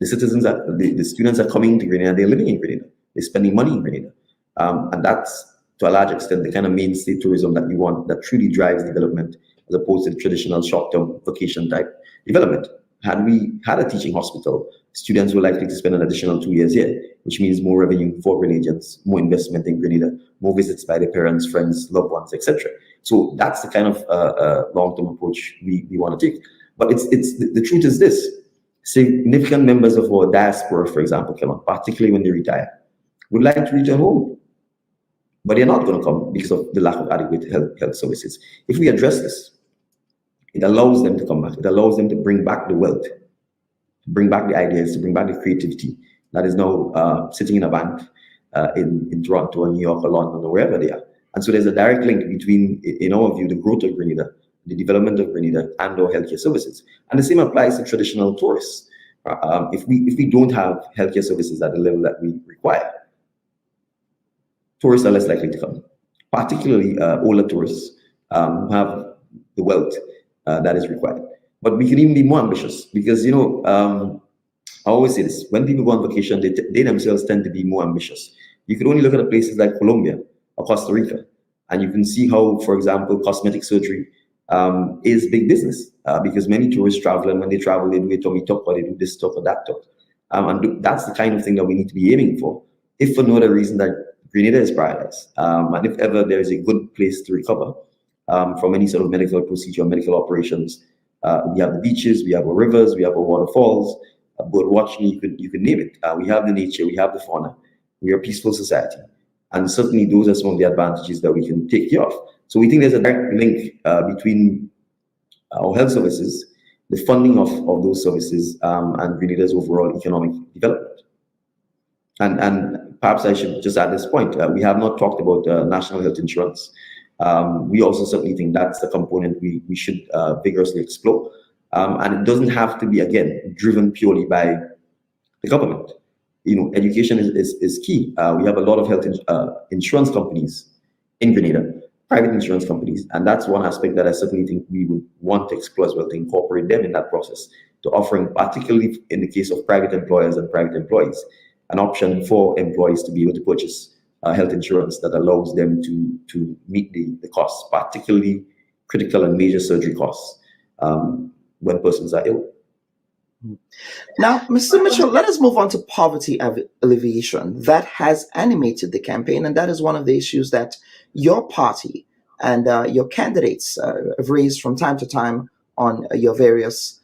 The citizens, the students are coming to Grenada, they're living in Grenada, they're spending money in Grenada. And that's, to a large extent, the kind of mainstay tourism that you want, that truly drives development, as opposed to the traditional short-term vacation type development. Had we had a teaching hospital, students were likely to spend an additional 2 years here, which means more revenue for Grenadians, more investment in Grenada, more visits by their parents, friends, loved ones, etc. So that's the kind of long-term approach we want to take. But the truth is this: significant members of our diaspora, for example, particularly when they retire, would like to return home, but they're not going to come because of the lack of adequate health services. If we address this, it allows them to come back. It allows them to bring back the wealth, to bring back the ideas, to bring back the creativity that is now sitting in a bank in Toronto or New York or London or wherever they are. And so there's a direct link between, in our view, the growth of Grenada, the development of Grenada, and our healthcare services. And the same applies to traditional tourists. If we don't have healthcare services at the level that we require, tourists are less likely to come, particularly older tourists who have the wealth that is required. But we can even be more ambitious, because I always say this, when people go on vacation, they themselves tend to be more ambitious. You can only look at places like Colombia or Costa Rica, and you can see how, for example, cosmetic surgery is big business because many tourists travel, and when they travel, they do a tummy tuck or they do this tuck or that tuck. And that's the kind of thing that we need to be aiming for, if for no other reason that Grenada is paradise. And if ever there is a good place to recover from any sort of medical procedure or medical operations, we have the beaches, we have our rivers, we have our waterfalls, bird watching, you could name it. We have the nature, we have the fauna, we are a peaceful society. And certainly those are some of the advantages that we can take care of. So we think there's a direct link between our health services, the funding of those services, and Grenada's overall economic development. And perhaps I should just add this point. We have not talked about national health insurance. We also certainly think that's the component we should vigorously explore. And it doesn't have to be, again, driven purely by the government. You know, education is key. We have a lot of health insurance companies in Grenada, private insurance companies, and that's one aspect that I certainly think we would want to explore as well, to incorporate them in that process, to offering, particularly in the case of private employers and private employees, an option for employees to be able to purchase health insurance that allows them to meet the costs, particularly critical and major surgery costs when persons are ill. Now, Mr. Mitchell, let us move on to poverty alleviation. That has animated the campaign, and that is one of the issues that your party and your candidates have raised from time to time on your various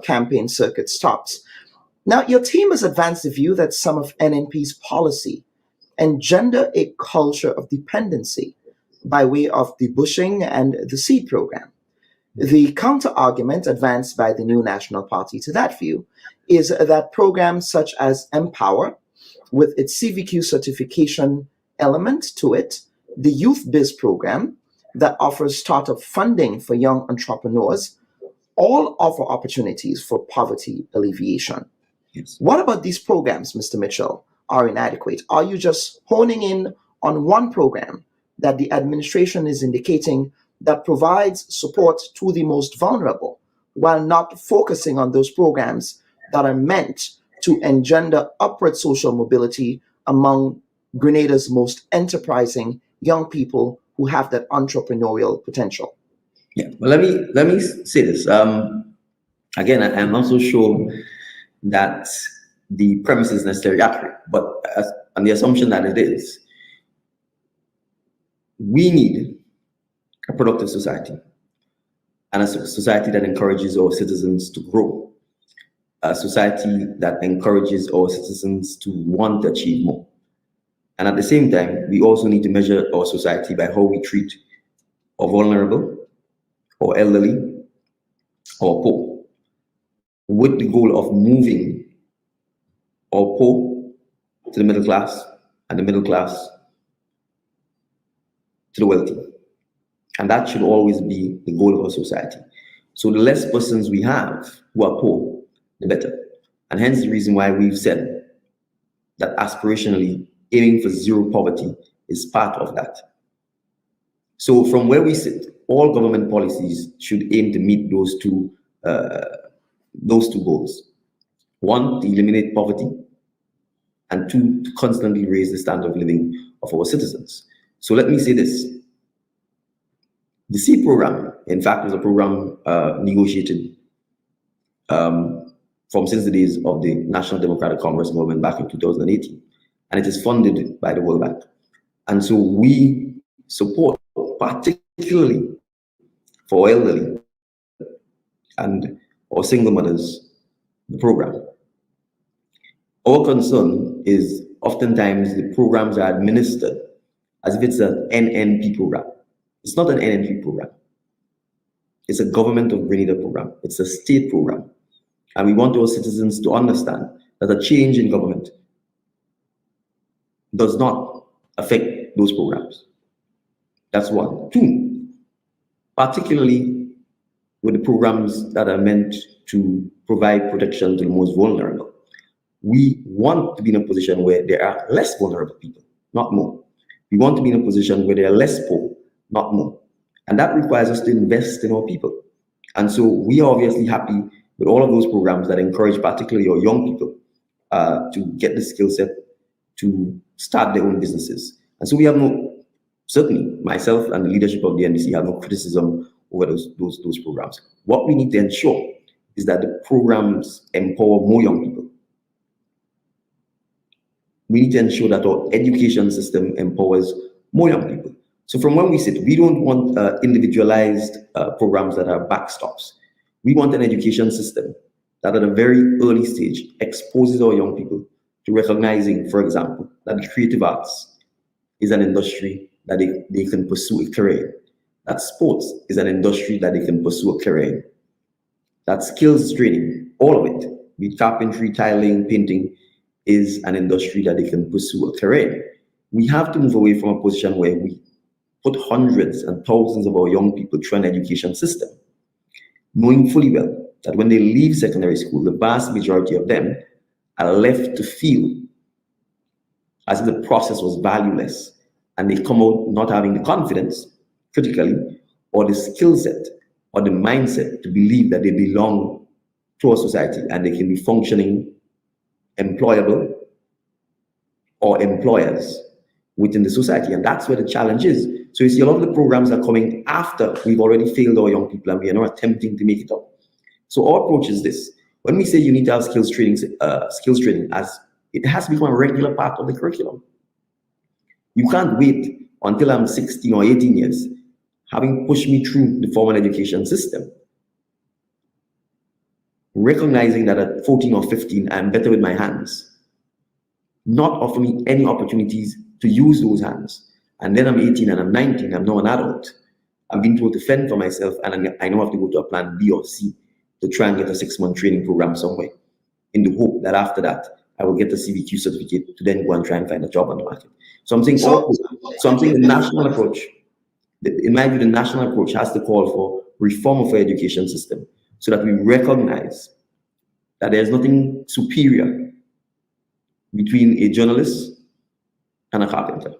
campaign circuit stops. Now, your team has advanced the view that some of NNP's policy engender a culture of dependency by way of the bushing and the seed program. The counter-argument advanced by the New National Party to that view is that programs such as Empower, with its CVQ certification element to it, the Youth Biz program that offers startup funding for young entrepreneurs, all offer opportunities for poverty alleviation. Yes. What about these programs, Mr. Mitchell, are inadequate? Are you just honing in on one program that the administration is indicating that provides support to the most vulnerable, while not focusing on those programs that are meant to engender upward social mobility among Grenada's most enterprising young people who have that entrepreneurial potential? Yeah, well, let me say this. Again, I'm not so sure that the premise is necessarily accurate, but on the assumption that it is, we need a productive society and a society that encourages our citizens to grow, a society that encourages our citizens to want to achieve more. And at the same time, we also need to measure our society by how we treat our vulnerable, or elderly, or poor, with the goal of moving our poor to the middle class, and the middle class to the wealthy. And that should always be the goal of our society. So the less persons we have who are poor, the better. And hence the reason why we've said that aspirationally aiming for zero poverty is part of that. So from where we sit, all government policies should aim to meet those two goals. One, to eliminate poverty, and two, to constantly raise the standard of living of our citizens. So let me say this. The SEED program, in fact, was a program negotiated since the days of the National Democratic Congress movement back in 2018, and it is funded by the World Bank. And so we support, particularly for elderly and our single mothers, the program. Our concern is oftentimes the programs are administered as if it's an NNP program. It's not an NNP program. It's a government of Grenada program. It's a state program. And we want our citizens to understand that a change in government does not affect those programs. That's one. Two, particularly with the programs that are meant to provide protection to the most vulnerable, we want to be in a position where there are less vulnerable people, not more. We want to be in a position where there are less poor, not more. And that requires us to invest in our people. And so we are obviously happy with all of those programs that encourage particularly our young people to get the skill set to start their own businesses. And so we have certainly myself and the leadership of the NDC have no criticism over those programs. What we need to ensure is that the programs empower more young people. We need to ensure that our education system empowers more young people. So from when we sit, we don't want individualized programs that are backstops. We want an education system that at a very early stage exposes our young people to recognizing, for example, that the creative arts is an industry that they can pursue a career in, that sports is an industry that they can pursue a career in, that skills training, all of it, be it carpentry, tiling, painting, is an industry that they can pursue a career in. We have to move away from a position where we put hundreds and thousands of our young people through an education system, knowing fully well that when they leave secondary school, the vast majority of them are left to feel as if the process was valueless, and they come out not having the confidence, critically, or the skill set, or the mindset to believe that they belong to a society and they can be functioning, employable, or employers within the society. And that's where the challenge is. So you see, a lot of the programs are coming after we've already failed our young people and we are now attempting to make it up. So our approach is this. When we say you need to have skills training, as it has to become a regular part of the curriculum. You can't wait until I'm 16 or 18 years, having pushed me through the formal education system, recognizing that at 14 or 15, I'm better with my hands, not offer me any opportunities to use those hands. And then I'm 18 and I'm 19, I'm now an adult. I'm being told to fend for myself, and I now have to go to a plan B or C to try and get a 6-month training program somewhere, in the hope that after that, I will get a CVQ certificate to then go and try and find a job on the market. So I'm saying, the national approach, in my view, the national approach has to call for reform of our education system so that we recognize that there's nothing superior between a journalist and a carpenter,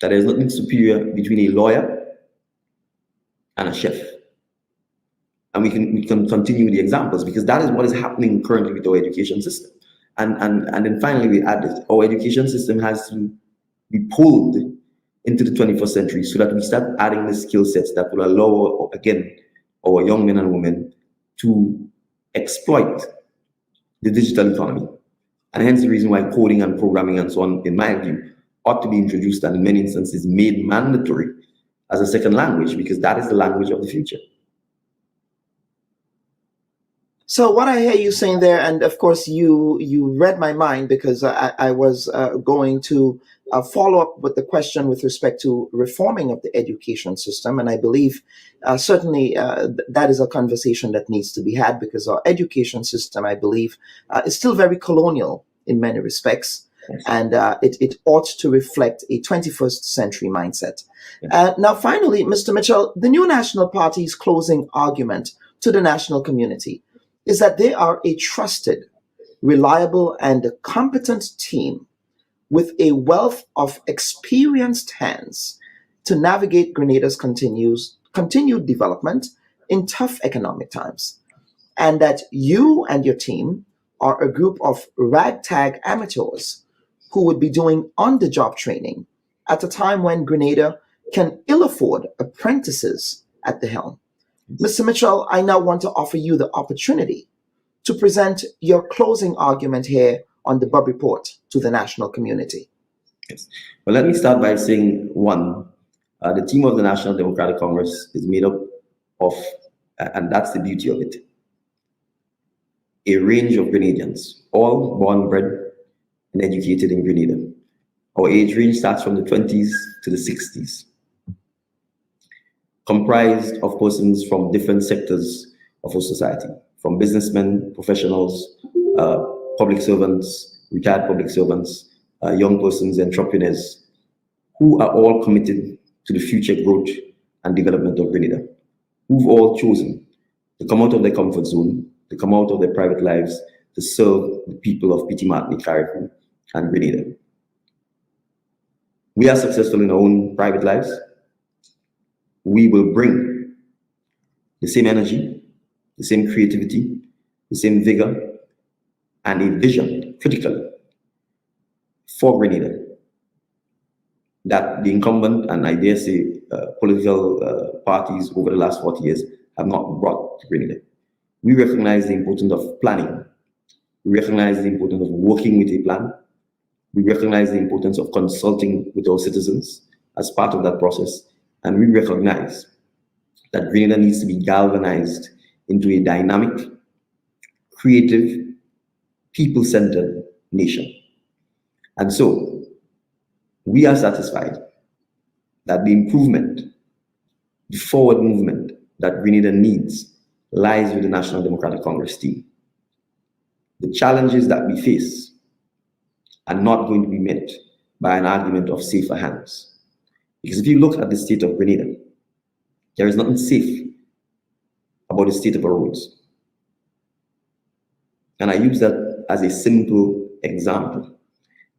that there's nothing superior between a lawyer and a chef. And we can continue the examples, because that is what is happening currently with our education system. And then finally we add this, our education system has to be pulled into the 21st century so that we start adding the skill sets that will allow, again, our young men and women to exploit the digital economy. And hence the reason why coding and programming and so on, in my view, ought to be introduced and in many instances made mandatory as a second language, because that is the language of the future. So what I hear you saying there, and of course you read my mind, because I was going to follow up with the question with respect to reforming of the education system. And I believe certainly that is a conversation that needs to be had, because our education system, I believe, is still very colonial in many respects. Yes. And it ought to reflect a 21st century mindset. Yes. Now, finally, Mr. Mitchell, the new National Party's closing argument to the national community is that they are a trusted, reliable, and competent team with a wealth of experienced hands to navigate Grenada's continued development in tough economic times, and that you and your team are a group of ragtag amateurs who would be doing on-the-job training at a time when Grenada can ill afford apprentices at the helm. Mr. Mitchell, I now want to offer you the opportunity to present your closing argument here on the Bubb Report to the national community. Yes. Well, let me start by saying, one, the team of the National Democratic Congress is made up of, and that's the beauty of it, a range of Grenadians, all born, bred, and educated in Grenada. Our age range starts from the 20s to the 60s, comprised of persons from different sectors of our society, from businessmen, professionals, public servants, retired public servants, young persons, entrepreneurs, who are all committed to the future growth and development of Grenada, who've all chosen to come out of their comfort zone, to come out of their private lives, to serve the people of Petite Martinique, Carriacou, and Grenada. We are successful in our own private lives. We will bring the same energy, the same creativity, the the same vigor, and a vision, critically, for Grenada that the incumbent and I dare say political parties over the last 40 years have not brought to Grenada. We recognize the importance of planning. We recognize the importance of working with a plan. We recognize the importance of consulting with our citizens as part of that process. And we recognize that Grenada needs to be galvanized into a dynamic, creative, people-centered nation. And so we are satisfied that the improvement, the forward movement that Grenada needs lies with the National Democratic Congress team. The challenges that we face are not going to be met by an argument of safer hands. Because if you look at the state of Grenada, there is nothing safe about the state of our roads. And I use that as a simple example.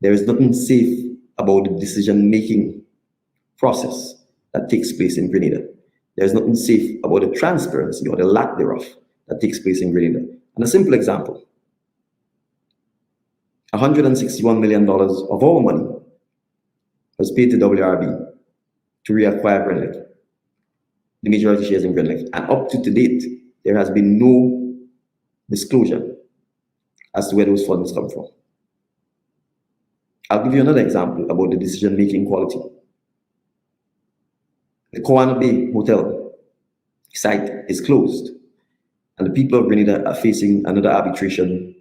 There is nothing safe about the decision-making process that takes place in Grenada. There's nothing safe about the transparency or the lack thereof that takes place in Grenada. And a simple example, $161 million of our money was paid to WRB to reacquire Grenada, the majority shares in Grenada. And up to date, there has been no disclosure as to where those funds come from. I'll give you another example about the decision-making quality. The Koana Bay Hotel site is closed, and the people of Grenada are facing another arbitration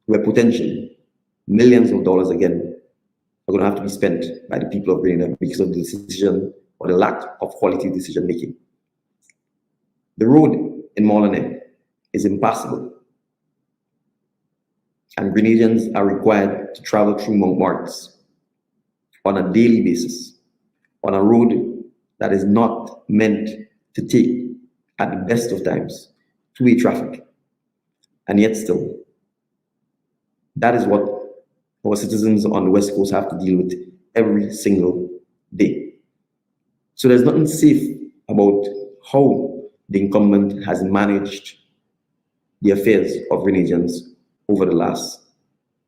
where potentially millions of dollars again are going to have to be spent by the people of Grenada because of the decision or the lack of quality decision-making. The road in Emilyn is impassable, and Grenadians are required to travel through Mount Morris on a daily basis, on a road that is not meant to take, at the best of times, two-way traffic. And yet still, that is what our citizens on the West Coast have to deal with every single day. So there's nothing safe about how the incumbent has managed the affairs of Grenadians over the last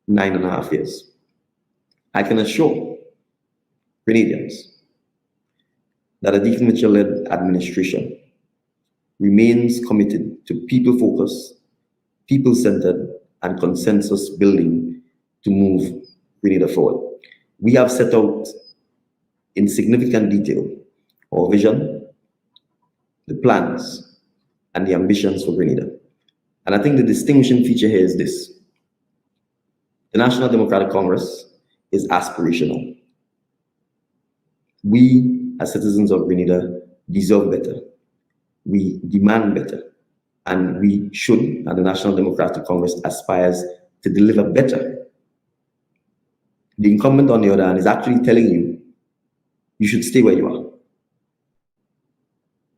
9.5 years. I can assure Grenadians that a Dickon Mitchell-led administration remains committed to people-focused, people-centered, and consensus building to move Grenada forward. We have set out in significant detail our vision, the plans, and the ambitions for Grenada. And I think the distinguishing feature here is this. The National Democratic Congress is aspirational. We, as citizens of Grenada, deserve better. We demand better. And we should, and the National Democratic Congress aspires to deliver better. The incumbent, on the other hand, is actually telling you, you should stay where you are.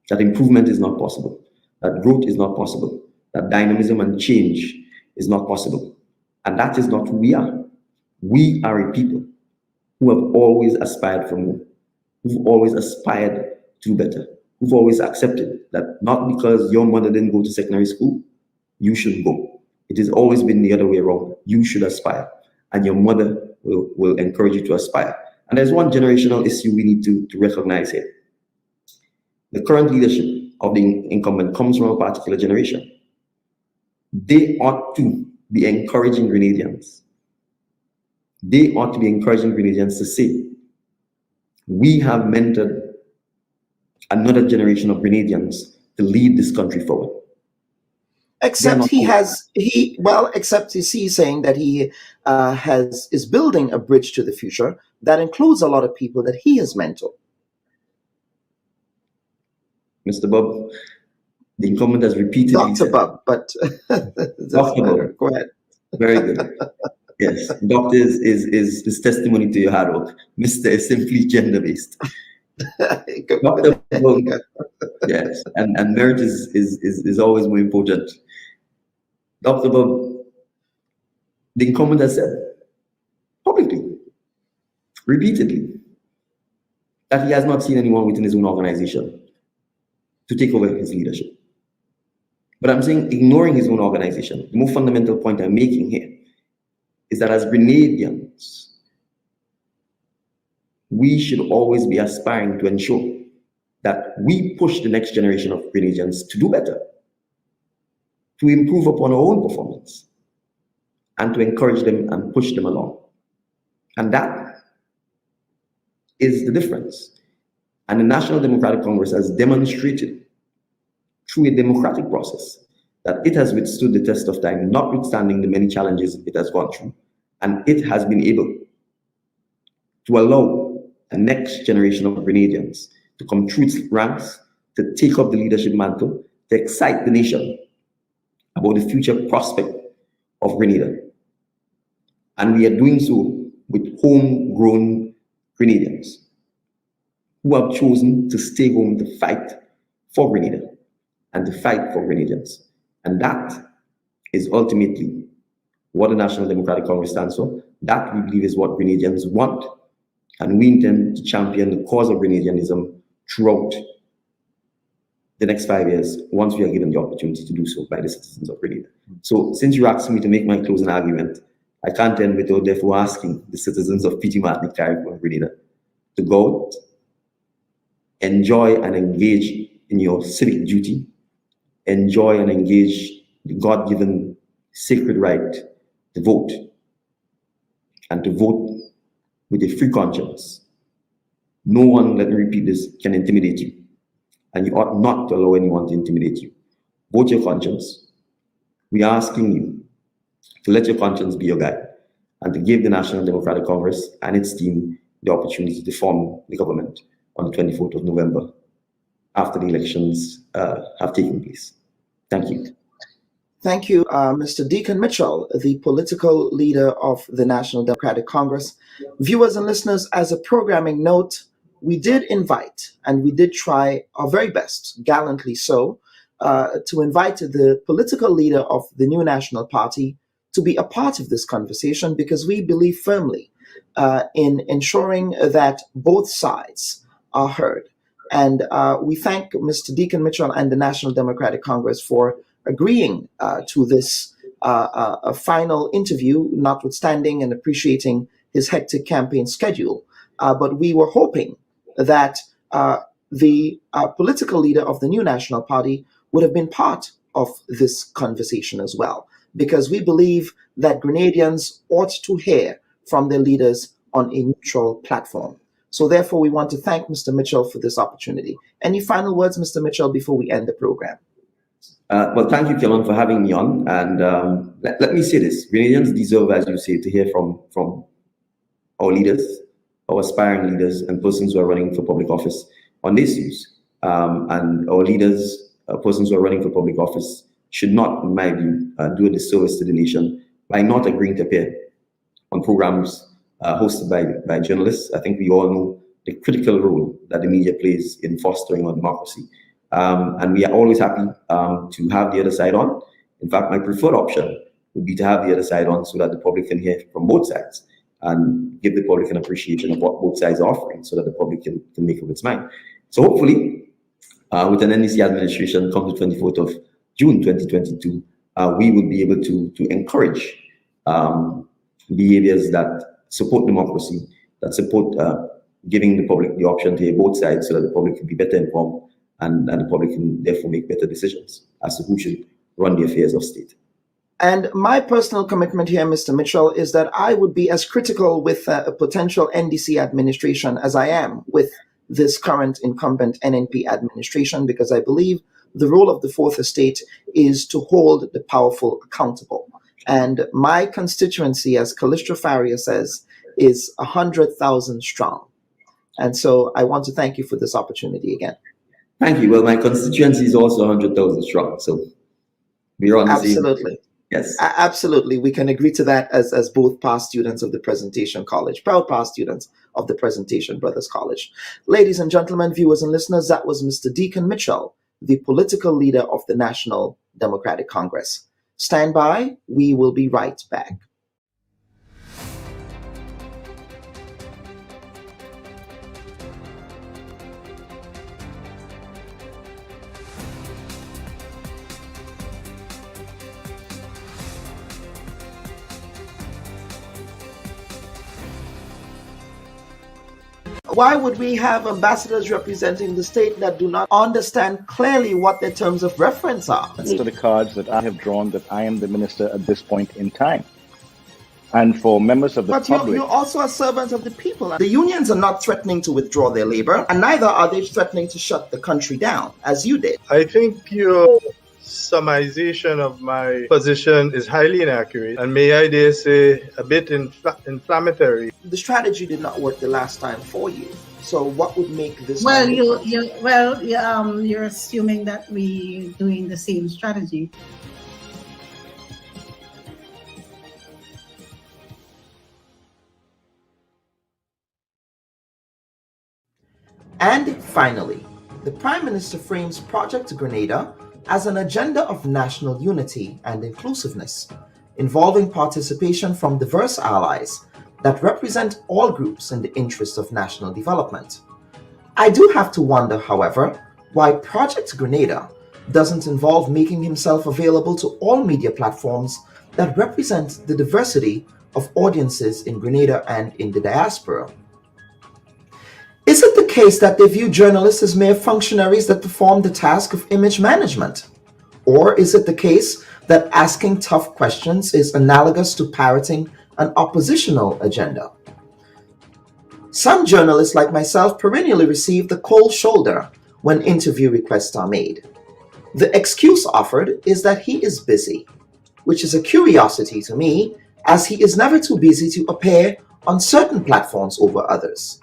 That improvement is not possible. That growth is not possible. That dynamism and change is not possible. And that is not who we are. We are a people who have always aspired for more, who've always aspired to better, who've always accepted that not because your mother didn't go to secondary school, you should go. It has always been the other way around. You should aspire, and your mother will encourage you to aspire. And there's one generational issue we need to recognize here. The current leadership of the incumbent comes from a particular generation. They ought to be encouraging Grenadians. They ought to be encouraging Grenadians to say, we have mentored another generation of Grenadians to lead this country forward. Except he's saying that he is building a bridge to the future that includes a lot of people that he has mentored. Mr. Bubb, the incumbent has repeatedly Dr. Bubb, but Dr. Bubb. Go ahead. Very good. Yes, doctor is testimony to your hard work. Mr. is simply gender-based. Dr. Bubb, yes, and merit is always more important. Dr. Bubb, the incumbent has said publicly, repeatedly, that he has not seen anyone within his own organization to take over his leadership. But I'm saying ignoring his own organization. The more fundamental point I'm making here is that as Grenadians, we should always be aspiring to ensure that we push the next generation of Grenadians to do better, to improve upon our own performance, and to encourage them and push them along. And that is the difference. And the National Democratic Congress has demonstrated through a democratic process that it has withstood the test of time, notwithstanding the many challenges it has gone through. And it has been able to allow the next generation of Grenadians to come through its ranks, to take up the leadership mantle, to excite the nation about the future prospect of Grenada. And we are doing so with homegrown Grenadians who have chosen to stay home to fight for Grenada and to fight for Grenadians. And that is ultimately what the National Democratic Congress stands for. That, we believe, is what Grenadians want. And we intend to champion the cause of Grenadianism throughout the next 5 years, once we are given the opportunity to do so by the citizens of Grenada. So since you asked me to make my closing argument, I can't end without therefore asking the citizens of P.T. Martin, Carrick, and Grenada to go out, enjoy and engage in your civic duty, enjoy and engage the God-given sacred right to vote, and to vote with a free conscience. No one, let me repeat this, can intimidate you, and you ought not to allow anyone to intimidate you. Vote your conscience. We are asking you to let your conscience be your guide, and to give the National Democratic Congress and its team the opportunity to form the government on the 24th of November after the elections have taken place. Thank you. Thank you, Mr. Dickon Mitchell, the political leader of the National Democratic Congress. Viewers and listeners, as a programming note, we did invite and we did try our very best, gallantly so, to invite the political leader of the new National Party to be a part of this conversation, because we believe firmly in ensuring that both sides are heard. And we thank Mr. Dickon Mitchell and the National Democratic Congress for agreeing to this final interview, notwithstanding and appreciating his hectic campaign schedule. But we were hoping that the political leader of the new National Party would have been part of this conversation as well, because we believe that Grenadians ought to hear from their leaders on a neutral platform. So therefore, we want to thank Mr. Mitchell for this opportunity. Any final words, Mr. Mitchell, before we end the program? Well, thank you, Kelon, for having me on. And let me say this. Grenadians deserve, as you say, to hear from our leaders, our aspiring leaders, and persons who are running for public office on these issues. And our leaders, persons who are running for public office, should not, in my view, do a disservice to the nation by not agreeing to appear on programs hosted by journalists. I think we all know the critical role that the media plays in fostering our democracy. And we are always happy to have the other side on. In fact, my preferred option would be to have the other side on so that the public can hear from both sides and give the public an appreciation of what both sides are offering so that the public can make up its mind. So hopefully, with an NDC administration come the 24th of June 2022, we will be able to encourage behaviors that support democracy, that support giving the public the option to hear both sides so that the public can be better informed and the public can therefore make better decisions as to who should run the affairs of state. And my personal commitment here, Mr. Mitchell, is that I would be as critical with a potential NDC administration as I am with this current incumbent NNP administration, because I believe the role of the Fourth Estate is to hold the powerful accountable. And my constituency, as Calistro Faria says, is 100,000 strong. And so I want to thank you for this opportunity again. Thank you. Well, my constituency is also 100,000 strong. So we're on the same. Absolutely. Yes. Absolutely. We can agree to that as both past students of the Presentation College, proud past students of the Presentation Brothers College. Ladies and gentlemen, viewers and listeners, that was Mr. Dickon Mitchell, the political leader of the National Democratic Congress. Stand by. We will be right back. Why would we have ambassadors representing the state that do not understand clearly what their terms of reference are? To the cards that I have drawn that I am the minister at this point in time. And for members of the But public... you're also a servant of the people. The unions are not threatening to withdraw their labor, and neither are they threatening to shut the country down, as you did. I think your summarization of my position is highly inaccurate, and may I dare say a bit inflammatory. The strategy did not work the last time for you. So what would make this? Well, you're assuming that we're doing the same strategy. And finally, the Prime Minister frames Project Grenada as an agenda of national unity and inclusiveness, involving participation from diverse allies that represent all groups in the interest of national development. I do have to wonder, however, why Project Grenada doesn't involve making himself available to all media platforms that represent the diversity of audiences in Grenada and in the diaspora. Is it the case that they view journalists as mere functionaries that perform the task of image management? Or is it the case that asking tough questions is analogous to parroting an oppositional agenda? Some journalists like myself perennially receive the cold shoulder when interview requests are made. The excuse offered is that he is busy, which is a curiosity to me, as he is never too busy to appear on certain platforms over others.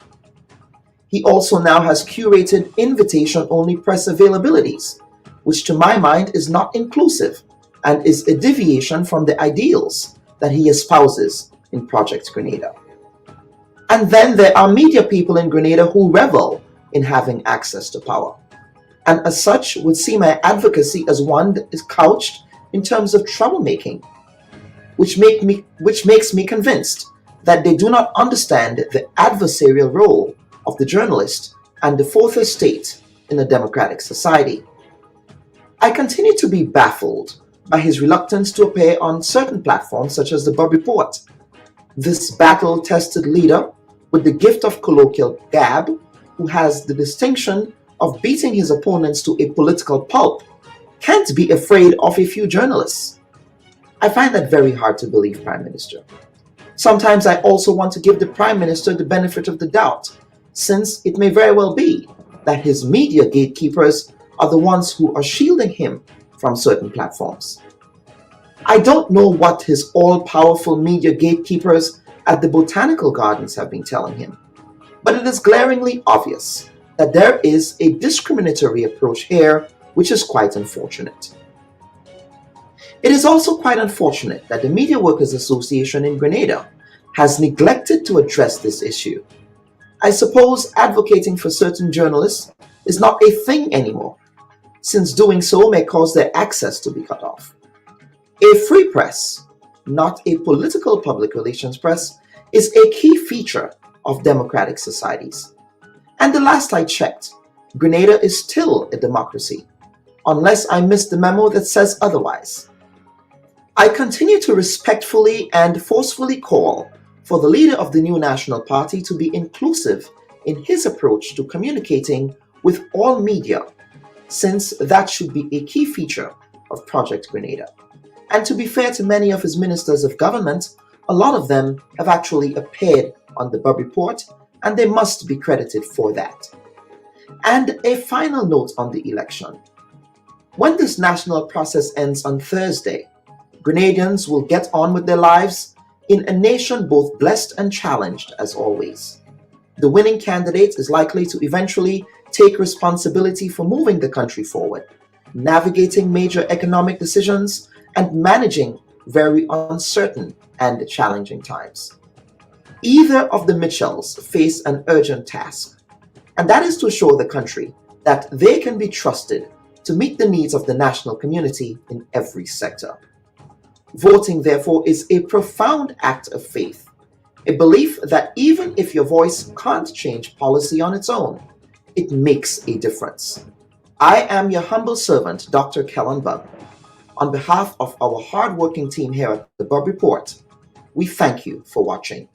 He also now has curated invitation-only press availabilities, which to my mind is not inclusive and is a deviation from the ideals that he espouses in Project Grenada. And then there are media people in Grenada who revel in having access to power, and as such would see my advocacy as one that is couched in terms of troublemaking, which makes me convinced that they do not understand the adversarial role of the journalist and the fourth estate in a democratic society. I continue to be baffled by his reluctance to appear on certain platforms such as the Bubb Report. This battle-tested leader with the gift of colloquial gab, who has the distinction of beating his opponents to a political pulp, can't be afraid of a few journalists. I find that very hard to believe, Prime Minister. Sometimes I also want to give the Prime Minister the benefit of the doubt, since it may very well be that his media gatekeepers are the ones who are shielding him from certain platforms. I don't know what his all-powerful media gatekeepers at the Botanical Gardens have been telling him, but it is glaringly obvious that there is a discriminatory approach here, which is quite unfortunate. It is also quite unfortunate that the Media Workers Association in Grenada has neglected to address this issue. I suppose advocating for certain journalists is not a thing anymore, since doing so may cause their access to be cut off. A free press, not a political public relations press, is a key feature of democratic societies. And the last I checked, Grenada is still a democracy, unless I missed the memo that says otherwise. I continue to respectfully and forcefully call for the leader of the new National Party to be inclusive in his approach to communicating with all media, since that should be a key feature of Project Grenada. And to be fair to many of his ministers of government, a lot of them have actually appeared on the Bubb Report, and they must be credited for that. And a final note on the election. When this national process ends on Thursday, Grenadians will get on with their lives in a nation both blessed and challenged as always. The winning candidate is likely to eventually take responsibility for moving the country forward, navigating major economic decisions, and managing very uncertain and challenging times. Either of the Mitchells face an urgent task, and that is to assure the country that they can be trusted to meet the needs of the national community in every sector. Voting, therefore, is a profound act of faith, a belief that even if your voice can't change policy on its own, it makes a difference. I am your humble servant, Dr. Kellen Bubb. On behalf of our hardworking team here at the Bubb Report, we thank you for watching.